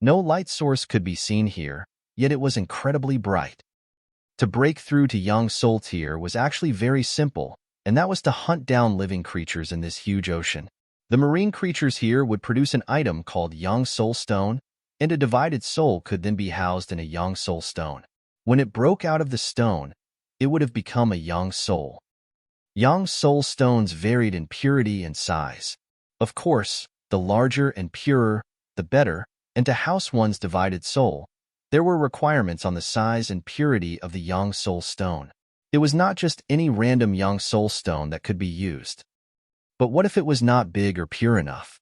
No light source could be seen here, yet it was incredibly bright. To break through to Yang Soul Tier was actually very simple, and that was to hunt down living creatures in this huge ocean. The marine creatures here would produce an item called Yang Soul Stone, and a divided soul could then be housed in a Yang Soul Stone. When it broke out of the stone, it would have become a Yang Soul. Yang Soul Stones varied in purity and size. Of course, the larger and purer, the better, and to house one's divided soul, there were requirements on the size and purity of the Yang Soul Stone. It was not just any random Yang Soul Stone that could be used. But what if it was not big or pure enough?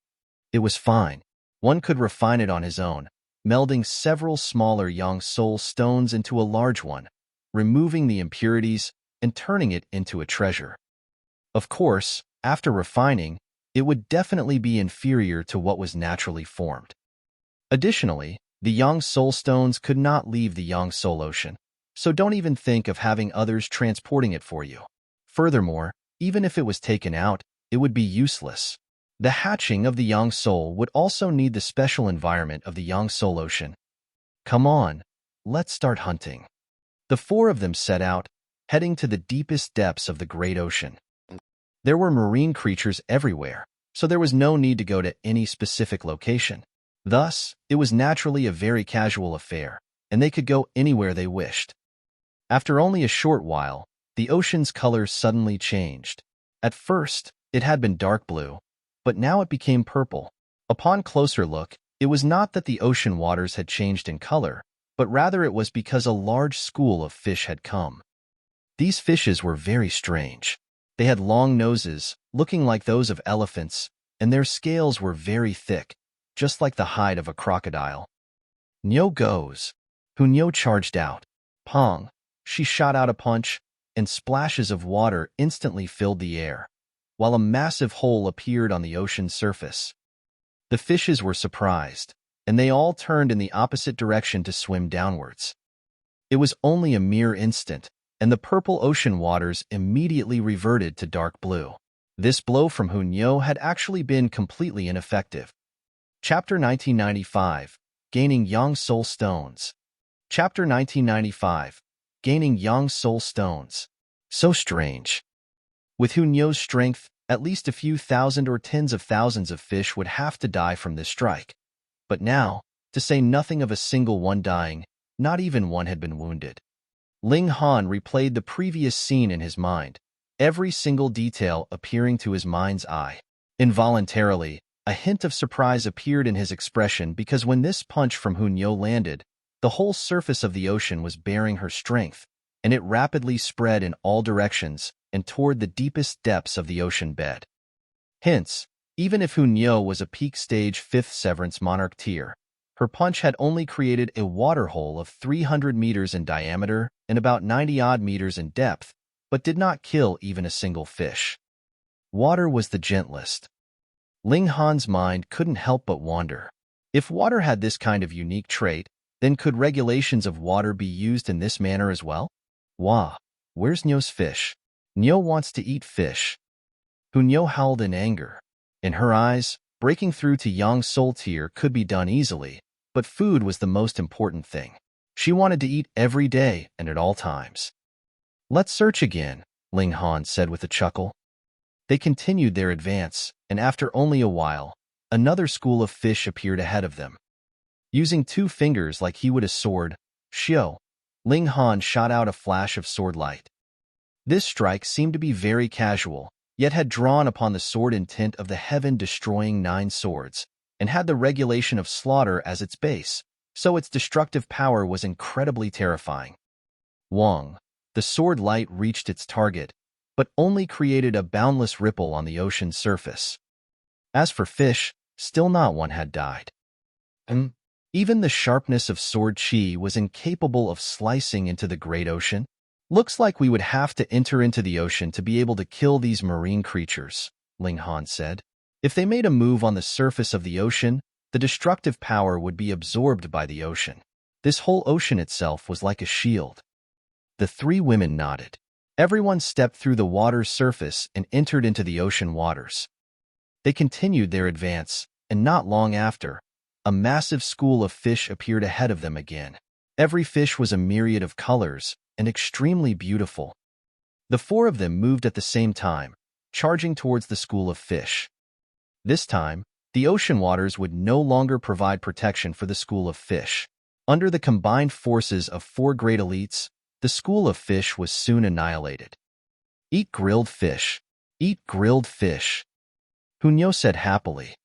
It was fine. One could refine it on his own, melding several smaller Yang Soul Stones into a large one, removing the impurities and turning it into a treasure. Of course, after refining, it would definitely be inferior to what was naturally formed. Additionally, the Yang Soul Stones could not leave the Yang Soul Ocean, so don't even think of having others transporting it for you. Furthermore, even if it was taken out, it would be useless. The hatching of the Yang Soul would also need the special environment of the Yang Soul Ocean. Come on, let's start hunting. The four of them set out, heading to the deepest depths of the great ocean. There were marine creatures everywhere, so there was no need to go to any specific location. Thus, it was naturally a very casual affair, and they could go anywhere they wished. After only a short while, the ocean's color suddenly changed. At first, it had been dark blue, but now it became purple. Upon closer look, it was not that the ocean waters had changed in color, but rather it was because a large school of fish had come. These fishes were very strange. They had long noses, looking like those of elephants, and their scales were very thick, just like the hide of a crocodile. Nyo goes. Hunyo charged out. Pong! She shot out a punch, and splashes of water instantly filled the air, while a massive hole appeared on the ocean's surface. The fishes were surprised, and they all turned in the opposite direction to swim downwards. It was only a mere instant, and the purple ocean waters immediately reverted to dark blue. This blow from Hunyo had actually been completely ineffective. Chapter 1995, Gaining Yang Soul Stones. Chapter 1995, Gaining Yang Soul Stones. So strange. With Hunyo's strength, at least a few thousand or tens of thousands of fish would have to die from this strike. But now, to say nothing of a single one dying, not even one had been wounded. Ling Han replayed the previous scene in his mind, every single detail appearing to his mind's eye. Involuntarily, a hint of surprise appeared in his expression because when this punch from Hunyo landed, the whole surface of the ocean was bearing her strength, and it rapidly spread in all directions and toward the deepest depths of the ocean bed. Hence, even if Hunyo was a peak stage 5th severance monarch tier, her punch had only created a water hole of 300 meters in diameter and about 90-odd meters in depth, but did not kill even a single fish. Water was the gentlest. Ling Han's mind couldn't help but wonder. If water had this kind of unique trait, then could regulations of water be used in this manner as well? Wah, where's Nyo's fish? Nyo wants to eat fish. Hunyo howled in anger. In her eyes, breaking through to Yang Soul Tier could be done easily, but food was the most important thing. She wanted to eat every day and at all times. "Let's search again," Ling Han said with a chuckle. They continued their advance, and after only a while, another school of fish appeared ahead of them. Using 2 fingers like he would a sword, Xiao, Ling Han shot out a flash of sword light. This strike seemed to be very casual, yet had drawn upon the sword intent of the heaven-destroying 9 swords, and had the regulation of slaughter as its base, so its destructive power was incredibly terrifying. Wang, the sword light reached its target, but only created a boundless ripple on the ocean's surface. As for fish, still not one had died. Even the sharpness of sword chi was incapable of slicing into the great ocean. "Looks like we would have to enter into the ocean to be able to kill these marine creatures," Ling Han said. "If they made a move on the surface of the ocean, the destructive power would be absorbed by the ocean. This whole ocean itself was like a shield." The 3 women nodded. Everyone stepped through the water's surface and entered into the ocean waters. They continued their advance, and not long after, a massive school of fish appeared ahead of them again. Every fish was a myriad of colors and extremely beautiful. The 4 of them moved at the same time, charging towards the school of fish. This time, the ocean waters would no longer provide protection for the school of fish. Under the combined forces of 4 great elites, the school of fish was soon annihilated. "Eat grilled fish. Eat grilled fish," Hunyo said happily.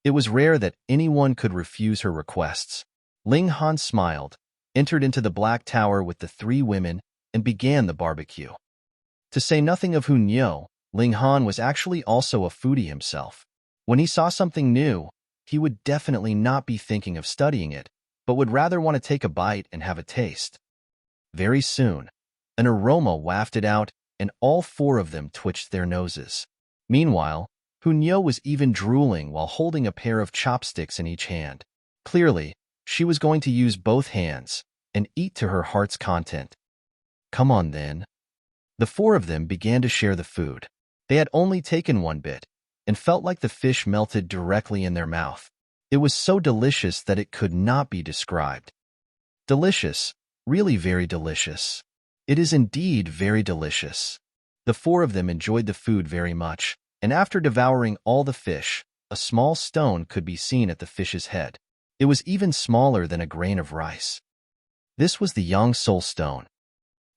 It was rare that anyone could refuse her requests. Ling Han smiled, entered into the Black Tower with the 3 women, and began the barbecue. To say nothing of Hunyo, Ling Han was actually also a foodie himself. When he saw something new, he would definitely not be thinking of studying it, but would rather want to take a bite and have a taste. Very soon, an aroma wafted out, and all 4 of them twitched their noses. Meanwhile, Hunyo was even drooling while holding a pair of chopsticks in each hand. Clearly, she was going to use both hands and eat to her heart's content. "Come on, then." The 4 of them began to share the food. They had only taken 1 bit, and felt like the fish melted directly in their mouth. It was so delicious that it could not be described. Delicious. Really very delicious. It is indeed very delicious. The 4 of them enjoyed the food very much, and after devouring all the fish, a small stone could be seen at the fish's head. It was even smaller than a grain of rice. This was the Yang Soul Stone.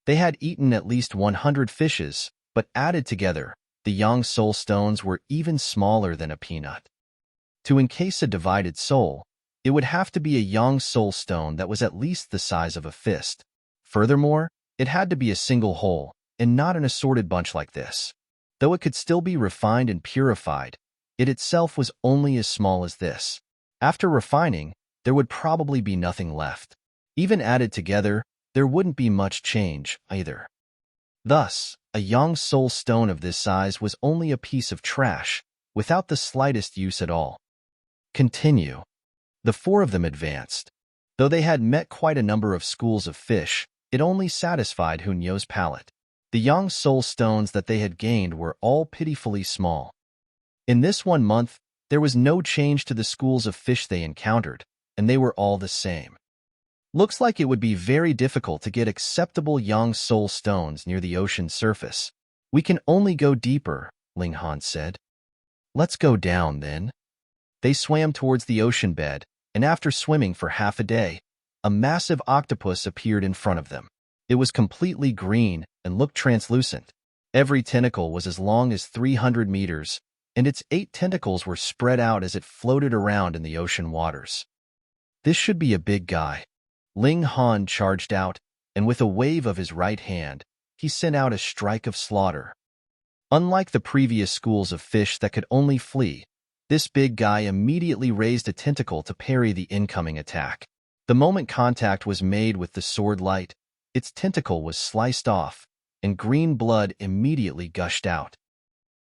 They had eaten at least 100 fishes, but added together, the Yang Soul Stones were even smaller than a peanut. To encase a divided soul, it would have to be a Yang Soul Stone that was at least the size of a fist. Furthermore, it had to be a single whole, and not an assorted bunch like this. Though it could still be refined and purified, it itself was only as small as this. After refining, there would probably be nothing left. Even added together, there wouldn't be much change either. Thus, a Yang Soul Stone of this size was only a piece of trash, without the slightest use at all. Continue. The 4 of them advanced. Though they had met quite a number of schools of fish, it only satisfied Hunyo's palate. The Yang Soul Stones that they had gained were all pitifully small. In this 1 month, there was no change to the schools of fish they encountered, and they were all the same. "Looks like it would be very difficult to get acceptable Yang Soul Stones near the ocean's surface. We can only go deeper," Ling Han said. "Let's go down, then." They swam towards the ocean bed, and after swimming for half a day, a massive octopus appeared in front of them. It was completely green and looked translucent. Every tentacle was as long as 300 meters, and its 8 tentacles were spread out as it floated around in the ocean waters. "This should be a big guy." Ling Han charged out, and with a wave of his right hand, he sent out a strike of slaughter. Unlike the previous schools of fish that could only flee, this big guy immediately raised a tentacle to parry the incoming attack. The moment contact was made with the sword light, its tentacle was sliced off, and green blood immediately gushed out.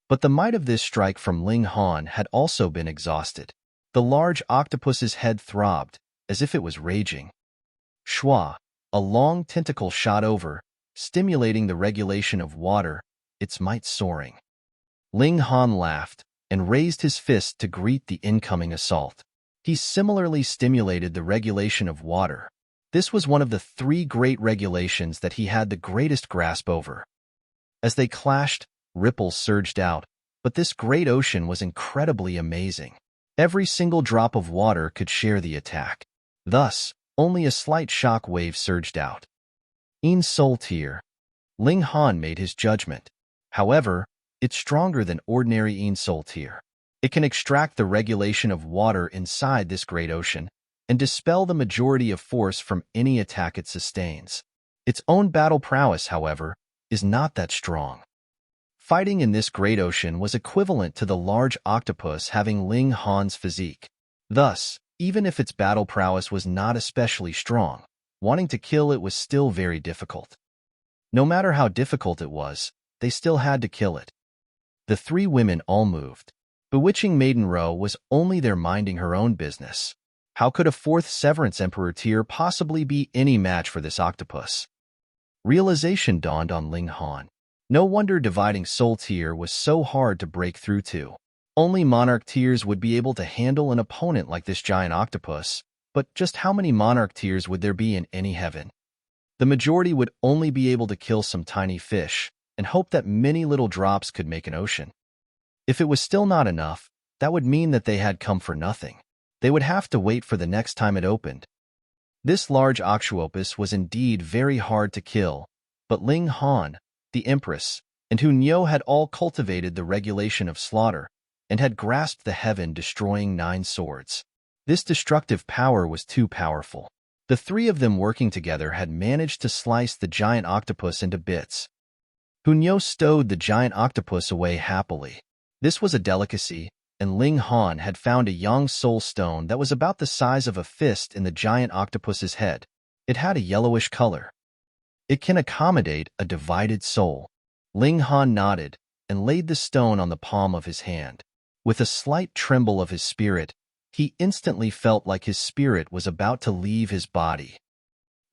But the might of this strike from Ling Han had also been exhausted. The large octopus's head throbbed, as if it was raging. Shua, a long tentacle shot over, stimulating the regulation of water, its might soaring. Ling Han laughed, and raised his fist to greet the incoming assault. He similarly stimulated the regulation of water. This was one of the three great regulations that he had the greatest grasp over. As they clashed, ripples surged out, but this great ocean was incredibly amazing. Every single drop of water could share the attack. Thus, only a slight shock wave surged out. In Soul Tier. Ling Han made his judgment. However, it's stronger than ordinary In Soul Tier. It can extract the regulation of water inside this great ocean and dispel the majority of force from any attack it sustains. Its own battle prowess, however, is not that strong. Fighting in this great ocean was equivalent to the large octopus having Ling Han's physique. Thus, even if its battle prowess was not especially strong, wanting to kill it was still very difficult. No matter how difficult it was, they still had to kill it. The three women all moved. Bewitching Maiden Row was only there minding her own business. How could a fourth Severance Emperor tier possibly be any match for this octopus? Realization dawned on Ling Han. No wonder Dividing Soul tier was so hard to break through to. Only Monarch tiers would be able to handle an opponent like this giant octopus, but just how many Monarch tiers would there be in any heaven? The majority would only be able to kill some tiny fish and hope that many little drops could make an ocean. If it was still not enough, that would mean that they had come for nothing. They would have to wait for the next time it opened. This large octopus was indeed very hard to kill, but Ling Han, the Empress, and Hu Niu had all cultivated the regulation of slaughter and had grasped the heaven-destroying 9 swords. This destructive power was too powerful. The three of them working together had managed to slice the giant octopus into bits. Hu Niu stowed the giant octopus away happily. This was a delicacy, and Ling Han had found a young soul stone that was about the size of a fist in the giant octopus's head. It had a yellowish color. It can accommodate a divided soul. Ling Han nodded and laid the stone on the palm of his hand. With a slight tremble of his spirit, he instantly felt like his spirit was about to leave his body.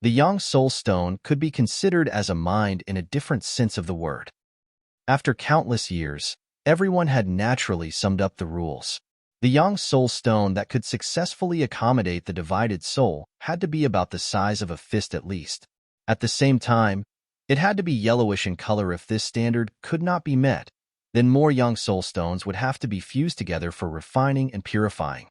The Yang Soul Stone could be considered as a mind in a different sense of the word. After countless years, everyone had naturally summed up the rules. The Yang Soul Stone that could successfully accommodate the divided soul had to be about the size of a fist at least. At the same time, it had to be yellowish in color. If this standard could not be met, then more Yang Soul Stones would have to be fused together for refining and purifying.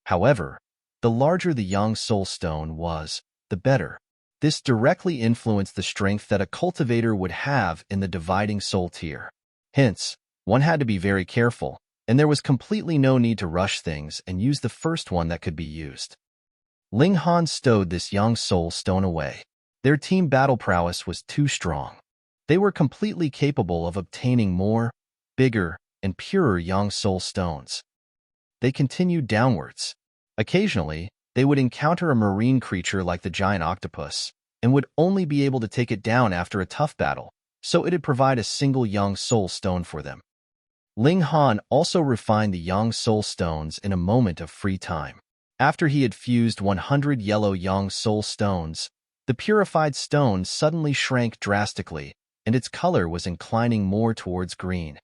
However, the larger the Yang Soul Stone was, the better. This directly influenced the strength that a cultivator would have in the dividing soul tier. Hence, one had to be very careful, and there was completely no need to rush things and use the first one that could be used. Ling Han stowed this Yang Soul Stone away. Their team battle prowess was too strong. They were completely capable of obtaining more, bigger, and purer Yang Soul Stones. They continued downwards. Occasionally, they would encounter a marine creature like the giant octopus, and would only be able to take it down after a tough battle, so it'd provide a single Yang Soul Stone for them. Ling Han also refined the Yang Soul Stones in a moment of free time. After he had fused 100 yellow Yang Soul Stones, the purified stone suddenly shrank drastically, and its color was inclining more towards green.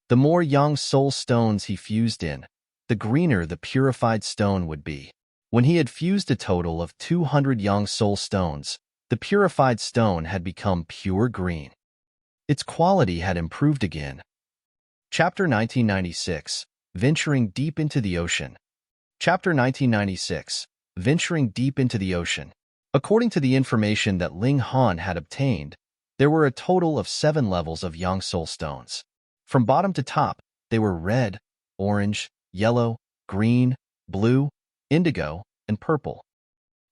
The more Yang Soul Stones he fused in, the greener the purified stone would be. When he had fused a total of 200 Yang Soul Stones, the purified stone had become pure green. Its quality had improved again. Chapter 1996, Venturing Deep into the Ocean. Chapter 1996, Venturing Deep into the Ocean. According to the information that Ling Han had obtained, there were a total of 7 levels of Yang Soul Stones. From bottom to top, they were red, orange, yellow, green, blue, indigo, and purple.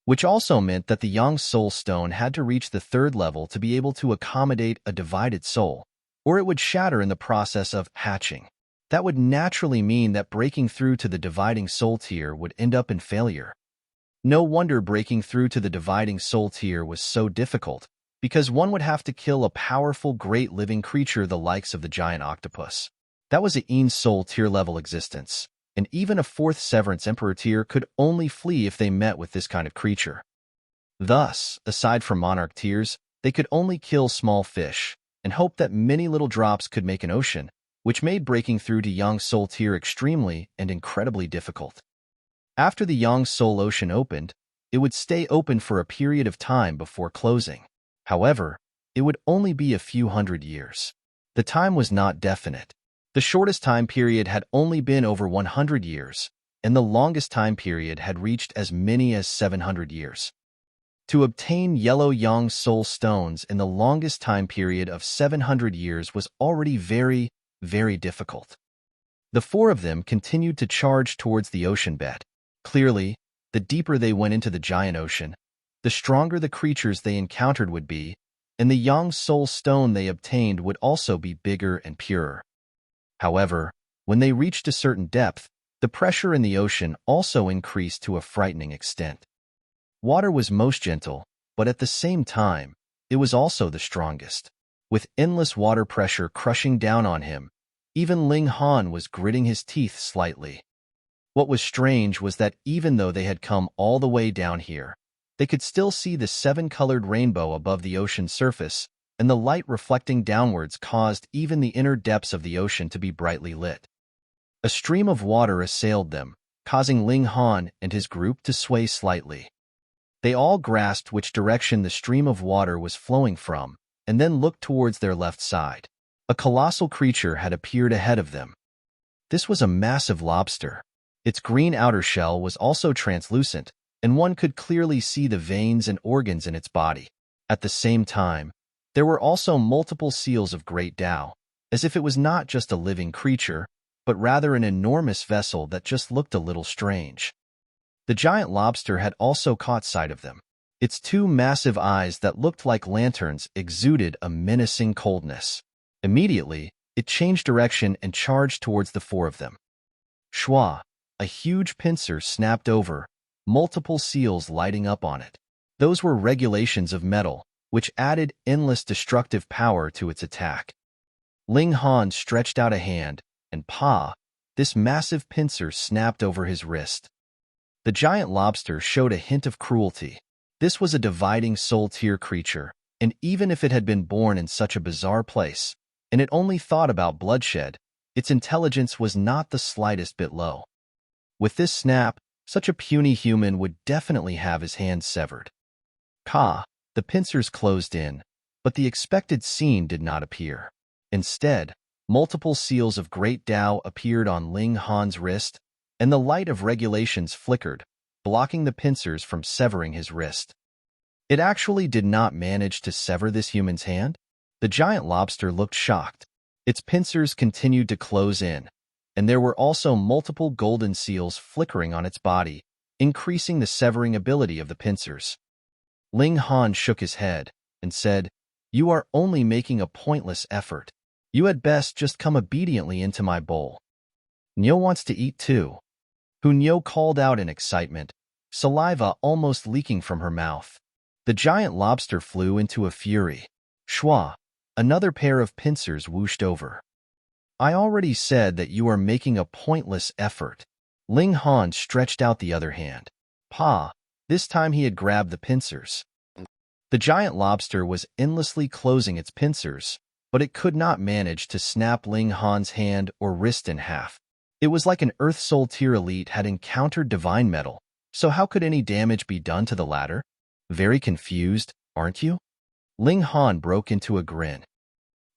Which also meant that the Yang Soul Stone had to reach the 3rd level to be able to accommodate a divided soul, or it would shatter in the process of hatching. That would naturally mean that breaking through to the dividing soul tier would end up in failure. No wonder breaking through to the dividing soul tier was so difficult, because one would have to kill a powerful great living creature the likes of the giant octopus. That was a In Soul tier level existence, and even a 4th Severance Emperor tier could only flee if they met with this kind of creature. Thus, aside from Monarch tiers, they could only kill small fish, and hope that many little drops could make an ocean, which made breaking through to Yang Soul tier extremely and incredibly difficult. After the Yang Soul Ocean opened, it would stay open for a period of time before closing. However, it would only be a few hundred years. The time was not definite. The shortest time period had only been over 100 years, and the longest time period had reached as many as 700 years. To obtain yellow Yang Soul stones in the longest time period of 700 years was already very, very difficult. The four of them continued to charge towards the ocean bed. Clearly, the deeper they went into the giant ocean, the stronger the creatures they encountered would be, and the Yang Soul stone they obtained would also be bigger and purer. However, when they reached a certain depth, the pressure in the ocean also increased to a frightening extent. Water was most gentle, but at the same time, it was also the strongest. With endless water pressure crushing down on him, even Ling Han was gritting his teeth slightly. What was strange was that even though they had come all the way down here, they could still see the seven-colored rainbow above the ocean surface, and the light reflecting downwards caused even the inner depths of the ocean to be brightly lit. A stream of water assailed them, causing Ling Han and his group to sway slightly. They all grasped which direction the stream of water was flowing from, and then looked towards their left side. A colossal creature had appeared ahead of them. This was a massive lobster. Its green outer shell was also translucent, and one could clearly see the veins and organs in its body. At the same time, there were also multiple seals of great Tao, as if it was not just a living creature, but rather an enormous vessel that just looked a little strange. The giant lobster had also caught sight of them. Its two massive eyes that looked like lanterns exuded a menacing coldness. Immediately, it changed direction and charged towards the four of them. Shua, a huge pincer snapped over, multiple seals lighting up on it. Those were regulations of metal, which added endless destructive power to its attack. Ling Han stretched out a hand, and this massive pincer snapped over his wrist. The giant lobster showed a hint of cruelty. This was a dividing soul-tier creature, and even if it had been born in such a bizarre place, and it only thought about bloodshed, its intelligence was not the slightest bit low. With this snap, such a puny human would definitely have his hands severed. The pincers closed in, but the expected scene did not appear. Instead, multiple seals of great Tao appeared on Ling Han's wrist, and the light of regulations flickered, blocking the pincers from severing his wrist. It actually did not manage to sever this human's hand? The giant lobster looked shocked. Its pincers continued to close in, and there were also multiple golden seals flickering on its body, increasing the severing ability of the pincers. Ling Han shook his head and said, "You are only making a pointless effort. You had best just come obediently into my bowl." "Niu wants to eat too," Niu called out in excitement, saliva almost leaking from her mouth. The giant lobster flew into a fury. Shua, another pair of pincers whooshed over. "I already said that you are making a pointless effort." Ling Han stretched out the other hand. This time he had grabbed the pincers. The giant lobster was endlessly closing its pincers, but it could not manage to snap Ling Han's hand or wrist in half. It was like an Earth Soul Tier elite had encountered divine metal, so how could any damage be done to the latter? Very confused, aren't you? Ling Han broke into a grin.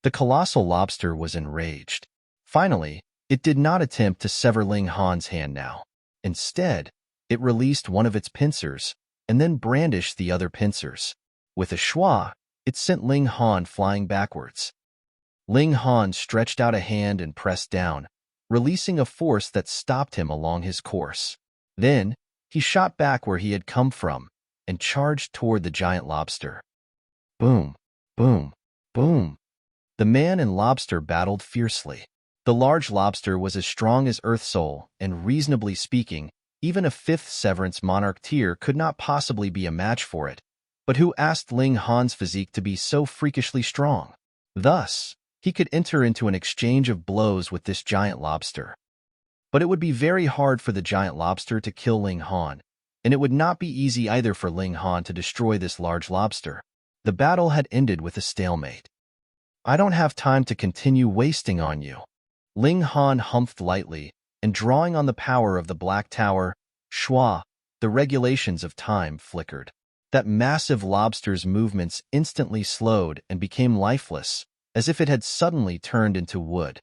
The colossal lobster was enraged. Finally, it did not attempt to sever Ling Han's hand now. Instead, it released one of its pincers, and then brandished the other pincers. With a schwa, it sent Ling Han flying backwards. Ling Han stretched out a hand and pressed down, releasing a force that stopped him along his course. Then, he shot back where he had come from, and charged toward the giant lobster. Boom, boom, boom. The man and lobster battled fiercely. The large lobster was as strong as Earth Soul, and reasonably speaking, even a 5th Severance Monarch tier could not possibly be a match for it. But who asked Ling Han's physique to be so freakishly strong? Thus, he could enter into an exchange of blows with this giant lobster. But it would be very hard for the giant lobster to kill Ling Han, and it would not be easy either for Ling Han to destroy this large lobster. The battle had ended with a stalemate. "I don't have time to continue wasting on you." Ling Han humphed lightly, and drawing on the power of the Black Tower, Schwa, the regulations of time flickered. That massive lobster's movements instantly slowed and became lifeless, as if it had suddenly turned into wood.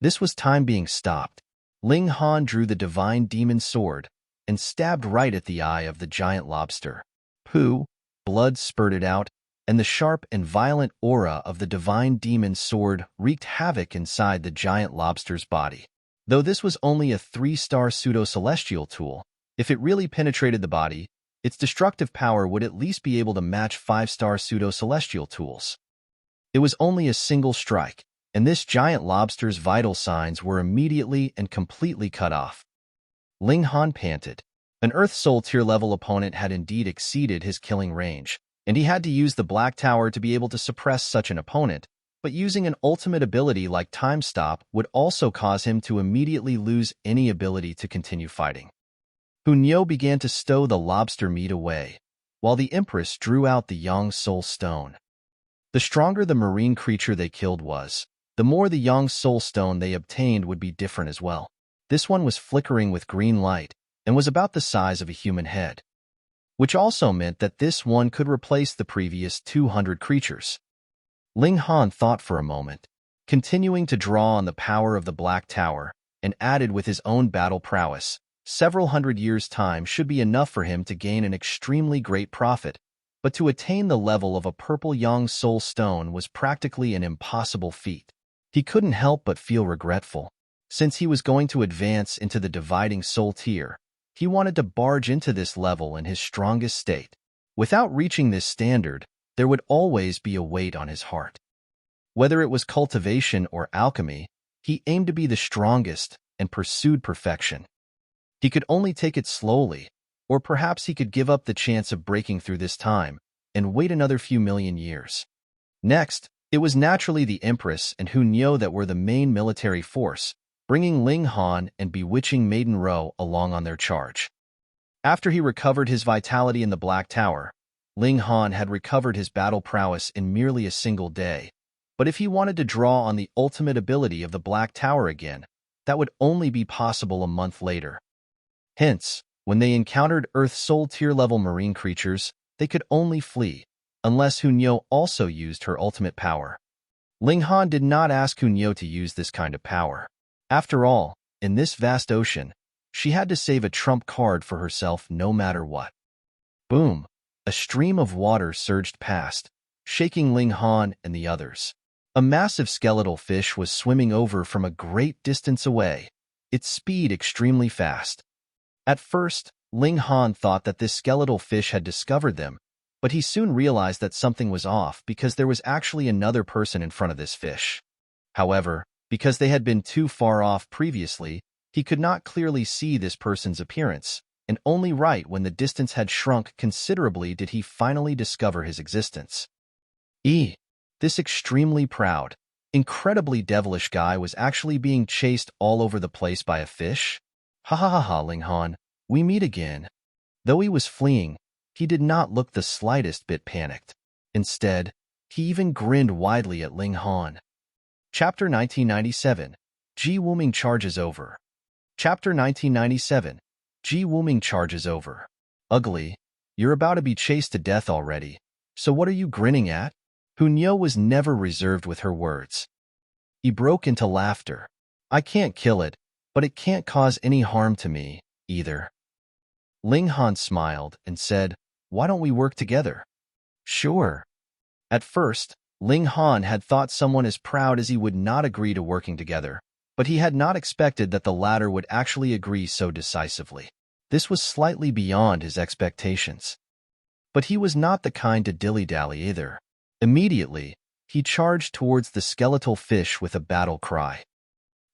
This was time being stopped. Ling Han drew the divine demon sword and stabbed right at the eye of the giant lobster. Pooh, blood spurted out, and the sharp and violent aura of the divine demon sword wreaked havoc inside the giant lobster's body. Though this was only a 3-star pseudo-celestial tool, if it really penetrated the body, its destructive power would at least be able to match 5-star pseudo-celestial tools. It was only a single strike, and this giant lobster's vital signs were immediately and completely cut off. Ling Han panted. An Earth Soul tier-level opponent had indeed exceeded his killing range, and he had to use the Black Tower to be able to suppress such an opponent, but using an ultimate ability like Time Stop would also cause him to immediately lose any ability to continue fighting. Hunyo began to stow the lobster meat away, while the Empress drew out the Yang Soul Stone. The stronger the marine creature they killed was, the more the Yang Soul Stone they obtained would be different as well. This one was flickering with green light and was about the size of a human head, which also meant that this one could replace the previous 200 creatures. Ling Han thought for a moment, continuing to draw on the power of the Black Tower, and added with his own battle prowess. Several hundred years' time should be enough for him to gain an extremely great profit, but to attain the level of a purple Yang Soul Stone was practically an impossible feat. He couldn't help but feel regretful. Since he was going to advance into the dividing soul tier, he wanted to barge into this level in his strongest state. Without reaching this standard, there would always be a weight on his heart. Whether it was cultivation or alchemy, he aimed to be the strongest and pursued perfection. He could only take it slowly, or perhaps he could give up the chance of breaking through this time and wait another few million years. Next, it was naturally the Empress and Hunyo that were the main military force, bringing Ling Han and bewitching Maiden Ro along on their charge. After he recovered his vitality in the Black Tower, Ling Han had recovered his battle prowess in merely a single day, but if he wanted to draw on the ultimate ability of the Black Tower again, that would only be possible a month later. Hence, when they encountered Earth Soul tier-level marine creatures, they could only flee, unless Hunyo also used her ultimate power. Ling Han did not ask Hunyo to use this kind of power. After all, in this vast ocean, she had to save a trump card for herself no matter what. Boom! A stream of water surged past, shaking Ling Han and the others. A massive skeletal fish was swimming over from a great distance away, its speed extremely fast. At first, Ling Han thought that this skeletal fish had discovered them, but he soon realized that something was off because there was actually another person in front of this fish. However, because they had been too far off previously, he could not clearly see this person's appearance, and only right when the distance had shrunk considerably did he finally discover his existence. This extremely proud, incredibly devilish guy was actually being chased all over the place by a fish? Ha ha ha ha, Ling Han, we meet again. Though he was fleeing, he did not look the slightest bit panicked. Instead, he even grinned widely at Ling Han. Chapter 1997, Wuming charges over. Chapter 1997, Wuming charges over. Ugly, you're about to be chased to death already, so what are you grinning at? Hunyo was never reserved with her words. He broke into laughter. I can't kill it, but it can't cause any harm to me, either. Ling Han smiled and said, why don't we work together? Sure. At first, Ling Han had thought someone as proud as he would not agree to working together, but he had not expected that the latter would actually agree so decisively. This was slightly beyond his expectations. But he was not the kind to dilly-dally either. Immediately, he charged towards the skeletal fish with a battle cry.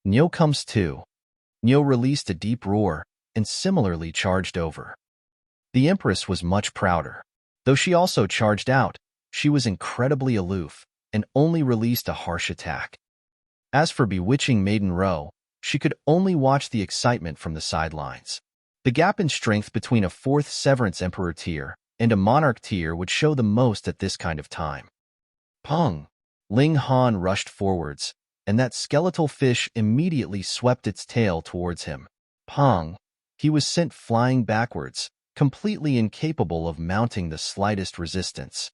Nyo comes too. Nyo released a deep roar and similarly charged over. The Empress was much prouder. Though she also charged out, she was incredibly aloof and only released a harsh attack. As for bewitching Maiden Ro, she could only watch the excitement from the sidelines. The gap in strength between a 4th Severance Emperor tier and a Monarch tier would show the most at this kind of time. Pung! Ling Han rushed forwards, and that skeletal fish immediately swept its tail towards him. Pung! he was sent flying backwards, completely incapable of mounting the slightest resistance.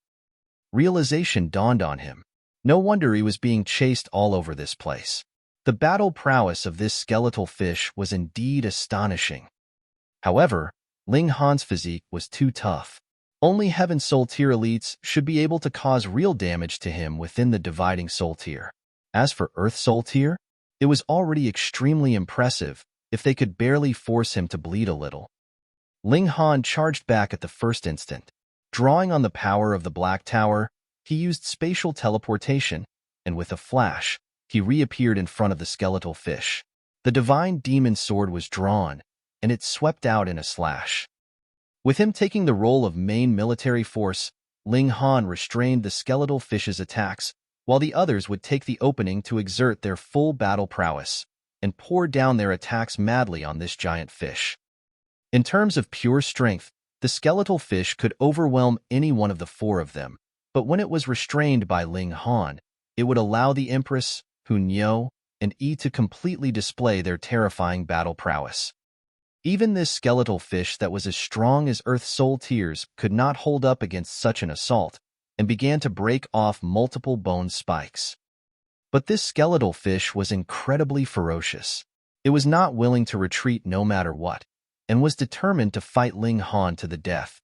Realization dawned on him. No wonder he was being chased all over this place. The battle prowess of this skeletal fish was indeed astonishing. However, Ling Han's physique was too tough. Only Heaven Soul Tier elites should be able to cause real damage to him within the dividing Soul Tier. As for Earth Soul Tier, it was already extremely impressive if they could barely force him to bleed a little. Ling Han charged back at the first instant. Drawing on the power of the Black Tower, he used spatial teleportation, and with a flash, he reappeared in front of the skeletal fish. The divine demon sword was drawn, and it swept out in a slash. With him taking the role of main military force, Ling Han restrained the skeletal fish's attacks, while the others would take the opening to exert their full battle prowess and pour down their attacks madly on this giant fish. In terms of pure strength, the skeletal fish could overwhelm any one of the four of them, but when it was restrained by Ling Han, it would allow the Empress, Hunyo, and Yi to completely display their terrifying battle prowess. Even this skeletal fish that was as strong as Earth Soul Tiers could not hold up against such an assault, and began to break off multiple bone spikes. But this skeletal fish was incredibly ferocious. It was not willing to retreat no matter what, and was determined to fight Ling Han to the death.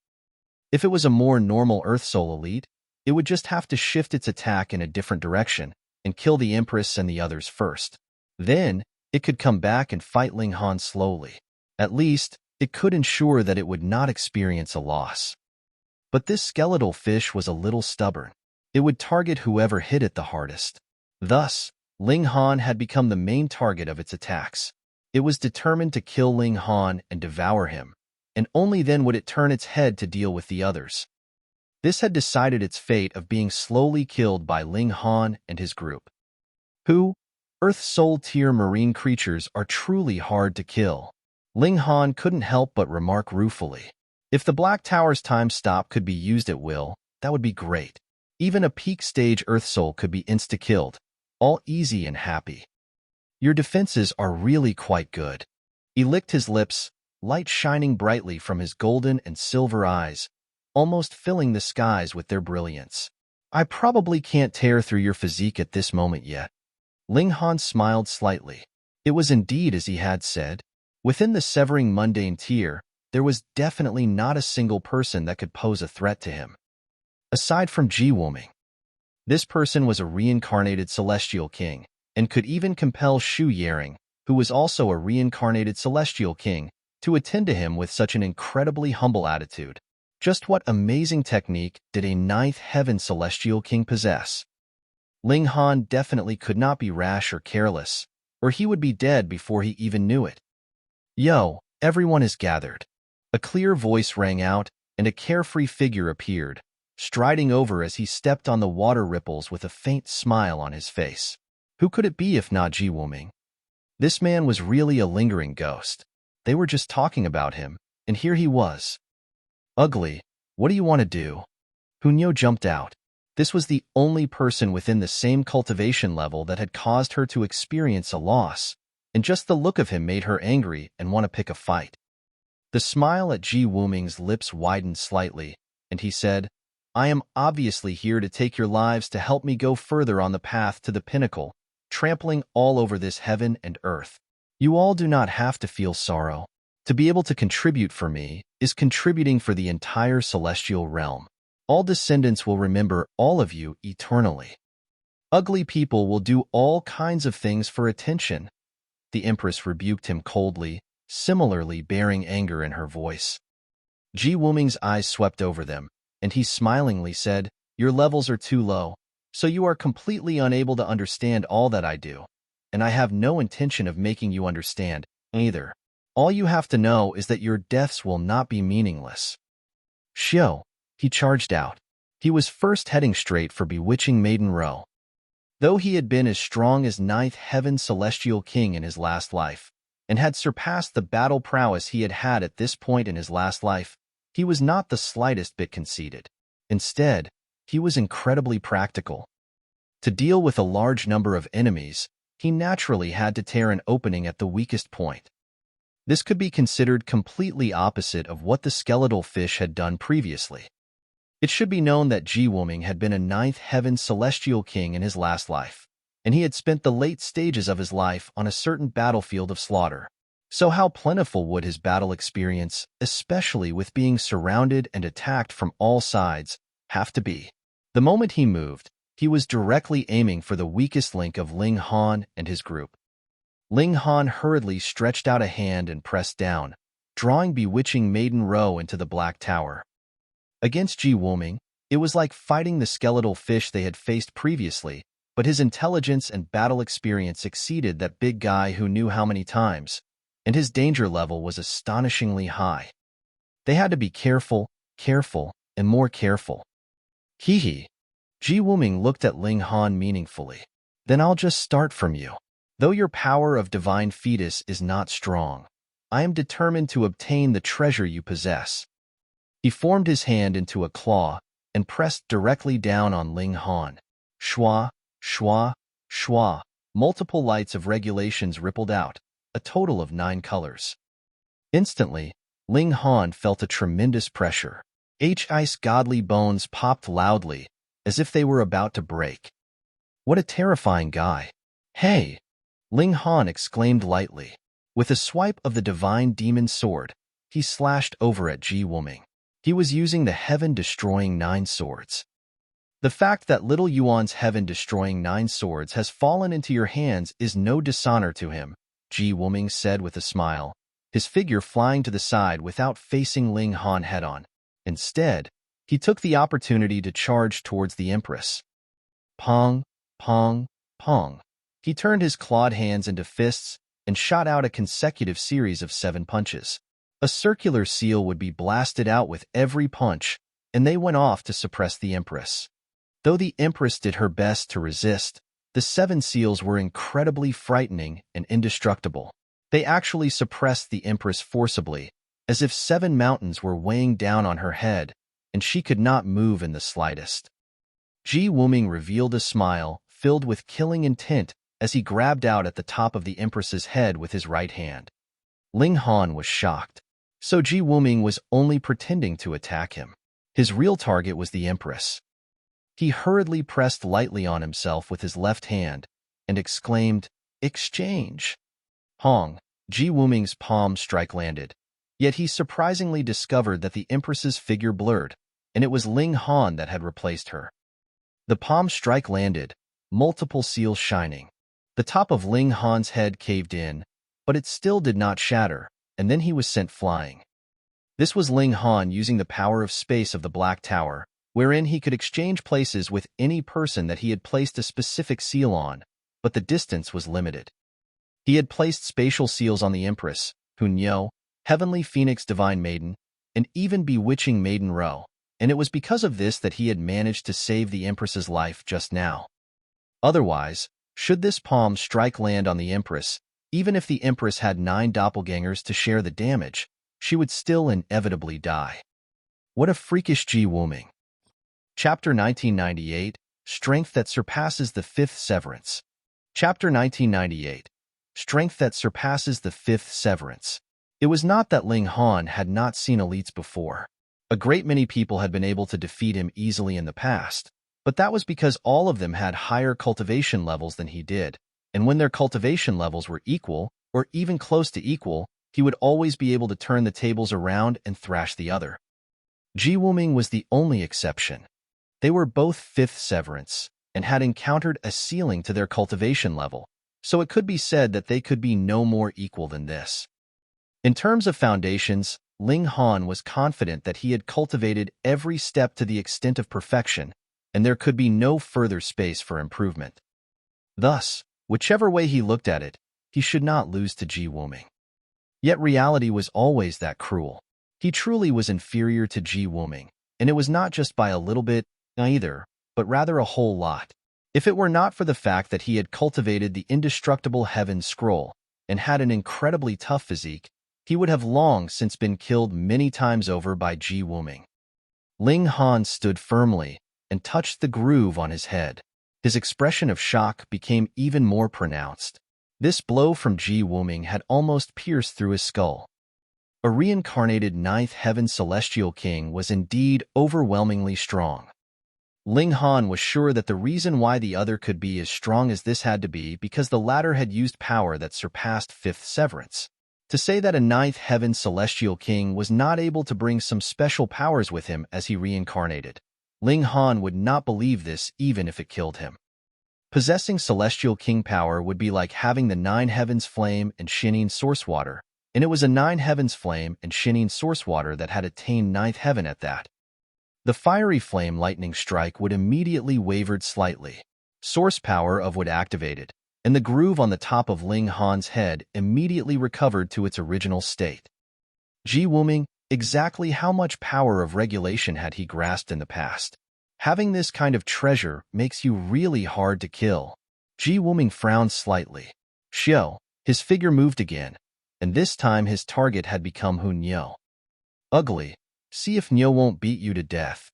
If it was a more normal Earth Soul elite, it would just have to shift its attack in a different direction and kill the Empress and the others first. Then, it could come back and fight Ling Han slowly. At least, it could ensure that it would not experience a loss. But this skeletal fish was a little stubborn. It would target whoever hit it the hardest. Thus, Ling Han had become the main target of its attacks. It was determined to kill Ling Han and devour him, and only then would it turn its head to deal with the others. This had decided its fate of being slowly killed by Ling Han and his group. Earth Soul Tier marine creatures are truly hard to kill. Ling Han couldn't help but remark ruefully. If the Black Tower's time stop could be used at will, that would be great. Even a peak stage Earth Soul could be insta-killed, all easy and happy. Your defenses are really quite good. He licked his lips, light shining brightly from his golden and silver eyes, almost filling the skies with their brilliance. I probably can't tear through your physique at this moment yet. Ling Han smiled slightly. It was indeed as he had said. Within the severing mundane tier, there was definitely not a single person that could pose a threat to him. Aside from Wuming. This person was a reincarnated celestial king, and could even compel Shu Yaring, who was also a reincarnated celestial king, to attend to him with such an incredibly humble attitude. Just what amazing technique did a ninth heaven celestial king possess? Ling Han definitely could not be rash or careless, or he would be dead before he even knew it. Yo, everyone is gathered. A clear voice rang out, and a carefree figure appeared, striding over as he stepped on the water ripples with a faint smile on his face. Who could it be if not Wuming? This man was really a lingering ghost. They were just talking about him, and here he was. Ugly, what do you want to do? Hunyo jumped out. This was the only person within the same cultivation level that had caused her to experience a loss, and just the look of him made her angry and want to pick a fight. The smile at Wuming's lips widened slightly, and he said, I am obviously here to take your lives to help me go further on the path to the pinnacle, trampling all over this heaven and earth. You all do not have to feel sorrow. To be able to contribute for me is contributing for the entire celestial realm. All descendants will remember all of you eternally. Ugly people will do all kinds of things for attention. The Empress rebuked him coldly, similarly bearing anger in her voice. Wuming's eyes swept over them, and he smilingly said, Your levels are too low, so you are completely unable to understand all that I do, and I have no intention of making you understand, either. All you have to know is that your deaths will not be meaningless. Shio, he charged out. He was first heading straight for Bewitching Maiden Row. Though he had been as strong as ninth heaven celestial king in his last life, and had surpassed the battle prowess he had had at this point in his last life, he was not the slightest bit conceited. Instead, he was incredibly practical. To deal with a large number of enemies, he naturally had to tear an opening at the weakest point. This could be considered completely opposite of what the skeletal fish had done previously. It should be known that Wuming had been a ninth heaven celestial king in his last life, and he had spent the late stages of his life on a certain battlefield of slaughter. So how plentiful would his battle experience, especially with being surrounded and attacked from all sides, have to be? The moment he moved, he was directly aiming for the weakest link of Ling Han and his group. Ling Han hurriedly stretched out a hand and pressed down, drawing bewitching Maiden Row into the Black Tower. Against Wuming, it was like fighting the skeletal fish they had faced previously, but his intelligence and battle experience exceeded that big guy who knew how many times, and his danger level was astonishingly high. They had to be careful, and more careful. Hee. Wuming looked at Ling Han meaningfully. Then I'll just start from you. Though your power of divine fetus is not strong, I am determined to obtain the treasure you possess. He formed his hand into a claw and pressed directly down on Ling Han. Shwa, shwa, shwa. Multiple lights of regulations rippled out, a total of 9 colors. Instantly, Ling Han felt a tremendous pressure. His godly bones popped loudly, as if they were about to break. What a terrifying guy. Hey! Ling Han exclaimed lightly. With a swipe of the divine demon sword, he slashed over at Wuming. He was using the heaven-destroying 9 swords. The fact that little Yuan's heaven-destroying 9 swords has fallen into your hands is no dishonor to him, Wuming said with a smile, his figure flying to the side without facing Ling Han head-on. Instead, he took the opportunity to charge towards the Empress. Pong, pong, pong. He turned his clawed hands into fists and shot out a consecutive series of 7 punches. A circular seal would be blasted out with every punch, and they went off to suppress the Empress. Though the Empress did her best to resist, the 7 seals were incredibly frightening and indestructible. They actually suppressed the Empress forcibly, as if 7 mountains were weighing down on her head, and she could not move in the slightest. Wuming revealed a smile filled with killing intent as he grabbed out at the top of the Empress's head with his right hand. Ling Han was shocked. So Wuming was only pretending to attack him. His real target was the Empress. He hurriedly pressed lightly on himself with his left hand and exclaimed, "Exchange!" Hong, Wuming's palm strike landed, yet he surprisingly discovered that the Empress's figure blurred, and it was Ling Han that had replaced her. The palm strike landed, multiple seals shining. The top of Ling Han's head caved in, but it still did not shatter, and then he was sent flying. This was Ling Han using the power of space of the Black Tower, wherein he could exchange places with any person that he had placed a specific seal on, but the distance was limited. He had placed spatial seals on the Empress, Hunyo, Heavenly Phoenix Divine Maiden, and even Bewitching Maiden Row, and it was because of this that he had managed to save the Empress's life just now. Otherwise, should this palm strike land on the Empress, even if the Empress had 9 doppelgangers to share the damage, she would still inevitably die. What a freakish Wuming. Chapter 1998, Strength that Surpasses the 5th Severance. Chapter 1998, Strength that Surpasses the 5th Severance. It was not that Ling Han had not seen elites before. A great many people had been able to defeat him easily in the past, but that was because all of them had higher cultivation levels than he did, and when their cultivation levels were equal, or even close to equal, he would always be able to turn the tables around and thrash the other. Wuming was the only exception. They were both 5th Severance, and had encountered a ceiling to their cultivation level, so it could be said that they could be no more equal than this. In terms of foundations, Ling Han was confident that he had cultivated every step to the extent of perfection, and there could be no further space for improvement. Thus, whichever way he looked at it, he should not lose to Wuming. Yet reality was always that cruel. He truly was inferior to Wuming, and it was not just by a little bit, either, but rather a whole lot. If it were not for the fact that he had cultivated the indestructible Heaven Scroll and had an incredibly tough physique, he would have long since been killed many times over by Wuming. Ling Han stood firmly and touched the groove on his head. His expression of shock became even more pronounced. This blow from Ji Wuming had almost pierced through his skull. A reincarnated ninth heaven celestial king was indeed overwhelmingly strong. Ling Han was sure that the reason why the other could be as strong as this had to be because the latter had used power that surpassed fifth severance. To say that a ninth heaven celestial king was not able to bring some special powers with him as he reincarnated, Ling Han would not believe this even if it killed him. Possessing celestial king power would be like having the nine heavens flame and shining source water, and it was a nine heavens flame and shining source water that had attained ninth heaven at that. The fiery flame lightning strike would immediately wavered slightly. Source power of would activated, and the groove on the top of Ling Han's head immediately recovered to its original state. Ji Wuming, exactly how much power of regulation had he grasped in the past? Having this kind of treasure makes you really hard to kill. Ji Wuming frowned slightly. Xiao, his figure moved again, and this time his target had become Hu Niu. Ugly, see if Niu won't beat you to death.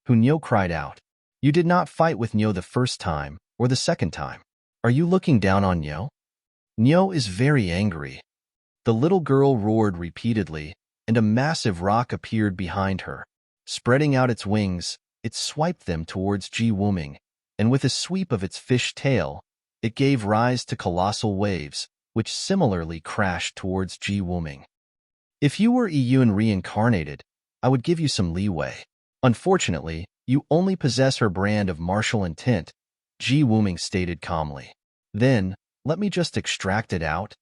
Hu Niu cried out. You did not fight with Niu the first time, or the second time. Are you looking down on Niu? Niu is very angry. The little girl roared repeatedly, and a massive rock appeared behind her. Spreading out its wings, it swiped them towards Ji Wuming, and with a sweep of its fish tail, it gave rise to colossal waves, which similarly crashed towards Ji Wuming. If you were Yun reincarnated, I would give you some leeway. Unfortunately, you only possess her brand of martial intent, Ji Wuming stated calmly. Then, let me just extract it out.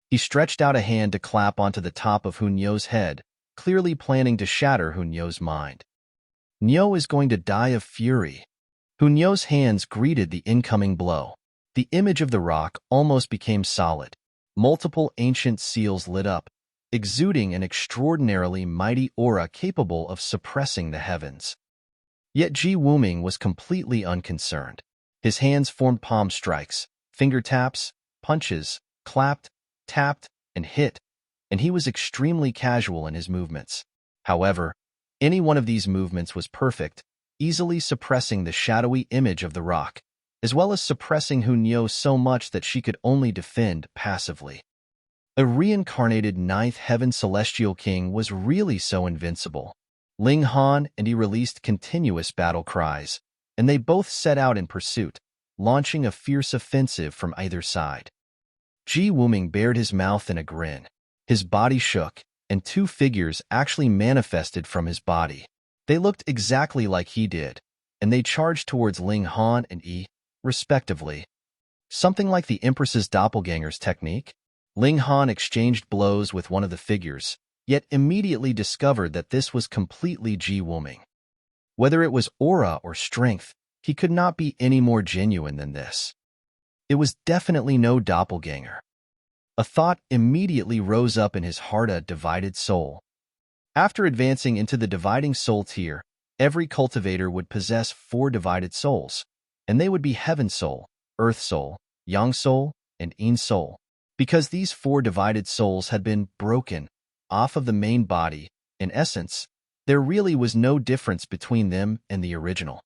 He stretched out a hand to clap onto the top of Hu Niu's head, clearly planning to shatter Hu Niu's mind. Niu is going to die of fury. Hu Niu's hands greeted the incoming blow. The image of the rock almost became solid. Multiple ancient seals lit up, exuding an extraordinarily mighty aura capable of suppressing the heavens. Yet Ji Wuming was completely unconcerned. His hands formed palm strikes, finger taps, punches, clapped, tapped, and hit, and he was extremely casual in his movements. However, any one of these movements was perfect, easily suppressing the shadowy image of the rock, as well as suppressing Hu Niu so much that she could only defend passively. A reincarnated ninth heaven celestial king was really so invincible. Ling Han and he released continuous battle cries, and they both set out in pursuit, launching a fierce offensive from either side. Ji Wuming bared his mouth in a grin. His body shook, and two figures actually manifested from his body. They looked exactly like he did, and they charged towards Ling Han and Yi, respectively. Something like the Empress's doppelganger's technique. Ling Han exchanged blows with one of the figures, yet immediately discovered that this was completely Ji Wuming. Whether it was aura or strength, he could not be any more genuine than this. It was definitely no doppelganger. A thought immediately rose up in his heart: a divided soul. After advancing into the dividing soul tier, every cultivator would possess 4 divided souls, and they would be Heaven Soul, Earth Soul, Yang Soul, and Yin Soul. Because these 4 divided souls had been broken off of the main body, in essence, there really was no difference between them and the original.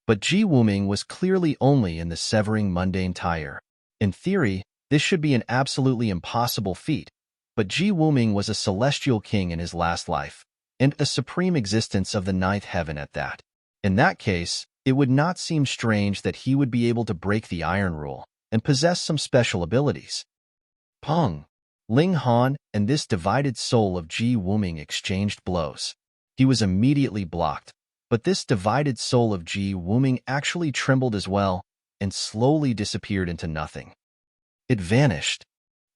But Ji Wuming was clearly only in the severing mundane tier. In theory, this should be an absolutely impossible feat, but Ji Wuming was a celestial king in his last life, and a supreme existence of the 9th heaven at that. In that case, it would not seem strange that he would be able to break the iron rule and possess some special abilities. Peng! Ling Han and this divided soul of Ji Wuming exchanged blows. He was immediately blocked, but this divided soul of Ji Wuming actually trembled as well and slowly disappeared into nothing. It vanished.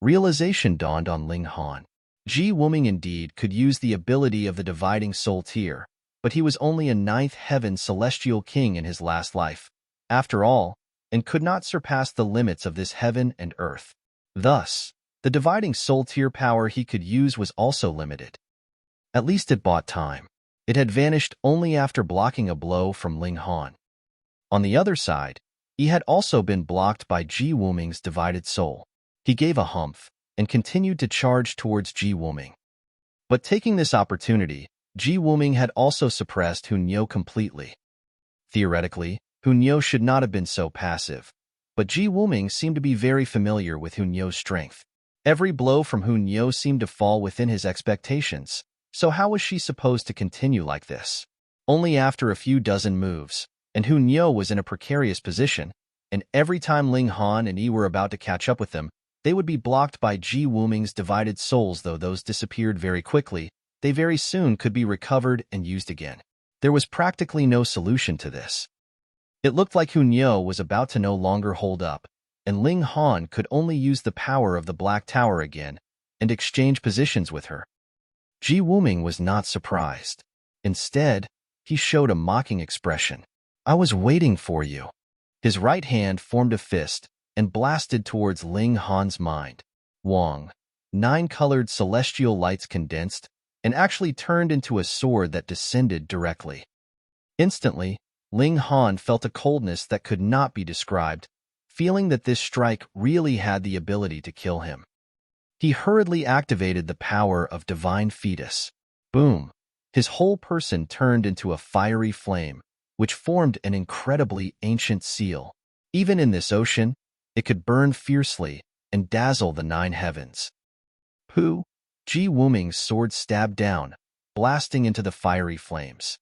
Realization dawned on Ling Han. Ji Wuming indeed could use the ability of the dividing soul tier, but he was only a 9th heaven celestial king in his last life, after all, and could not surpass the limits of this heaven and earth. Thus, the dividing soul tier power he could use was also limited. At least it bought time. It had vanished only after blocking a blow from Ling Han. On the other side, he had also been blocked by Ji Wuming's divided soul. He gave a humph and continued to charge towards Ji Wuming. But taking this opportunity, Ji Wuming had also suppressed Hu Niu completely. Theoretically, Hu Niu should not have been so passive, but Ji Wuming seemed to be very familiar with Hunyo's strength. Every blow from Hunyo seemed to fall within his expectations, so how was she supposed to continue like this? Only after a few dozen moves, and Hunyo was in a precarious position, and every time Ling Han and Yi were about to catch up with them, they would be blocked by Ji Wuming's divided souls. Though those disappeared very quickly, they very soon could be recovered and used again. There was practically no solution to this. It looked like Hunyo was about to no longer hold up, and Ling Han could only use the power of the Black Tower again and exchange positions with her. Ji Wuming was not surprised. Instead, he showed a mocking expression. "I was waiting for you." His right hand formed a fist and blasted towards Ling Han's mind. Wang. 9 colored celestial lights condensed and actually turned into a sword that descended directly. Instantly, Ling Han felt a coldness that could not be described, feeling that this strike really had the ability to kill him. He hurriedly activated the power of Divine Fetus. Boom! His whole person turned into a fiery flame, which formed an incredibly ancient seal. Even in this ocean, it could burn fiercely and dazzle the 9 heavens. Pooh! Ji Wuming's sword stabbed down, blasting into the fiery flames.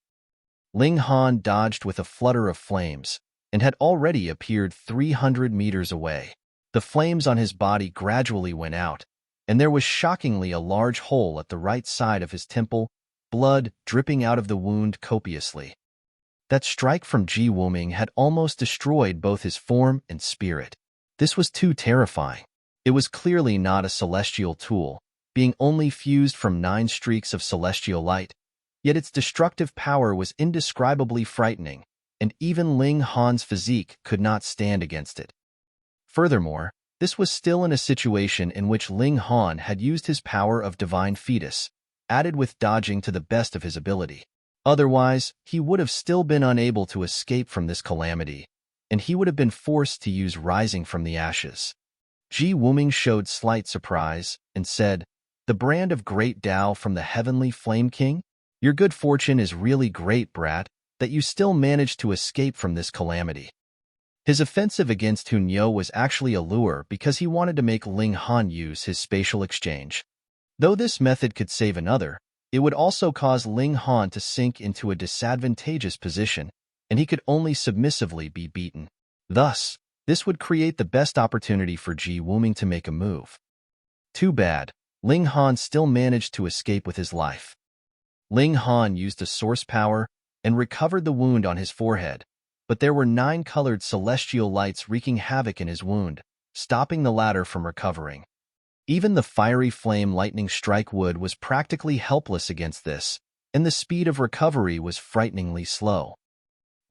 Ling Han dodged with a flutter of flames and had already appeared 300 meters away. The flames on his body gradually went out, and there was shockingly a large hole at the right side of his temple, blood dripping out of the wound copiously. That strike from Ji Wuming had almost destroyed both his form and spirit. This was too terrifying. It was clearly not a celestial tool, being only fused from 9 streaks of celestial light, yet its destructive power was indescribably frightening, and even Ling Han's physique could not stand against it. Furthermore, this was still in a situation in which Ling Han had used his power of Divine Fetus, added with dodging to the best of his ability. Otherwise, he would have still been unable to escape from this calamity, and he would have been forced to use Rising from the Ashes. Ji Wuming showed slight surprise and said, "The brand of great Tao from the Heavenly Flame King? Your good fortune is really great, brat, that you still managed to escape from this calamity." His offensive against Hunyo was actually a lure because he wanted to make Ling Han use his spatial exchange. Though this method could save another, it would also cause Ling Han to sink into a disadvantageous position, and he could only submissively be beaten. Thus, this would create the best opportunity for Ji Wuming to make a move. Too bad, Ling Han still managed to escape with his life. Ling Han used a source power and recovered the wound on his forehead, but there were 9 colored celestial lights wreaking havoc in his wound, stopping the latter from recovering. Even the fiery flame lightning strike wood was practically helpless against this, and the speed of recovery was frighteningly slow.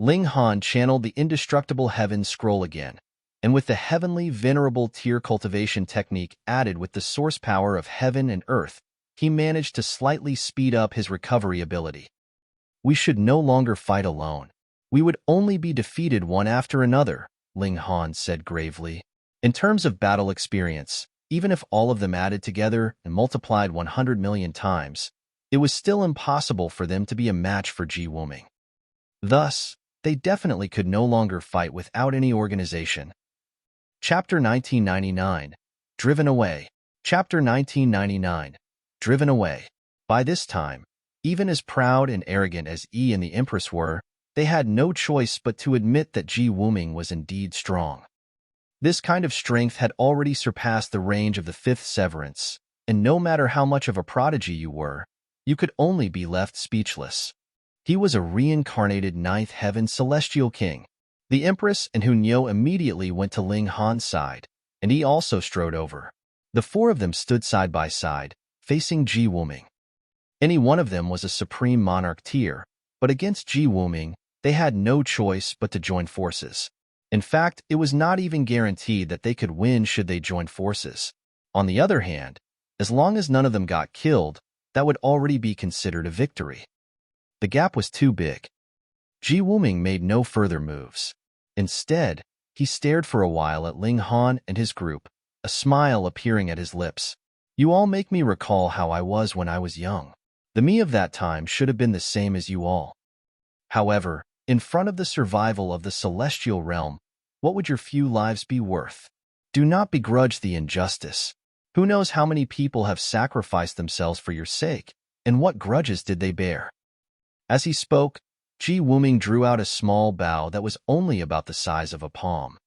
Ling Han channeled the indestructible heaven scroll again, and with the heavenly venerable tear cultivation technique added with the source power of heaven and earth, he managed to slightly speed up his recovery ability. "We should no longer fight alone. We would only be defeated one after another," Ling Han said gravely. In terms of battle experience, even if all of them added together and multiplied 100 million times, it was still impossible for them to be a match for Ji Wuming. Thus, they definitely could no longer fight without any organization. Chapter 1999. Driven Away. Chapter 1999. Driven Away. By this time, even as proud and arrogant as Yi and the Empress were, they had no choice but to admit that Ji Wuming was indeed strong. This kind of strength had already surpassed the range of the 5th severance, and no matter how much of a prodigy you were, you could only be left speechless. He was a reincarnated 9th heaven celestial king. The Empress and Hunyo immediately went to Ling Han's side, and he also strode over. The 4 of them stood side by side, facing Ji Wuming. Any one of them was a supreme monarch tier, but against Ji Wuming, they had no choice but to join forces. In fact, it was not even guaranteed that they could win should they join forces. On the other hand, as long as none of them got killed, that would already be considered a victory. The gap was too big. Ji Wuming made no further moves. Instead, he stared for a while at Ling Han and his group, a smile appearing at his lips. "You all make me recall how I was when I was young. The me of that time should have been the same as you all." However, in front of the survival of the celestial realm, what would your few lives be worth? Do not begrudge the injustice. Who knows how many people have sacrificed themselves for your sake, and what grudges did they bear? As he spoke, Wuming drew out a small bow that was only about the size of a palm.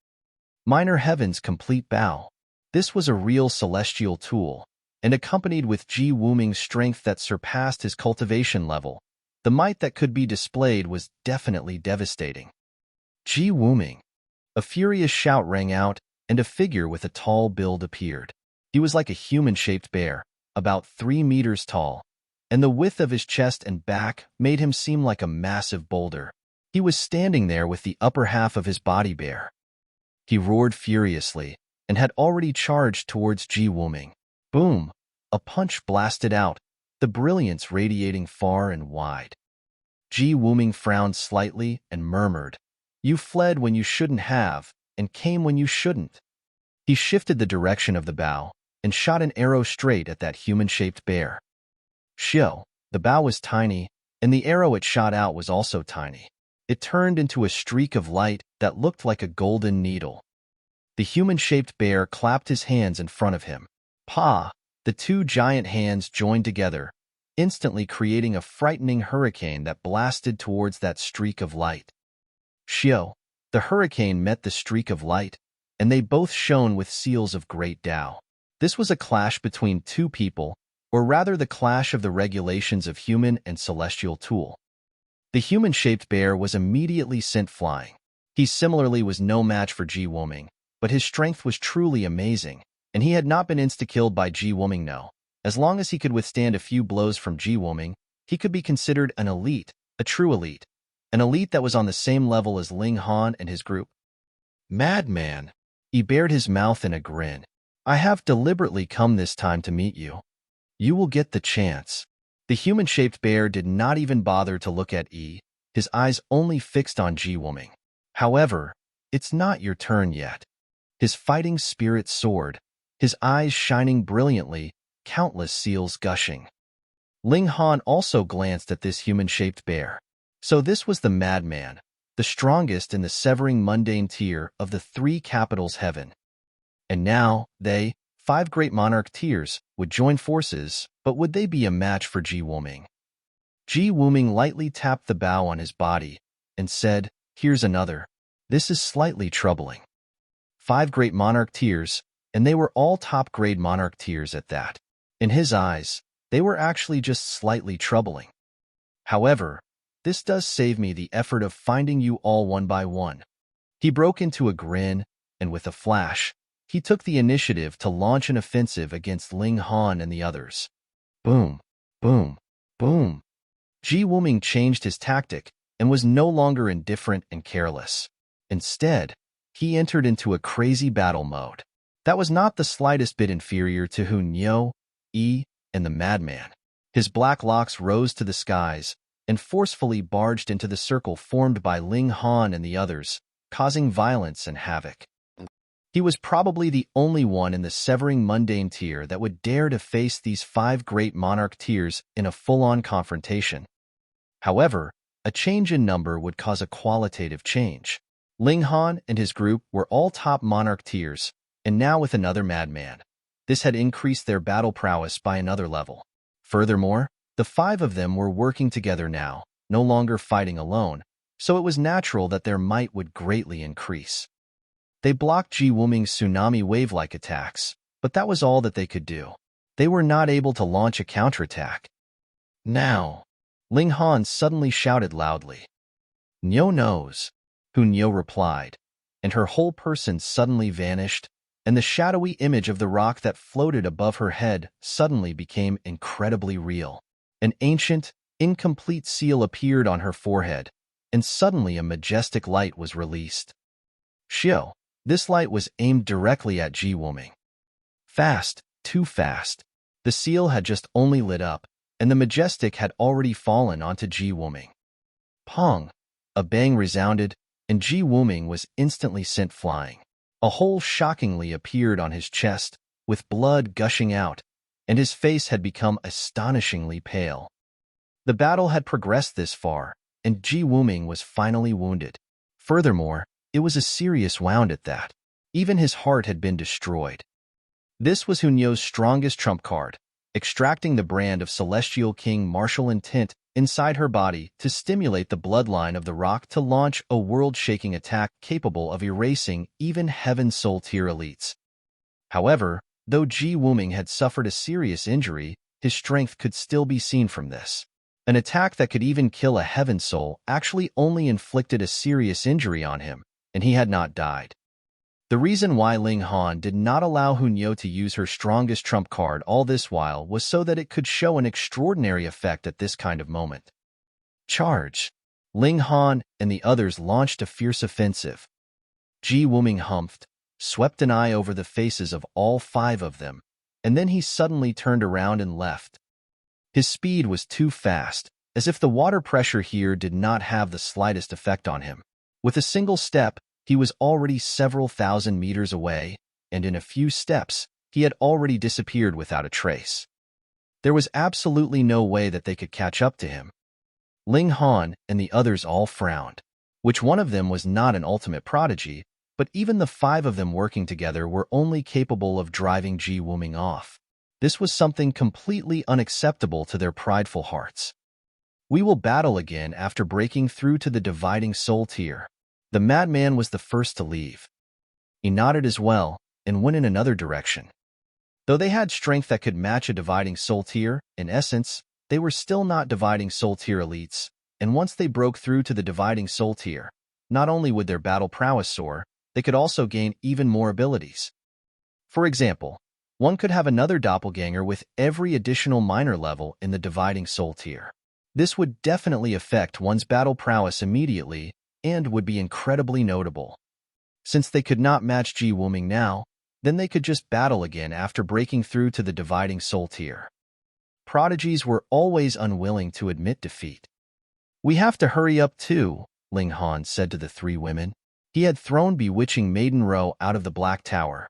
Minor Heaven's complete bow. This was a real celestial tool, and accompanied with Wuming's strength that surpassed his cultivation level, the might that could be displayed was definitely devastating. Wuming. A furious shout rang out, and a figure with a tall build appeared. He was like a human-shaped bear, about 3 meters tall, and the width of his chest and back made him seem like a massive boulder. He was standing there with the upper half of his body bare. He roared furiously, and had already charged towards Wuming. Boom! A punch blasted out, the brilliance radiating far and wide. Wuming frowned slightly and murmured, "You fled when you shouldn't have, and came when you shouldn't." He shifted the direction of the bow, and shot an arrow straight at that human-shaped bear. Shio, the bow was tiny, and the arrow it shot out was also tiny. It turned into a streak of light that looked like a golden needle. The human-shaped bear clapped his hands in front of him. Pa! The two giant hands joined together, instantly creating a frightening hurricane that blasted towards that streak of light. Shio, the hurricane met the streak of light, and they both shone with seals of great Tao. This was a clash between two people, or rather the clash of the regulations of human and celestial tool. The human-shaped bear was immediately sent flying. He similarly was no match for Wuming, but his strength was truly amazing, and he had not been insta-killed by Wuming. No. As long as he could withstand a few blows from Wuming, he could be considered an elite, a true elite, an elite that was on the same level as Ling Han and his group. Madman. He bared his mouth in a grin. I have deliberately come this time to meet you. You will get the chance. The human-shaped bear did not even bother to look at his eyes only fixed on Wuming. However, it's not your turn yet. His fighting spirit soared, his eyes shining brilliantly, countless seals gushing. Ling Han also glanced at this human-shaped bear. So this was the Madman, the strongest in the severing mundane tier of the 3 capitals heaven. And now, they, 5 great monarch tiers, would join forces, but would they be a match for Wuming? Wuming lightly tapped the bow on his body, and said, "Here's another. This is slightly troubling." 5 great monarch tiers, and they were all top-grade monarch tiers at that. In his eyes, they were actually just slightly troubling. However, this does save me the effort of finding you all one by one. He broke into a grin, and with a flash, he took the initiative to launch an offensive against Ling Han and the others. Boom, boom, boom. Wuming changed his tactic and was no longer indifferent and careless. Instead, he entered into a crazy battle mode. That was not the slightest bit inferior to Nyo, and the Madman. His black locks rose to the skies and forcefully barged into the circle formed by Ling Han and the others, causing violence and havoc. He was probably the only one in the severing mundane tier that would dare to face these 5 great monarch tiers in a full-on confrontation. However, a change in number would cause a qualitative change. Ling Han and his group were all top monarch tiers, and now with another Madman. This had increased their battle prowess by another level. Furthermore, the 5 of them were working together now, no longer fighting alone, so it was natural that their might would greatly increase. They blocked Wuming's tsunami wave-like attacks, but that was all that they could do. They were not able to launch a counterattack. Now, Ling Han suddenly shouted loudly. Nyo knows, Nyo replied, and her whole person suddenly vanished, and the shadowy image of the rock that floated above her head suddenly became incredibly real. An ancient, incomplete seal appeared on her forehead, and suddenly a majestic light was released. Shio. This light was aimed directly at Wuming. Fast, too fast. The seal had just only lit up, and the majestic had already fallen onto Wuming. Pong! A bang resounded, and Wuming was instantly sent flying. A hole shockingly appeared on his chest, with blood gushing out, and his face had become astonishingly pale. The battle had progressed this far, and Wuming was finally wounded. Furthermore, It was a serious wound at that. Even his heart had been destroyed. This was Hunyo's strongest trump card, extracting the brand of Celestial King martial intent inside her body to stimulate the bloodline of the rock to launch a world-shaking attack capable of erasing even Heaven Soul tier elites. However, though Wuming had suffered a serious injury, his strength could still be seen from this. An attack that could even kill a Heaven Soul actually only inflicted a serious injury on him, and he had not died. The reason why Ling Han did not allow Hunyo to use her strongest trump card all this while was so that it could show an extraordinary effect at this kind of moment. Charge! Ling Han and the others launched a fierce offensive. Wuming humphed, swept an eye over the faces of all 5 of them, and then he suddenly turned around and left. His speed was too fast, as if the water pressure here did not have the slightest effect on him. With a single step, he was already several thousand meters away, and in a few steps, he had already disappeared without a trace. There was absolutely no way that they could catch up to him. Ling Han and the others all frowned. Which one of them was not an ultimate prodigy, but even the 5 of them working together were only capable of driving Wuming off. This was something completely unacceptable to their prideful hearts. We will battle again after breaking through to the dividing soul tier. The Madman was the first to leave. He nodded as well and went in another direction. Though they had strength that could match a dividing soul tier, in essence, they were still not dividing soul tier elites, and once they broke through to the dividing soul tier, not only would their battle prowess soar, they could also gain even more abilities. For example, one could have another doppelganger with every additional minor level in the dividing soul tier. This would definitely affect one's battle prowess immediately and would be incredibly notable. Since they could not match Wuming now, then they could just battle again after breaking through to the dividing soul tier. Prodigies were always unwilling to admit defeat. "We have to hurry up too," Ling Han said to the 3 women. He had thrown Bewitching Maiden Row out of the Black Tower.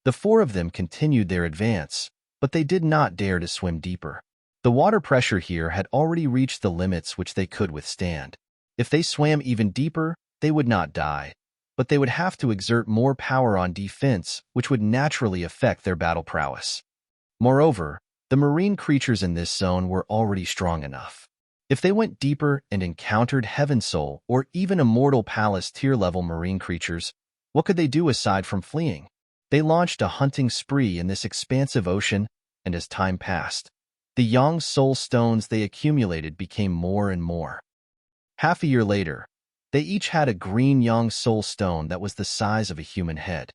The 4 of them continued their advance, but they did not dare to swim deeper. The water pressure here had already reached the limits which they could withstand. If they swam even deeper, they would not die, but they would have to exert more power on defense, which would naturally affect their battle prowess. Moreover, the marine creatures in this zone were already strong enough. If they went deeper and encountered Heaven Soul or even Immortal Palace tier-level marine creatures, what could they do aside from fleeing? They launched a hunting spree in this expansive ocean, and as time passed, the Yang Soul stones they accumulated became more and more. Half a year later, they each had a green Yang Soul stone that was the size of a human head.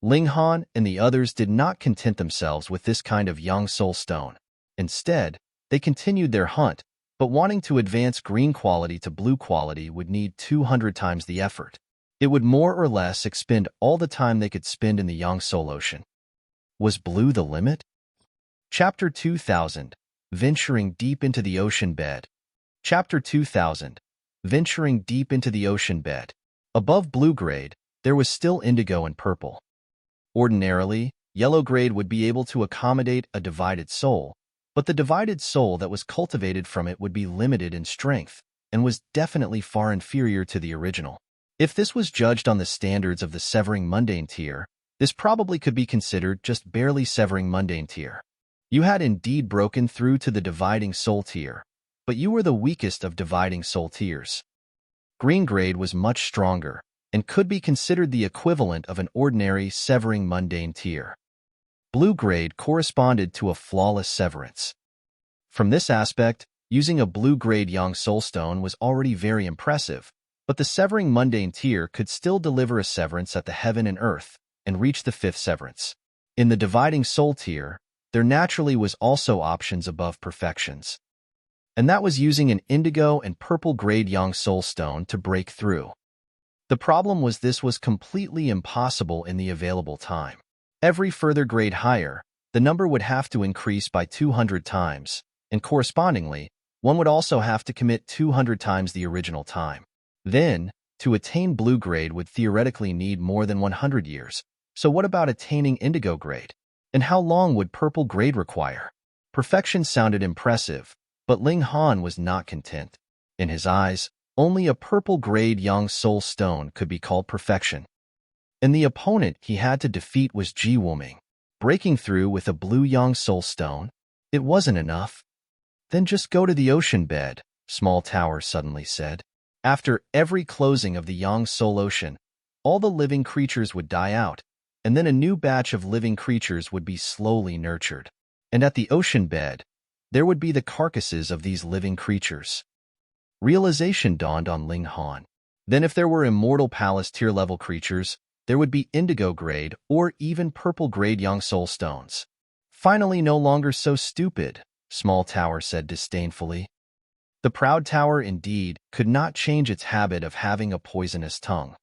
Ling Han and the others did not content themselves with this kind of Yang Soul stone. Instead, they continued their hunt, but wanting to advance green quality to blue quality would need 200 times the effort. It would more or less expend all the time they could spend in the Yang Soul Ocean. Was blue the limit? Chapter 2000, Venturing Deep into the Ocean Bed. Chapter 2000, Venturing Deep into the Ocean Bed. Above blue grade, there was still indigo and purple. Ordinarily, yellow grade would be able to accommodate a divided soul, but the divided soul that was cultivated from it would be limited in strength and was definitely far inferior to the original. If this was judged on the standards of the severing mundane tier, this probably could be considered just barely severing mundane tier. You had indeed broken through to the dividing soul tier, but you were the weakest of dividing soul tiers. Green grade was much stronger and could be considered the equivalent of an ordinary severing mundane tier. Blue grade corresponded to a flawless severance. From this aspect, using a blue grade Yang Soul Stone was already very impressive, but the severing mundane tier could still deliver a severance at the heaven and earth and reach the 5th severance. In the dividing soul tier, there naturally was also options above perfections. And that was using an indigo and purple grade Yang Soul Stone to break through. The problem was this was completely impossible in the available time. Every further grade higher, the number would have to increase by 200 times, and correspondingly, one would also have to commit 200 times the original time. Then, to attain blue grade would theoretically need more than 100 years, so what about attaining indigo grade? And how long would purple grade require? Perfection sounded impressive, but Ling Han was not content. In his eyes, Only a purple-grade young soul stone could be called perfection. And the opponent he had to defeat was Wuming. Breaking through with a blue young soul stone, it wasn't enough. Then just go to the ocean bed, Small Tower suddenly said. After every closing of the Yang Soul Ocean, all the living creatures would die out, and then a new batch of living creatures would be slowly nurtured. And at the ocean bed, there would be the carcasses of these living creatures. Realization dawned on Ling Han. Then if there were immortal palace tier-level creatures, there would be indigo-grade or even purple-grade Yang Soul stones. Finally, no longer so stupid, Small Tower said disdainfully. The proud tower, indeed, could not change its habit of having a poisonous tongue.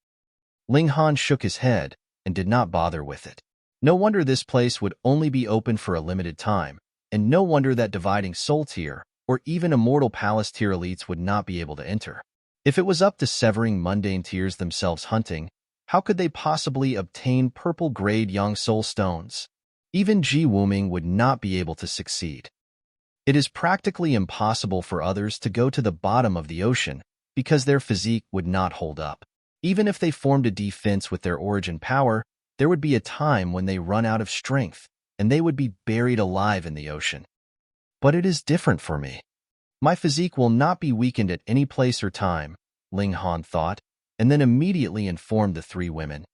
Ling Han shook his head and did not bother with it. No wonder this place would only be open for a limited time, and no wonder that dividing soul tier or even immortal palace tier elites would not be able to enter. If it was up to severing mundane tiers themselves hunting, how could they possibly obtain purple-grade young soul stones? Even Wuming would not be able to succeed. It is practically impossible for others to go to the bottom of the ocean because their physique would not hold up. Even if they formed a defense with their origin power, there would be a time when they run out of strength, and they would be buried alive in the ocean. But it is different for me. My physique will not be weakened at any place or time, Ling Han thought, and then immediately informed the three women.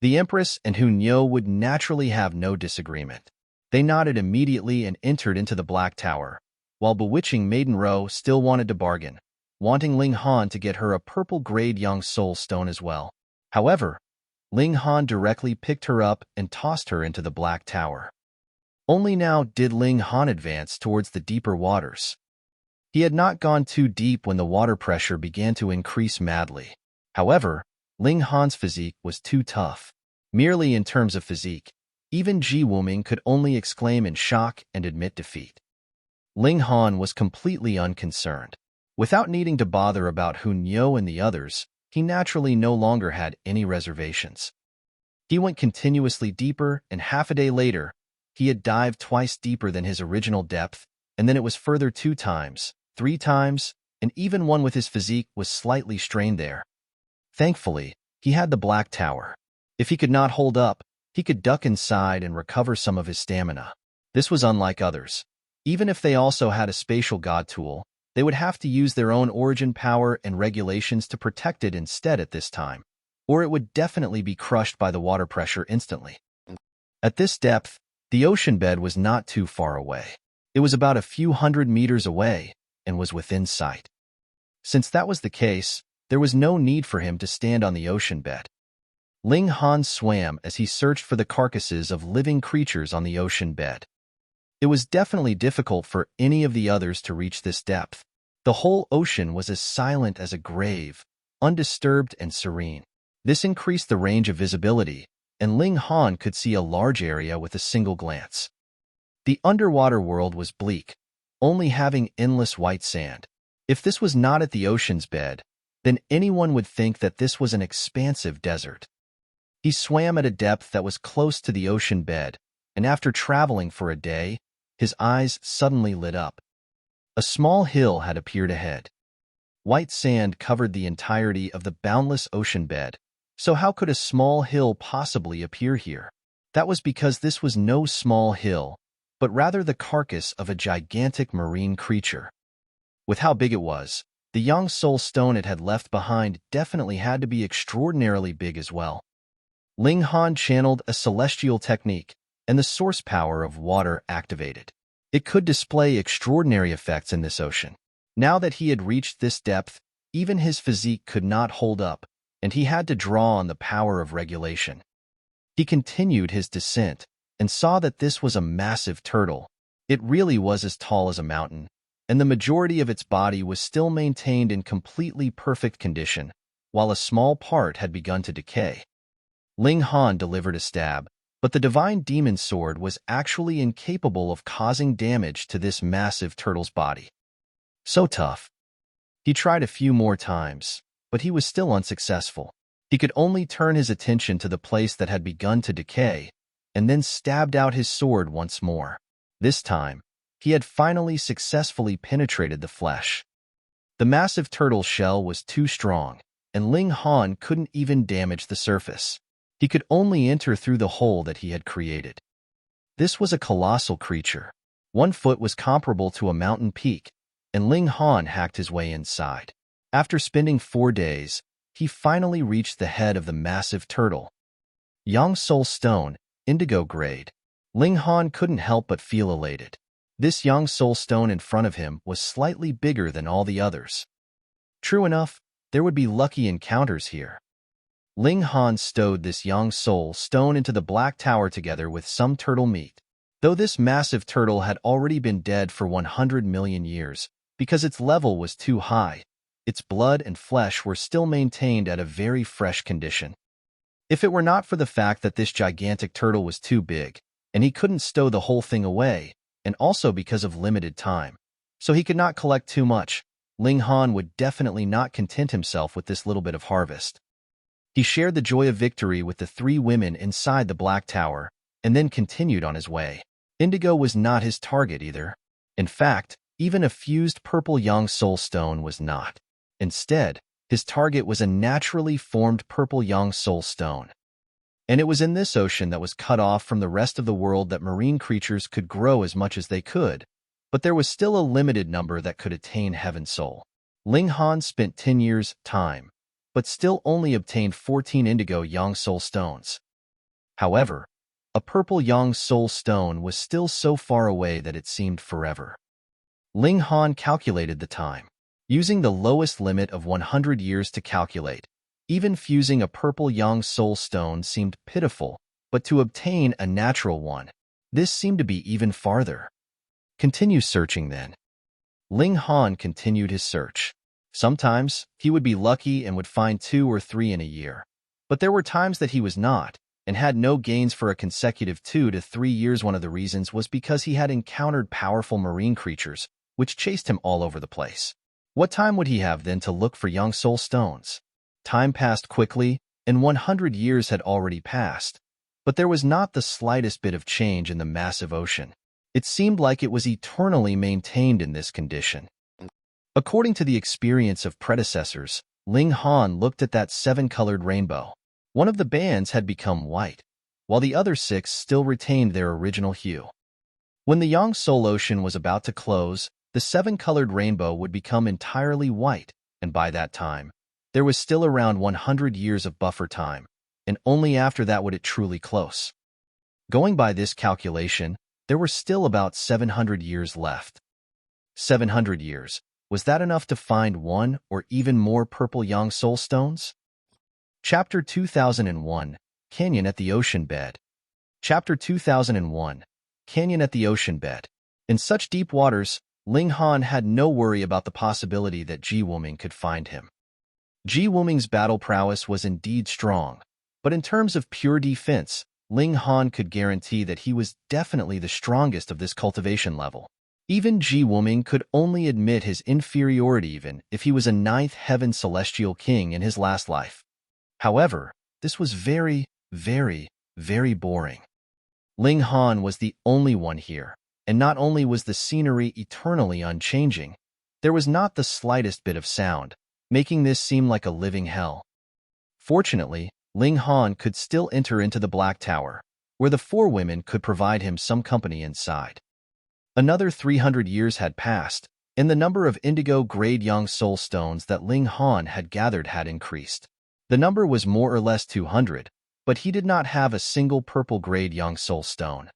The Empress and Hunyo would naturally have no disagreement. They nodded immediately and entered into the Black Tower, while bewitching Maiden Ro still wanted to bargain, wanting Ling Han to get her a purple-grade young soul stone as well. However, Ling Han directly picked her up and tossed her into the Black Tower. Only now did Ling Han advance towards the deeper waters. He had not gone too deep when the water pressure began to increase madly. However, Ling Han's physique was too tough. Merely in terms of physique, even Wuming could only exclaim in shock and admit defeat. Ling Han was completely unconcerned. Without needing to bother about Hunyo and the others, he naturally no longer had any reservations. He went continuously deeper, and half a day later, he had dived twice deeper than his original depth, and then it was further 2 times, 3 times, and even one with his physique was slightly strained there. Thankfully, he had the Black Tower. If he could not hold up, he could duck inside and recover some of his stamina. This was unlike others. Even if they also had a spatial god tool, they would have to use their own origin power and regulations to protect it instead at this time, or it would definitely be crushed by the water pressure instantly. At this depth, the ocean bed was not too far away. It was about a few hundred meters away and was within sight. Since that was the case, there was no need for him to stand on the ocean bed. Ling Han swam as he searched for the carcasses of living creatures on the ocean bed. It was definitely difficult for any of the others to reach this depth. The whole ocean was as silent as a grave, undisturbed and serene. This increased the range of visibility, and Ling Han could see a large area with a single glance. The underwater world was bleak, only having endless white sand. If this was not at the ocean's bed, then anyone would think that this was an expansive desert. He swam at a depth that was close to the ocean bed, and after traveling for a day, his eyes suddenly lit up. A small hill had appeared ahead. White sand covered the entirety of the boundless ocean bed, so how could a small hill possibly appear here? That was because this was no small hill, but rather the carcass of a gigantic marine creature. With how big it was, the young soul stone it had left behind definitely had to be extraordinarily big as well. Ling Han channeled a celestial technique, and the source power of water activated. It could display extraordinary effects in this ocean. Now that he had reached this depth, even his physique could not hold up, and he had to draw on the power of regulation. He continued his descent, and saw that this was a massive turtle. It really was as tall as a mountain, and the majority of its body was still maintained in completely perfect condition, while a small part had begun to decay. Ling Han delivered a stab, but the divine demon sword was actually incapable of causing damage to this massive turtle's body. So tough. He tried a few more times, but he was still unsuccessful. He could only turn his attention to the place that had begun to decay, and then stabbed out his sword once more. This time, he had finally successfully penetrated the flesh. The massive turtle's shell was too strong, and Ling Han couldn't even damage the surface. He could only enter through the hole that he had created. This was a colossal creature. 1 foot was comparable to a mountain peak, and Ling Han hacked his way inside. After spending 4 days, he finally reached the head of the massive turtle. Yang Soul Stone, indigo grade. Ling Han couldn't help but feel elated. This Yang Soul Stone in front of him was slightly bigger than all the others. True enough, there would be lucky encounters here. Ling Han stowed this Yang Soul Stone into the Black Tower together with some turtle meat. Though this massive turtle had already been dead for 100 million years, because its level was too high, its blood and flesh were still maintained at a very fresh condition. If it were not for the fact that this gigantic turtle was too big, and he couldn't stow the whole thing away, and also because of limited time, so he could not collect too much, Ling Han would definitely not content himself with this little bit of harvest. He shared the joy of victory with the 3 women inside the Black Tower, and then continued on his way. Indigo was not his target either. In fact, even a fused purple Yang Soul Stone was not. Instead, his target was a naturally formed purple Yang Soul Stone. And it was in this ocean that was cut off from the rest of the world that marine creatures could grow as much as they could, but there was still a limited number that could attain Heaven Soul. Ling Han spent 10 years' time, but still only obtained 14 indigo Yang Soul Stones. However, a purple Yang Soul Stone was still so far away that it seemed forever. Ling Han calculated the time, using the lowest limit of 100 years to calculate. Even fusing a purple Yang Soul Stone seemed pitiful, but to obtain a natural one, this seemed to be even farther. Continue searching then. Ling Han continued his search. Sometimes, he would be lucky and would find 2 or 3 in a year. But there were times that he was not, and had no gains for a consecutive 2 to 3 years. One of the reasons was because he had encountered powerful marine creatures, which chased him all over the place. What time would he have then to look for Yang Soul Stones? Time passed quickly, and 100 years had already passed, but there was not the slightest bit of change in the massive ocean. It seemed like it was eternally maintained in this condition. According to the experience of predecessors, Ling Han looked at that 7-colored rainbow. One of the bands had become white, while the other 6 still retained their original hue. When the Yang Soul Ocean was about to close, the 7-colored rainbow would become entirely white, and by that time, there was still around 100 years of buffer time, and only after that would it truly close. Going by this calculation, there were still about 700 years left. 700 years. Was that enough to find 1 or even more purple Yang Soul Stones? Chapter 2001, Canyon at the Ocean Bed. Chapter 2001, Canyon at the Ocean Bed. In such deep waters, Ling Han had no worry about the possibility that Wuming could find him. Wuming's battle prowess was indeed strong, but in terms of pure defense, Ling Han could guarantee that he was definitely the strongest of this cultivation level. Even Wuming could only admit his inferiority even if he was a 9th Heaven Celestial King in his last life. However, this was very, very, very boring. Ling Han was the only one here, and not only was the scenery eternally unchanging, there was not the slightest bit of sound, making this seem like a living hell. Fortunately, Ling Han could still enter into the Black Tower, where the 4 women could provide him some company inside. Another 300 years had passed, and the number of indigo-grade Yang Soul Stones that Ling Han had gathered had increased. The number was more or less 200, but he did not have a single purple-grade Yang Soul Stone.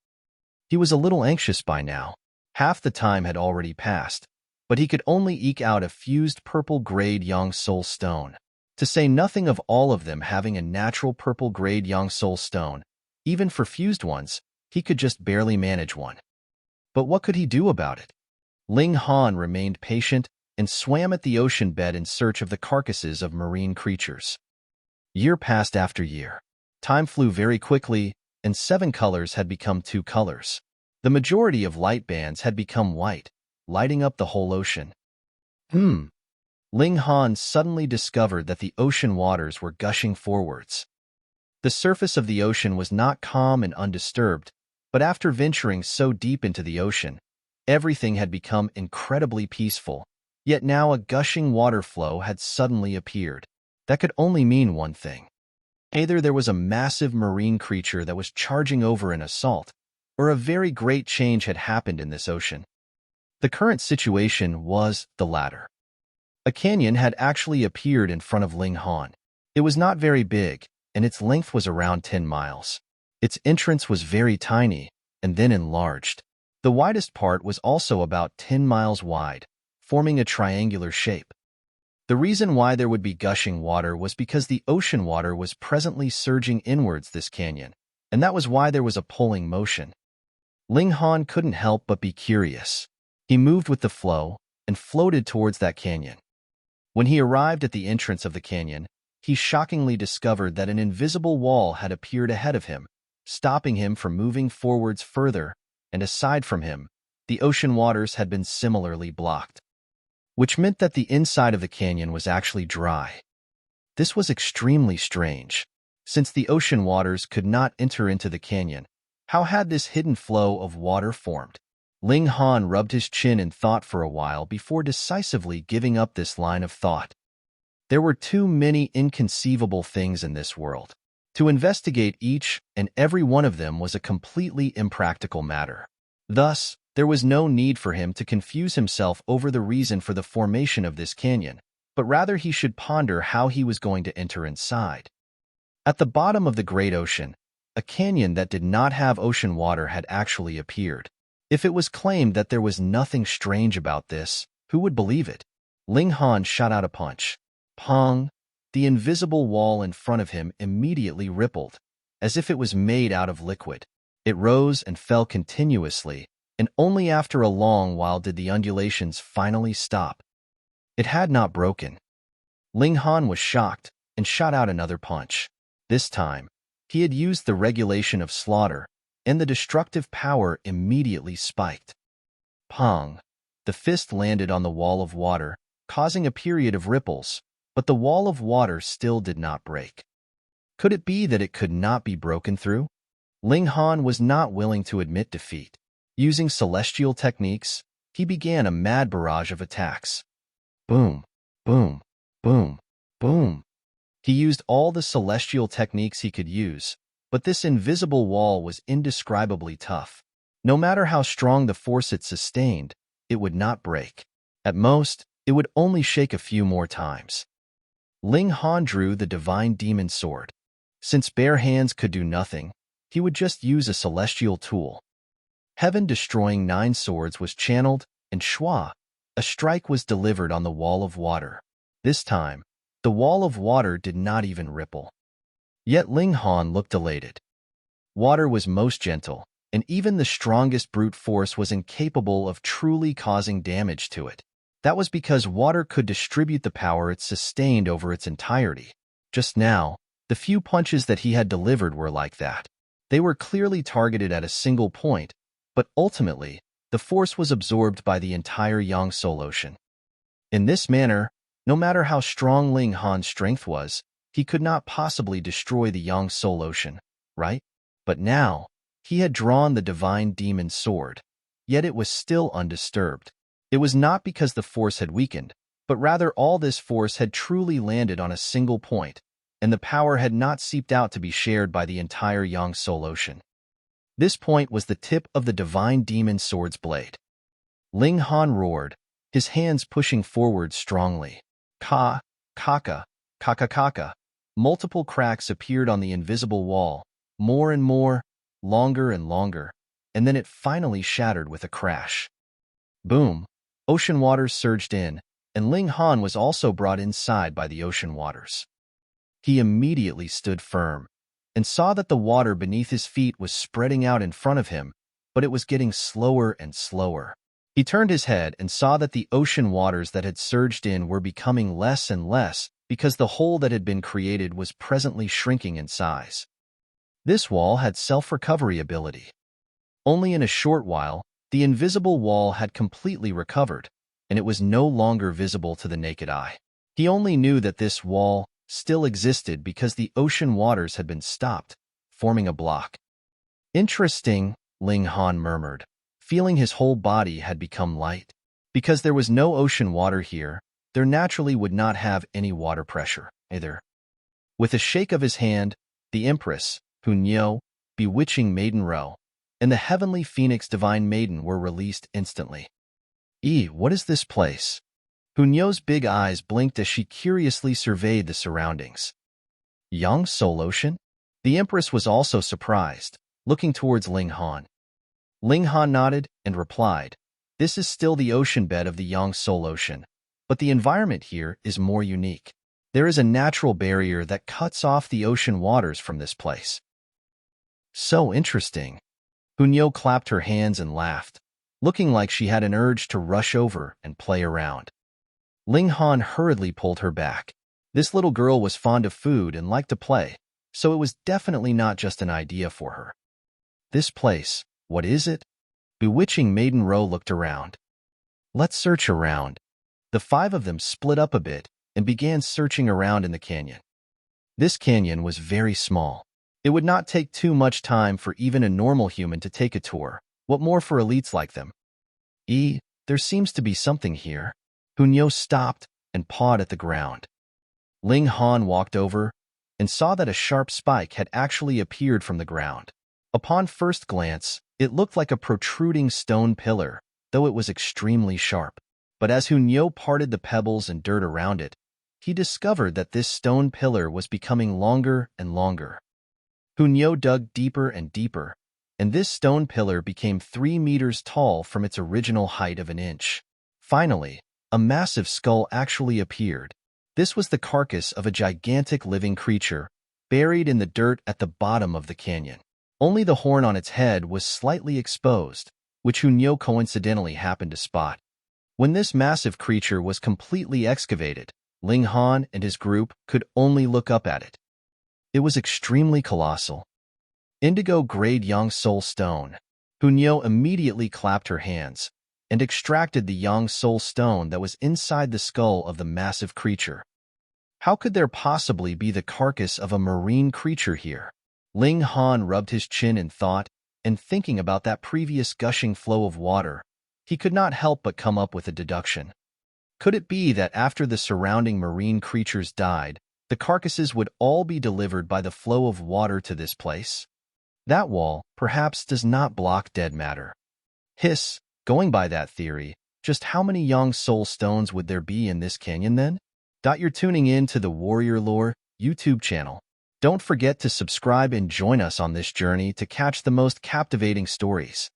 He was a little anxious by now. Half the time had already passed, but he could only eke out a fused purple-grade Yang Soul Stone. To say nothing of all of them having a natural purple-grade Yang Soul Stone, even for fused ones, he could just barely manage one. But what could he do about it? Ling Han remained patient and swam at the ocean bed in search of the carcasses of marine creatures. Year passed after year. Time flew very quickly, and 7 colors had become 2 colors. The majority of light bands had become white, lighting up the whole ocean. Ling Han suddenly discovered that the ocean waters were gushing forwards. The surface of the ocean was not calm and undisturbed, but after venturing so deep into the ocean, everything had become incredibly peaceful, Yet now a gushing water flow had suddenly appeared. That could only mean one thing. Either there was a massive marine creature that was charging over an assault, or a very great change had happened in this ocean. The current situation was the latter. A canyon had actually appeared in front of Ling Han. It was not very big, and its length was around 10 miles. Its entrance was very tiny, and then enlarged. The widest part was also about 10 miles wide, forming a triangular shape. The reason why there would be gushing water was because the ocean water was presently surging inwards this canyon, and that was why there was a pulling motion. Ling Han couldn't help but be curious. He moved with the flow and floated towards that canyon. When he arrived at the entrance of the canyon, he shockingly discovered that an invisible wall had appeared ahead of him, stopping him from moving forwards further, and aside from him, the ocean waters had been similarly blocked, which meant that the inside of the canyon was actually dry. This was extremely strange. Since the ocean waters could not enter into the canyon, how had this hidden flow of water formed? Ling Han rubbed his chin in thought for a while before decisively giving up this line of thought. There were too many inconceivable things in this world. To investigate each and every one of them was a completely impractical matter. Thus, there was no need for him to confuse himself over the reason for the formation of this canyon, but rather he should ponder how he was going to enter inside. At the bottom of the great ocean, a canyon that did not have ocean water had actually appeared. If it was claimed that there was nothing strange about this, who would believe it? Ling Han shot out a punch. Pong! The invisible wall in front of him immediately rippled, as if it was made out of liquid. It rose and fell continuously, and only after a long while did the undulations finally stop. It had not broken. Ling Han was shocked and shot out another punch. This time, he had used the regulation of slaughter, and the destructive power immediately spiked. Pong! The fist landed on the wall of water, causing a period of ripples, but the wall of water still did not break. Could it be that it could not be broken through? Ling Han was not willing to admit defeat. Using celestial techniques, he began a mad barrage of attacks. Boom, boom, boom, boom. He used all the celestial techniques he could use, but this invisible wall was indescribably tough. No matter how strong the force it sustained, it would not break. At most, it would only shake a few more times. Ling Han drew the divine demon sword. Since bare hands could do nothing, he would just use a celestial tool. Heaven-destroying 9 swords was channeled, and shwa, a strike was delivered on the wall of water. This time, the wall of water did not even ripple. Yet Ling Han looked elated. Water was most gentle, and even the strongest brute force was incapable of truly causing damage to it. That was because water could distribute the power it sustained over its entirety. Just now, the few punches that he had delivered were like that. They were clearly targeted at a single point, but ultimately, the force was absorbed by the entire Yangtze Ocean. In this manner, no matter how strong Ling Han's strength was, he could not possibly destroy the Yangtze Ocean, right? But now, he had drawn the divine demon sword, yet it was still undisturbed. It was not because the force had weakened, but rather all this force had truly landed on a single point, and the power had not seeped out to be shared by the entire Yangtze Ocean. This point was the tip of the divine demon sword's blade. Ling Han roared, his hands pushing forward strongly. Ka, kaka, kaka kaka. Multiple cracks appeared on the invisible wall, more and more, longer and longer, and then it finally shattered with a crash. Boom! Ocean waters surged in, and Ling Han was also brought inside by the ocean waters. He immediately stood firm, and saw that the water beneath his feet was spreading out in front of him, but it was getting slower and slower. He turned his head and saw that the ocean waters that had surged in were becoming less and less because the hole that had been created was presently shrinking in size. This wall had self-recovery ability. Only in a short while, the invisible wall had completely recovered, and it was no longer visible to the naked eye. He only knew that this wall still existed because the ocean waters had been stopped, forming a block. Interesting, Ling Han murmured, feeling his whole body had become light. Because there was no ocean water here, there naturally would not have any water pressure, either. With a shake of his hand, the Empress, Hunyo, bewitching Maiden Ro, and the heavenly Phoenix Divine Maiden were released instantly. What is this place? Hunyo's big eyes blinked as she curiously surveyed the surroundings. Yang Soul Ocean? The Empress was also surprised, looking towards Ling Han. Ling Han nodded and replied, "This is still the ocean bed of the Yang Soul Ocean, but the environment here is more unique. There is a natural barrier that cuts off the ocean waters from this place." So interesting. Hunyo clapped her hands and laughed, looking like she had an urge to rush over and play around. Ling Han hurriedly pulled her back. This little girl was fond of food and liked to play, so it was definitely not just an idea for her. This place, what is it? Bewitching Maiden Ro looked around. Let's search around. The five of them split up a bit and began searching around in the canyon. This canyon was very small. It would not take too much time for even a normal human to take a tour, what more for elites like them? There seems to be something here. Hunyo stopped and pawed at the ground. Ling Han walked over and saw that a sharp spike had actually appeared from the ground. Upon first glance, it looked like a protruding stone pillar, though it was extremely sharp. But as Hunyo parted the pebbles and dirt around it, he discovered that this stone pillar was becoming longer and longer. Hunyo dug deeper and deeper, and this stone pillar became 3 meters tall from its original height of an inch. Finally, a massive skull actually appeared. This was the carcass of a gigantic living creature, buried in the dirt at the bottom of the canyon. Only the horn on its head was slightly exposed, which Hunyo coincidentally happened to spot. When this massive creature was completely excavated, Ling Han and his group could only look up at it. It was extremely colossal. Indigo-grade Yang Soul Stone. Hunyo immediately clapped her hands and extracted the Yang Soul Stone that was inside the skull of the massive creature. How could there possibly be the carcass of a marine creature here? Ling Han rubbed his chin in thought, and thinking about that previous gushing flow of water, he could not help but come up with a deduction. Could it be that after the surrounding marine creatures died, the carcasses would all be delivered by the flow of water to this place? That wall, perhaps, does not block dead matter. Hiss, going by that theory, just how many Yang Soul Stones would there be in this canyon then? You're tuning in to the Warrior Lore YouTube channel. Don't forget to subscribe and join us on this journey to catch the most captivating stories.